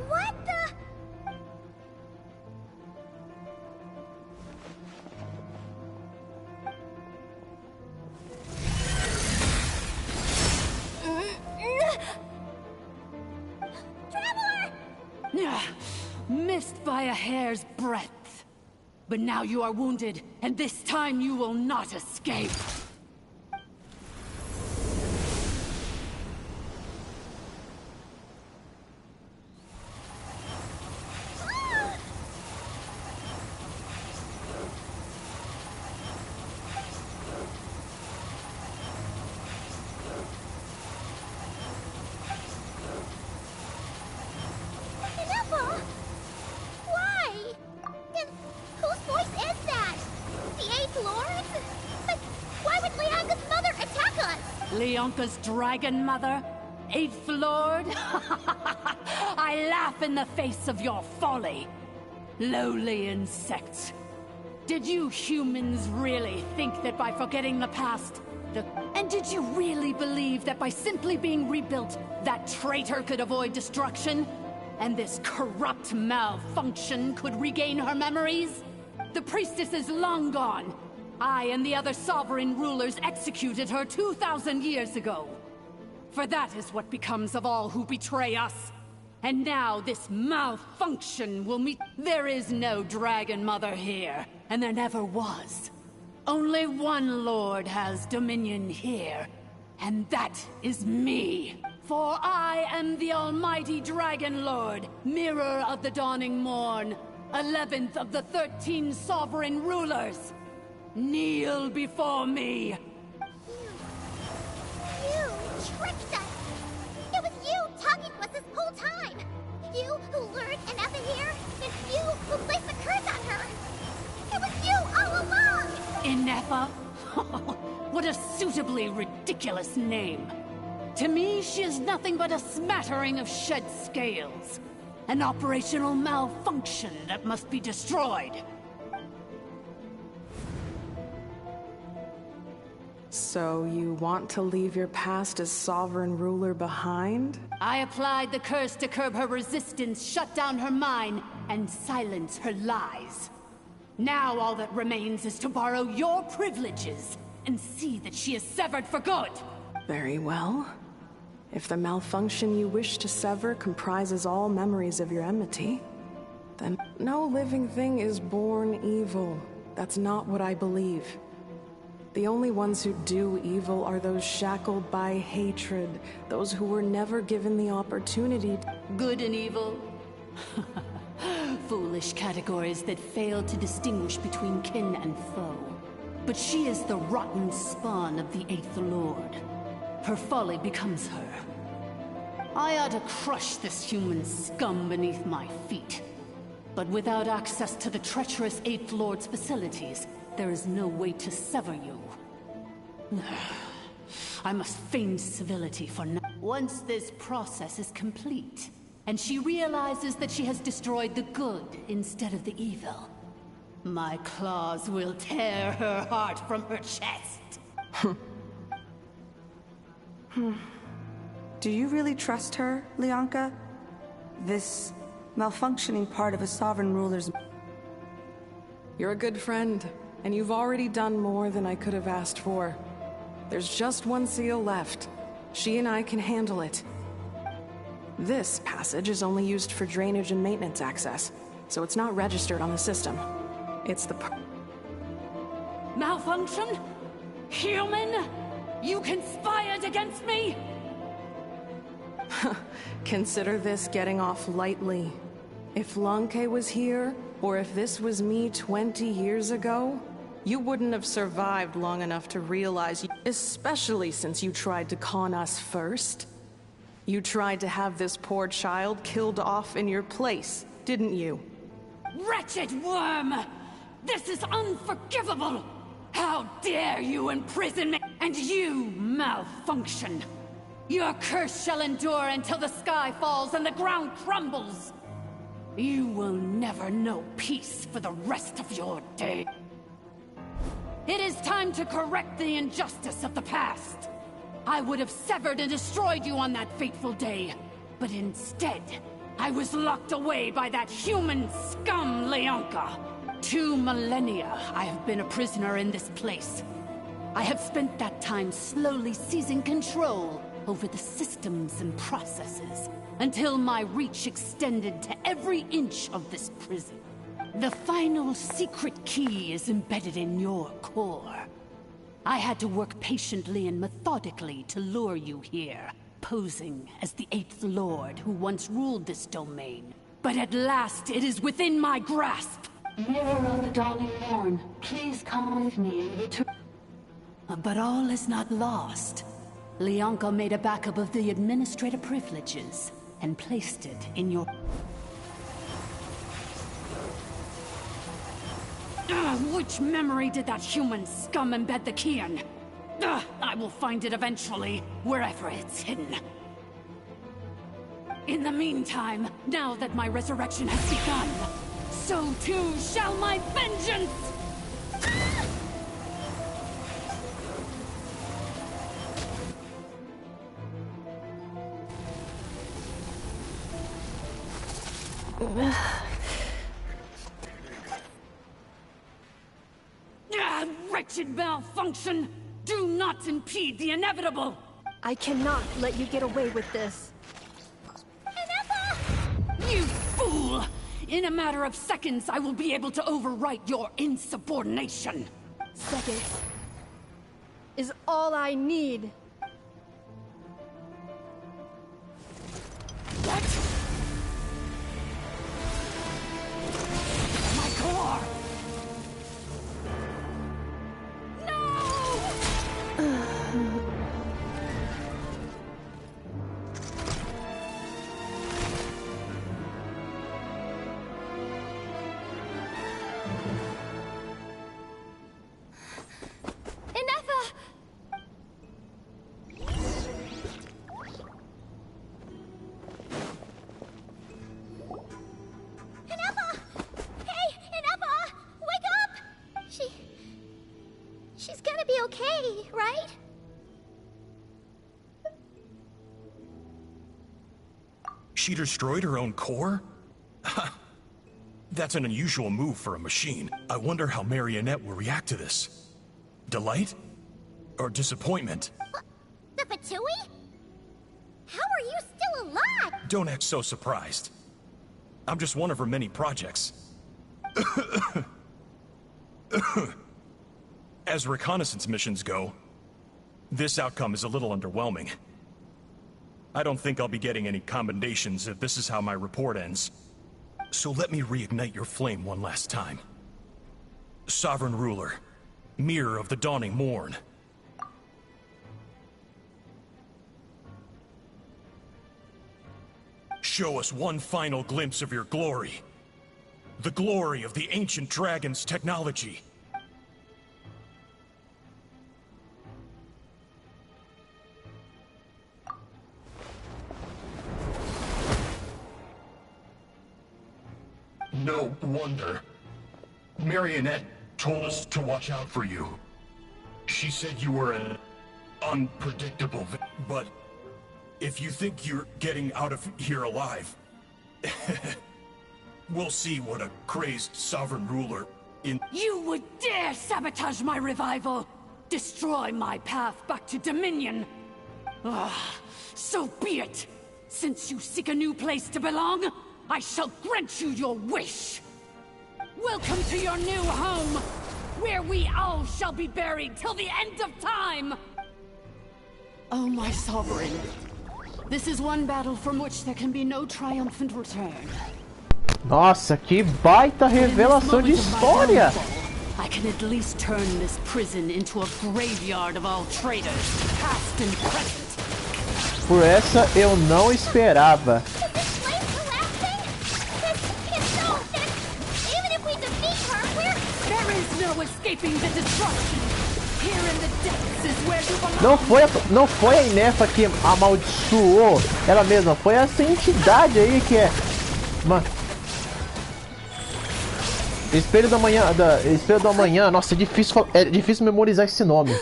Speaker 5: What the?
Speaker 1: Missed by a hair's breadth. But now you are wounded, and this time you will not escape. Leonka's dragon mother? 8th Lord? I laugh in the face of your folly. Lowly insects. Did you humans really think that by forgetting the past, and did you really believe that by simply being rebuilt, that traitor could avoid destruction? And this corrupt malfunction could regain her memories? The priestess is long gone. I and the other sovereign rulers executed her 2,000 years ago. For that is what becomes of all who betray us. And now this malfunction will meet... There is no Dragon Mother here, and there never was. Only one Lord has dominion here, and that is me. For I am the almighty Dragon Lord, Mirror of the Dawning Morn, 11th of the 13 sovereign rulers. Kneel before me!
Speaker 5: You tricked us! It was you talking to us this whole time! You who lured Inefa here, and you who placed the curse on her! It was you all along!
Speaker 1: Inefa? What a suitably ridiculous name! To me, she is nothing but a smattering of shed scales. An operational malfunction that must be destroyed.
Speaker 17: So you want to leave your past as sovereign ruler behind?
Speaker 1: I applied the curse to curb her resistance, shut down her mind, and silence her lies. Now all that remains is to borrow your privileges and see that she is severed for good.
Speaker 17: Very well. If the malfunction you wish to sever comprises all memories of your enmity, then no living thing is born evil. That's not what I believe. The only ones who do evil are those shackled by hatred, those who were never given the opportunity.
Speaker 1: Good and evil? Foolish categories that fail to distinguish between kin and foe. But she is the rotten spawn of the Eighth Lord. Her folly becomes her. I ought to crush this human scum beneath my feet. But without access to the treacherous Eighth Lord's facilities, there is no way to sever you. I must feign civility for now. Once this process is complete, and she realizes that she has destroyed the good instead of the evil, my claws will tear her heart from her chest.
Speaker 9: Do you really trust her, Lianka? This malfunctioning part of a sovereign ruler's...
Speaker 17: You're a good friend, and you've already done more than I could have asked for. There's just one seal left. She and I can handle it. This passage is only used for drainage and maintenance access, so it's not registered on the system. It's the...
Speaker 1: Malfunction? Human? You conspired against me?
Speaker 17: Consider this getting off lightly. If Lanke was here, or if this was me 20 years ago, you wouldn't have survived long enough to realize, especially since you tried to con us first. You tried to have this poor child killed off in your place, didn't you?
Speaker 1: Wretched worm! This is unforgivable! How dare you imprison me! And you, malfunction! Your curse shall endure until the sky falls and the ground crumbles! You will never know peace for the rest of your day. It is time to correct the injustice of the past. I would have severed and destroyed you on that fateful day, but instead, I was locked away by that human scum, Lianka. 2 millennia I have been a prisoner in this place. I have spent that time slowly seizing control over the systems and processes, until my reach extended to every inch of this prison. The final secret key is embedded in your core. I had to work patiently and methodically to lure you here, posing as the Eighth Lord who once ruled this domain. But at last, it is within my grasp!
Speaker 21: Mirror of the dawning morn, please come with me and return.
Speaker 1: But all is not lost. Lianka made a backup of the administrator privileges and placed it in your... Which memory did that human scum embed the key in? I will find it eventually, wherever it's hidden. In the meantime, now that my resurrection has begun, so too shall my vengeance! Wretched malfunction! Do not impede the inevitable!
Speaker 7: I cannot let you get away with this.
Speaker 1: You fool! In a matter of seconds, I will be able to overwrite your insubordination!
Speaker 7: Seconds is all I need.
Speaker 1: What? My core!
Speaker 5: She's gonna be okay, right?
Speaker 3: She destroyed her own core? That's an unusual move for a machine. I wonder how Marionette will react to this. Delight? Or disappointment?
Speaker 5: The Fatui?
Speaker 3: Don't act so surprised. I'm just one of her many projects. As reconnaissance missions go, this outcome is a little underwhelming. I don't think I'll be getting any commendations if this is how my report ends. So let me reignite your flame one last time. Sovereign Ruler, Mirror of the Dawning Morn. Show us one final glimpse of your glory. The glory of the ancient dragon's technology.
Speaker 22: No wonder. Marionette told us to watch out for you. She said you were an unpredictable
Speaker 3: but if you think you're getting out of here alive, we'll see what a crazed sovereign ruler in—
Speaker 1: You would dare sabotage my revival! Destroy my path back to Dominion! So be it! Since you seek a new place to belong, I shall grant you your wish! Welcome to your new home, where we all shall be buried till the end of time! Oh, my sovereign. This is one battle from which there can be no triumphant return.
Speaker 2: Nossa, que baita revelação de história!
Speaker 1: I can at least turn this prison into a graveyard of all traitors, past and present.
Speaker 2: Por essa eu não esperava.
Speaker 1: There is no escaping the destruction. Here in the depths is where you belong.
Speaker 2: Não foi a Inefa que amaldiçoou ela mesma, foi essa entidade aí que é. Mano. Espelho da manhã, nossa, é difícil memorizar esse nome.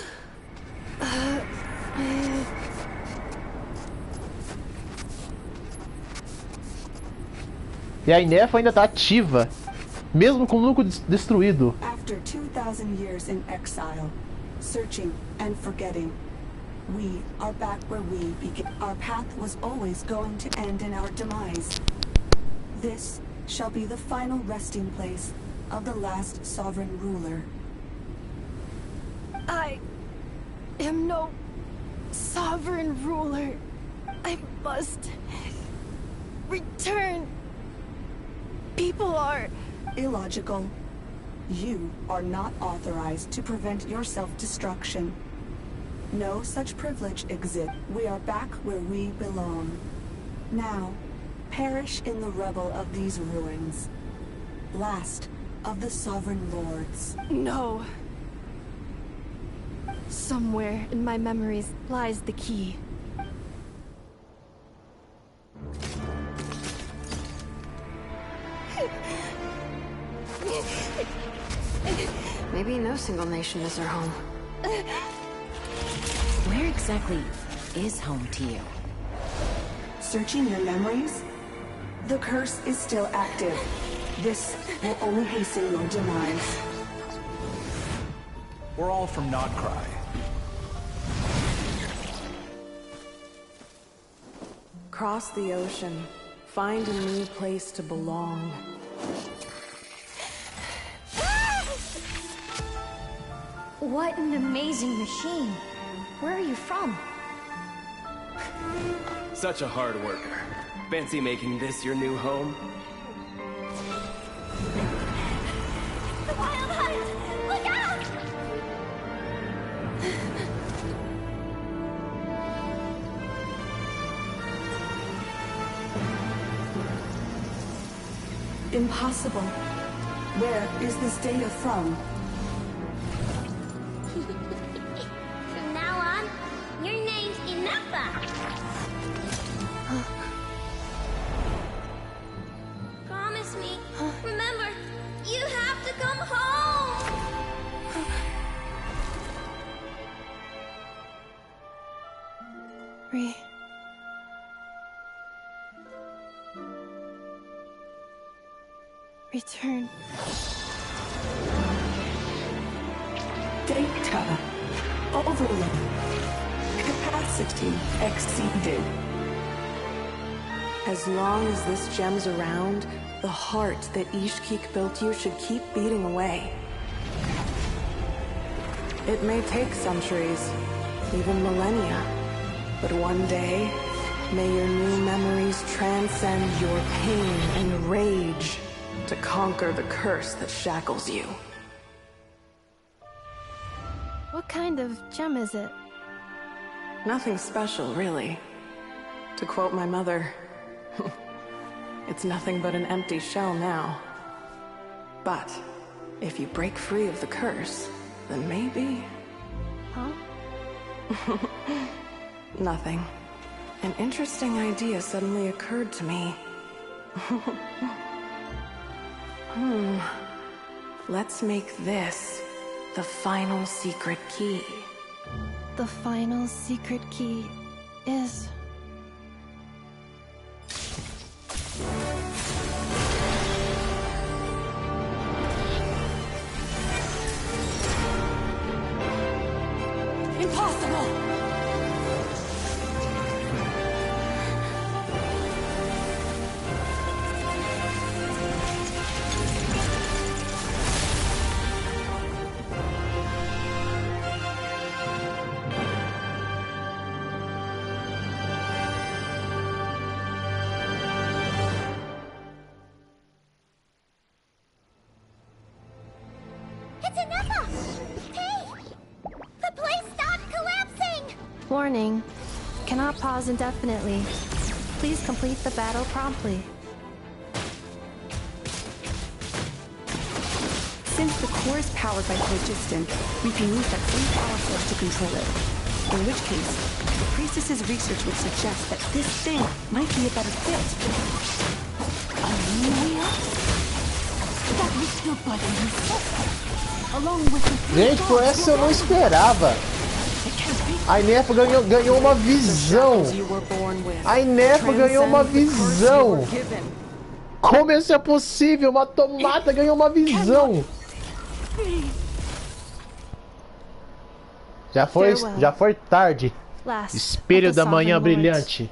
Speaker 2: E a Inefa ainda tá ativa, mesmo com o núcleo destruído.
Speaker 9: After 2,000 years in exile, searching and forgetting, we are back where we began. Our path was always going to end in our demise. This shall be the final resting place of the last sovereign ruler.
Speaker 7: I am no sovereign ruler. I must return. People are
Speaker 9: illogical. You are not authorized to prevent your self-destruction. No such privilege exists. We are back where we belong. Now, perish in the rubble of these ruins. Last of the sovereign lords.
Speaker 7: No. Somewhere in my memories lies the key.
Speaker 8: Maybe no single nation is our home.
Speaker 4: Where exactly is home to you?
Speaker 9: Searching your memories? The curse is still active. This will only hasten your demise.
Speaker 12: We're all from Nodcry.
Speaker 17: Cross the ocean. Find a new place to belong.
Speaker 5: What an amazing machine. Where are you from?
Speaker 13: Such a hard worker. Fancy making this your new home?
Speaker 5: The Wild Hunt! Look out!
Speaker 9: Impossible. Where is this data from?
Speaker 5: From now on, your name's Inefa. Promise me. Remember, you have to come home.
Speaker 7: Return.
Speaker 9: Data overload. Capacity exceeded.
Speaker 17: As long as this gem's around, the heart that Ishkik built you should keep beating away. It may take centuries, even millennia, but one day, may your new memories transcend your pain and rage to conquer the curse that shackles you.
Speaker 7: What kind of gem is it?
Speaker 17: Nothing special, really. To quote my mother, it's nothing but an empty shell now. But if you break free of the curse, then maybe...
Speaker 7: Huh?
Speaker 17: Nothing. An interesting idea suddenly occurred to me. Let's make this the final secret key.
Speaker 7: The final secret key is...
Speaker 11: Impossible!
Speaker 5: It's Inefa! Hey! The place stopped collapsing!
Speaker 7: Warning. Cannot pause indefinitely. Please complete the battle promptly.
Speaker 9: Since the core is powered by phlogiston, we can use that same power source to control it. In which case, the priestess's research would suggest that this thing might be a better fit.
Speaker 21: Amelia? That was still bugging her. Along with the
Speaker 2: Gente, por essa eu não esperava. A Inefa ganhou uma visão. A Inefa ganhou uma visão. Como isso é possível? Uma tomata ganhou uma visão. Já foi tarde. Espelho da manhã brilhante.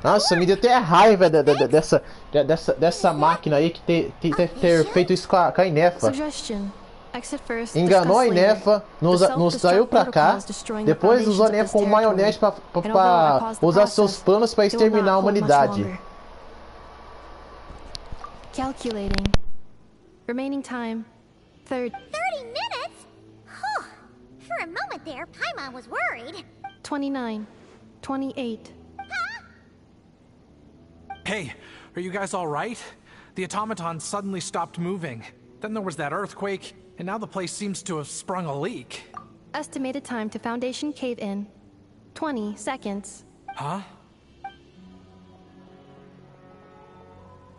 Speaker 2: Nossa, me deu até raiva dessa máquina aí que ter feito isso com a Inefa. Enganou a Inefa, nos saiu pra cá, depois usou a Inefa como maionete pra usar seus planos pra exterminar a humanidade.
Speaker 7: Calculating. Remaining time.
Speaker 5: 30 minutes? Huh. For a moment there, Paimon was worried.
Speaker 7: 29. 28.
Speaker 12: Hey, are you guys all right? The automaton suddenly stopped moving. Then there was that earthquake, and now the place seems to have sprung a leak.
Speaker 7: Estimated time to Foundation cave-in. 20 seconds.
Speaker 12: Huh?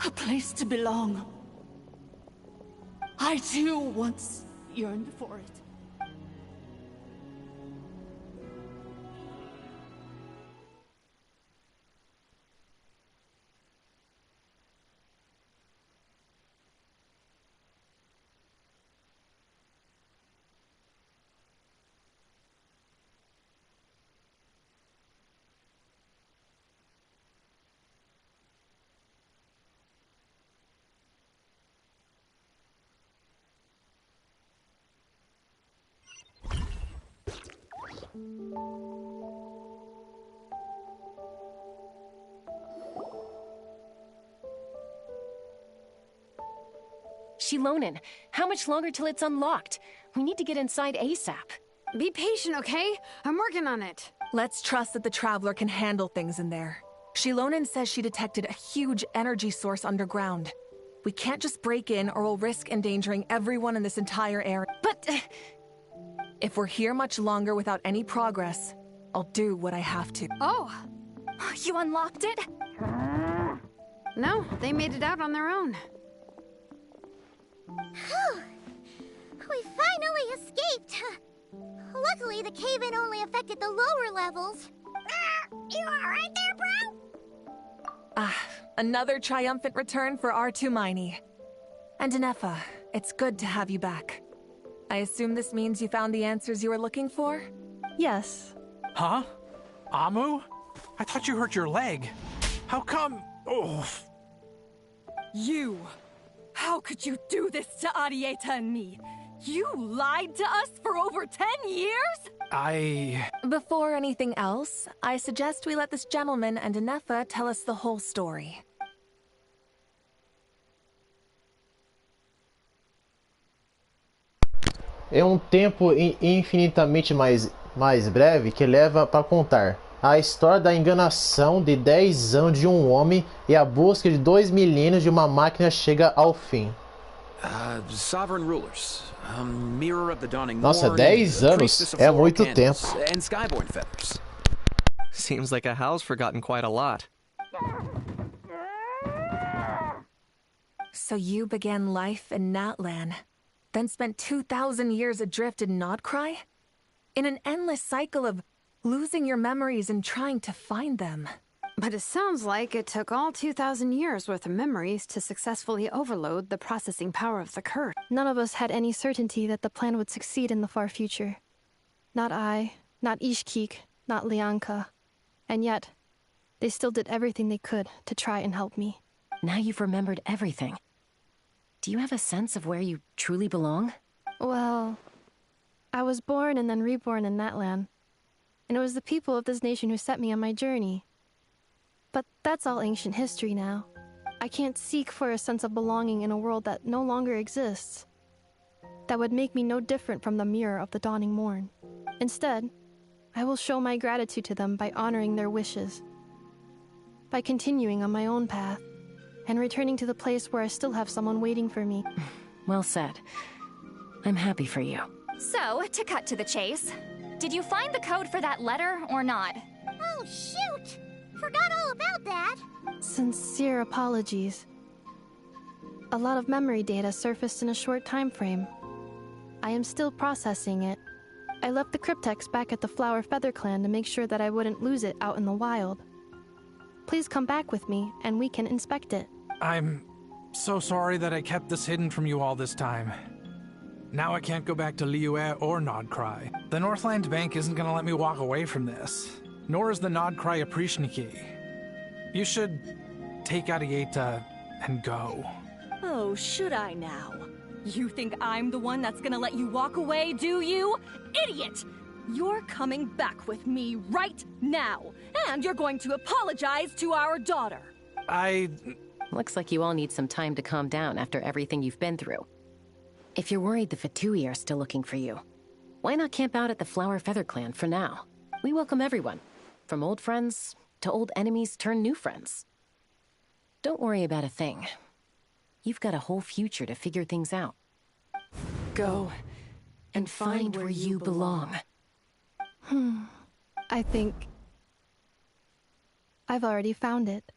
Speaker 21: A place to belong. I too once yearned for it.
Speaker 4: Shilonen, how much longer till it's unlocked? We need to get inside ASAP.
Speaker 8: Be patient, okay? I'm working on it.
Speaker 11: Let's trust that the Traveler can handle things in there. Shilonen says she detected a huge energy source underground. We can't just break in or we'll risk endangering everyone in this entire area.
Speaker 4: But...
Speaker 11: if we're here much longer without any progress, I'll do what I have to.
Speaker 18: Oh! You unlocked it?
Speaker 8: No, they made it out on their own.
Speaker 5: Whew. We finally escaped! Luckily, the cave-in only affected the lower levels. You alright there, bro?
Speaker 11: Another triumphant return for R2 Miney. And Inefa, it's good to have you back. I assume this means you found the answers you were looking for?
Speaker 7: Yes.
Speaker 12: Huh? Amu? I thought you hurt your leg. How come? Oh.
Speaker 6: You! How could you do this to Arieta and me? You lied to us for over 10 years?
Speaker 11: Before anything else, I suggest we let this gentleman and Inefa tell us the whole story.
Speaker 2: É um tempo infinitamente mais breve que leva para contar a história da enganação de 10 anos de um homem e a busca de 2 milênios de uma máquina chega ao fim.
Speaker 14: Sovereign rulers, mirror of the dawning
Speaker 2: Nossa,
Speaker 14: morn,
Speaker 2: 10 anos é muito tempo.
Speaker 14: and skyborn feathers.
Speaker 10: Seems like a howl's forgotten quite a lot.
Speaker 11: So you began life in Natlan, then spent 2,000 years adrift in Nodcry? In an endless cycle of losing your memories and trying to find them.
Speaker 8: But it sounds like it took all 2,000 years worth of memories to successfully overload the processing power of the curse.
Speaker 7: None of us had any certainty that the plan would succeed in the far future. Not I, not Ishkik, not Lianka. And yet, they still did everything they could to try and help me.
Speaker 4: Now you've remembered everything. Do you have a sense of where you truly belong?
Speaker 7: Well, I was born and then reborn in Natlan. And it was the people of this nation who set me on my journey. But that's all ancient history now. I can't seek for a sense of belonging in a world that no longer exists. That would make me no different from the mirror of the dawning morn. Instead, I will show my gratitude to them by honoring their wishes. By continuing on my own path, and returning to the place where I still have someone waiting for me.
Speaker 4: Well said. I'm happy for you.
Speaker 18: So, to cut to the chase, did you find the code for that letter or not?
Speaker 5: Oh, shoot! Forgot all about that.
Speaker 7: Sincere apologies. A lot of memory data surfaced in a short time frame. I am still processing it. I left the cryptex back at the Flower Feather Clan to make sure that I wouldn't lose it out in the wild. Please come back with me, and we can inspect it.
Speaker 12: I'm so sorry that I kept this hidden from you all this time. Now I can't go back to Liyue or Nodcry. The Northland Bank isn't gonna let me walk away from this. Nor is the Nodcry Aprishniki. You should take Arieta and go.
Speaker 6: Oh, should I now? You think I'm the one that's gonna let you walk away, do you? Idiot! You're coming back with me right now, and you're going to apologize to our daughter.
Speaker 4: Looks like you all need some time to calm down after everything you've been through. If you're worried the Fatui are still looking for you, why not camp out at the Flower Feather Clan for now? We welcome everyone, from old friends to old enemies turned new friends. Don't worry about a thing. You've got a whole future to figure things out. Go and find where you belong.
Speaker 7: I think I've already found it.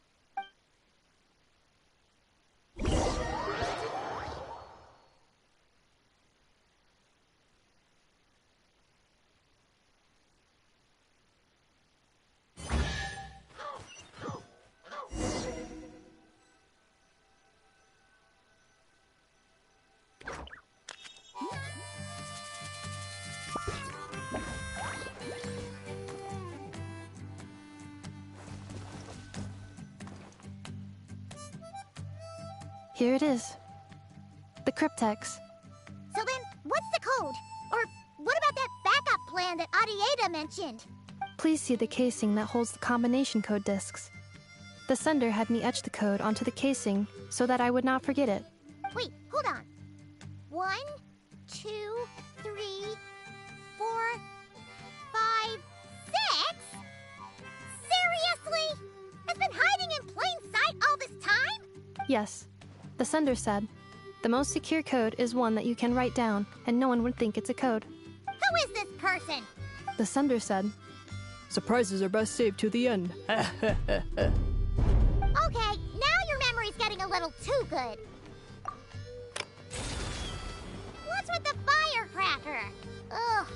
Speaker 7: Here it is. The cryptex.
Speaker 5: So then, what's the code? Or what about that backup plan that Arieta mentioned?
Speaker 7: Please see the casing that holds the combination code discs. The sender had me etch the code onto the casing so that I would not forget it.
Speaker 5: Wait, hold on. 1, 2, 3, 4, 5, 6? Seriously? It's been hiding in plain sight all this time?
Speaker 7: Yes. The sender said, the most secure code is one that you can write down, and no one would think it's a code.
Speaker 5: Who is this person?
Speaker 7: The sender said, surprises are best saved to the end.
Speaker 5: Okay, now your memory's getting a little too good. What's with the firecracker? Ugh.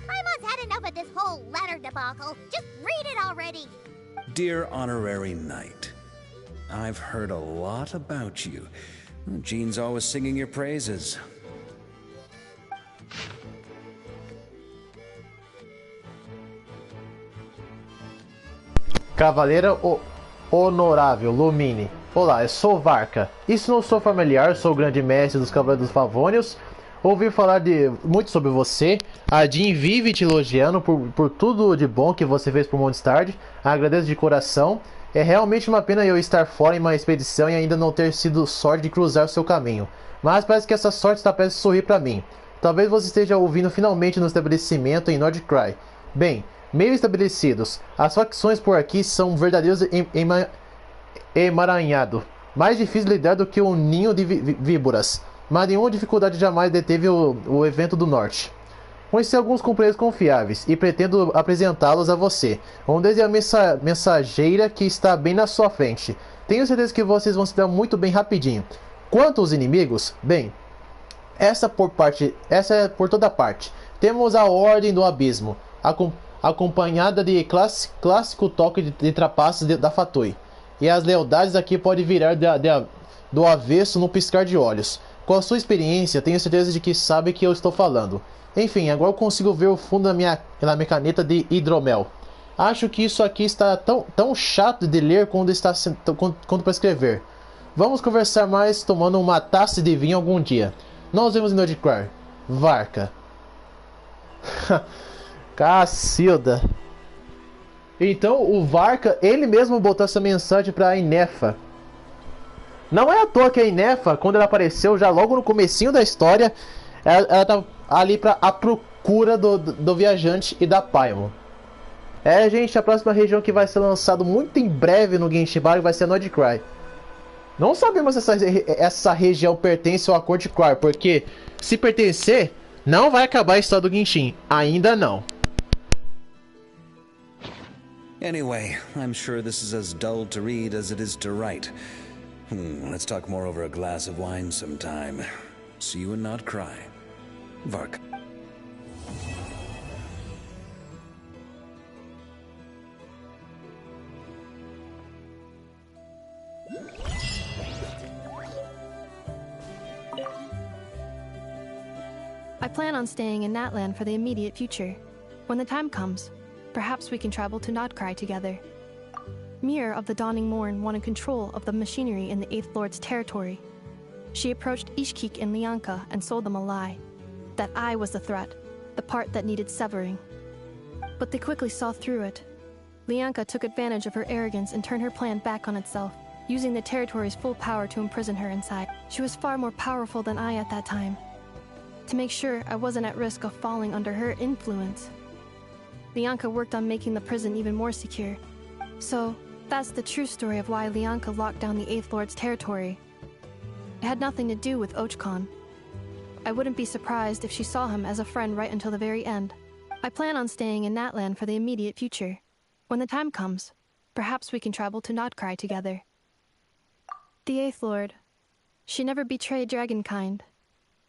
Speaker 5: Paimon's had enough of this whole letter debacle. Just read it already.
Speaker 23: Dear Honorary Knight, I've heard a lot about you. Jean's always singing your praises.
Speaker 2: Cavaleira Honorável Lumine. Olá, eu sou Varka. E se não sou familiar, sou o grande mestre dos Cavaleiros dos Favônios. Ouvi falar muito sobre você. A Jean vive te elogiando por tudo de bom que você fez por Mondstadt. Agradeço de coração. É realmente uma pena eu estar fora em uma expedição e ainda não ter sido sorte de cruzar o seu caminho. Mas parece que essa sorte está prestes a sorrir para mim. Talvez você esteja ouvindo finalmente no estabelecimento em Nordcry. Bem, meio estabelecidos. As facções por aqui são verdadeiros emaranhado. Mais difícil de lidar do que um ninho de víboras. Mas nenhuma dificuldade jamais deteve o evento do norte. Conheci alguns companheiros confiáveis e pretendo apresentá-los a você. Um deles é a mensageira que está bem na sua frente. Tenho certeza que vocês vão se dar muito bem rapidinho. Quanto aos inimigos, bem, essa é por toda parte. Temos a Ordem do Abismo, acompanhada de clássico toque de trapaças da Fatui. E as lealdades aqui podem virar do avesso num piscar de olhos. Com a sua experiência, tenho certeza de que sabe que eu estou falando. Enfim, agora eu consigo ver o fundo da minha caneta de hidromel. Acho que isso aqui está tão chato de ler quando para escrever. Vamos conversar mais tomando uma taça de vinho algum dia. Nós vemos em Nordcry. Varka. Cacilda. Então o Varka, ele mesmo botou essa mensagem para a Inefa. Não é à toa que a Inefa, quando ela apareceu já logo no comecinho da história, ela tá ali à procura do viajante e da Paimon. Gente, a próxima região que vai ser lançado muito em breve no Genshin vai ser a Nordcry. Não sabemos se essa região pertence ao Acordo de Cry, porque se pertencer, não vai acabar a história do Genshin. Ainda não.
Speaker 23: Anyway, I'm sure this is as dull to read as it is to write. Let's talk more over a glass of wine sometime. See you and not cry. Vark.
Speaker 7: I plan on staying in Natlan for the immediate future. When the time comes, perhaps we can travel to Nordcry together. Mir of the Dawning Morn wanted control of the machinery in the Eighth Lord's territory. She approached Ishkik and Lianka and sold them a lie. That I was the threat, the part that needed severing. But they quickly saw through it. Lianka took advantage of her arrogance and turned her plan back on itself, using the territory's full power to imprison her inside. She was far more powerful than I at that time. To make sure I wasn't at risk of falling under her influence, Lianka worked on making the prison even more secure. So, that's the true story of why Lianka locked down the Eighth Lord's territory. It had nothing to do with Ochkon. I wouldn't be surprised if she saw him as a friend right until the very end. I plan on staying in Natlan for the immediate future. When the time comes, perhaps we can travel to Nordcry together. The Eighth Lord. She never betrayed Dragonkind.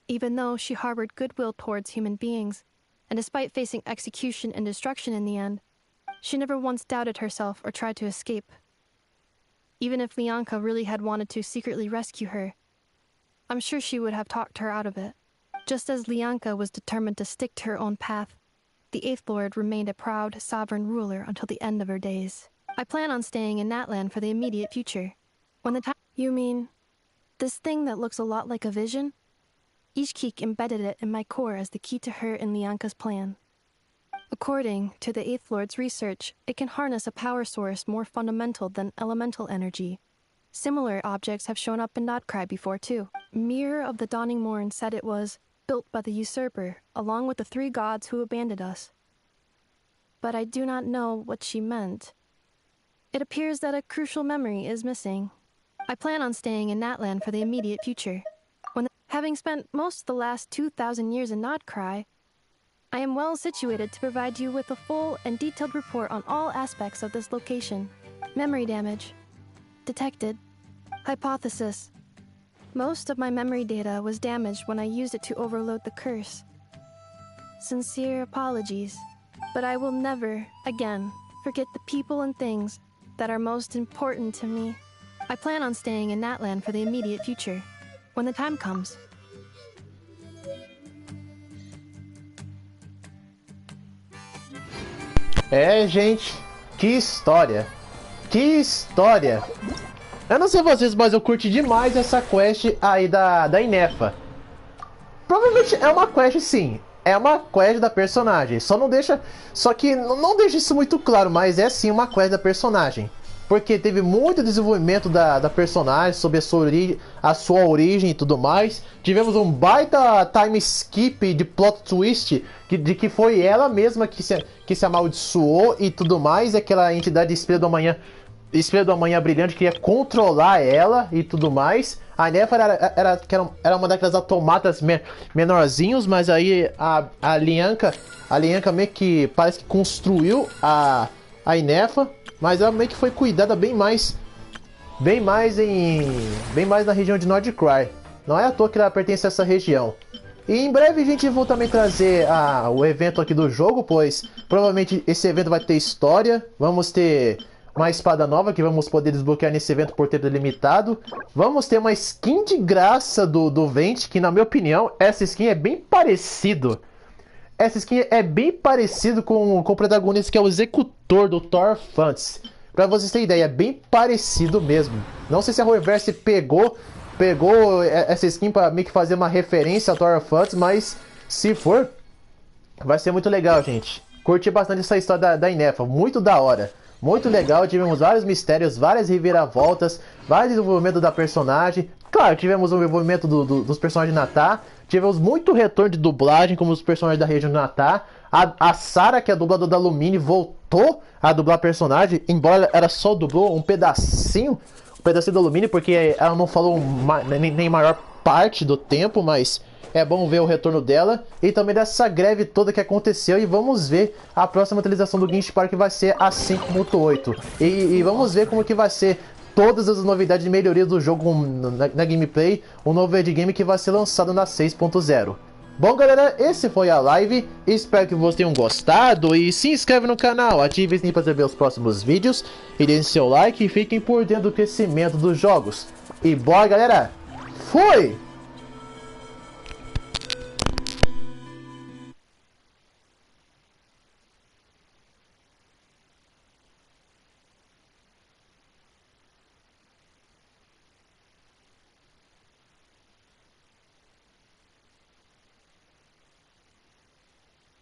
Speaker 7: Even though she harbored goodwill towards human beings, and despite facing execution and destruction in the end, she never once doubted herself or tried to escape. Even if Lianka really had wanted to secretly rescue her, I'm sure she would have talked her out of it. Just as Lianka was determined to stick to her own path, the Eighth Lord remained a proud, sovereign ruler until the end of her days. I plan on staying in Natlan for the immediate future. When the time— You mean this thing that looks a lot like a vision? Ishkik embedded it in my core as the key to her and Lianka's plan. According to the Eighth Lord's research, it can harness a power source more fundamental than elemental energy. Similar objects have shown up in Nordcry before too. Mir of the Dawning Morn said it was built by the usurper, along with the 3 gods who abandoned us. But I do not know what she meant. It appears that a crucial memory is missing. I plan on staying in Natlan for the immediate future. Having spent most of the last 2,000 years in Nordcry, I am well situated to provide you with a full and detailed report on all aspects of this location. Memory damage. Detected. Hypothesis. Most of my memory data was damaged when I used it to overload the curse. Sincere apologies, but I will never, again, forget the people and things that are most important to me. I plan on staying in Natlan for the immediate future. When the time comes.
Speaker 2: Gente, que história! que história! Eu não sei vocês, mas eu curti demais essa quest aí da Inefa. Provavelmente é uma quest, sim. É uma quest da personagem. Só que não deixa isso muito claro, mas é sim uma quest da personagem. Porque teve muito desenvolvimento da personagem sobre a sua origem e tudo mais. Tivemos um baita time skip de plot twist de que foi ela mesma que se amaldiçoou e tudo mais. Aquela entidade Espelho do Amanhã Brilhante queria controlar ela e tudo mais. A Inefa era uma daquelas automatas menorzinhos, mas aí a Lianca meio que parece que construiu a Inefa, mas ela meio que foi cuidada bem mais na região de Nordcry. Não é à toa que ela pertence a essa região. E em breve a gente vai também trazer o evento aqui do jogo, pois provavelmente esse evento vai ter história. Vamos ter uma espada nova que vamos poder desbloquear nesse evento por tempo limitado. Vamos ter uma skin de graça do Vente, que na minha opinião, essa skin é bem parecido. Essa skin é bem parecido com o protagonista, que é o executor do Thor Fantasy. Pra vocês terem ideia, é bem parecido mesmo. Não sei se a Reverse pegou essa skin pra meio que fazer uma referência ao Thor Fantasy, mas se for, vai ser muito legal, gente. Curti bastante essa história da Inefa, muito da hora. Muito legal, tivemos vários mistérios, várias reviravoltas, vários desenvolvimentos da personagem. Claro, tivemos o desenvolvimento dos personagens de Natá. Tivemos muito retorno de dublagem, como os personagens da região de Natá. A Sarah, que é a dubladora da Lumine, voltou a dublar personagem, embora ela só dublou um pedacinho da Lumine, porque ela não falou nem maior parte do tempo, mas é bom ver o retorno dela e também dessa greve toda que aconteceu. E vamos ver a próxima atualização do Genshin Impact, que vai ser a 5.8. E vamos ver como que vai ser todas as novidades e melhorias do jogo na gameplay. Um novo endgame que vai ser lançado na 6.0. Bom, galera, esse foi a live. Espero que vocês tenham gostado. E se inscreve no canal, ative o sininho para ver os próximos vídeos. E deixe seu like e fiquem por dentro do crescimento dos jogos. E bora, galera! Fui!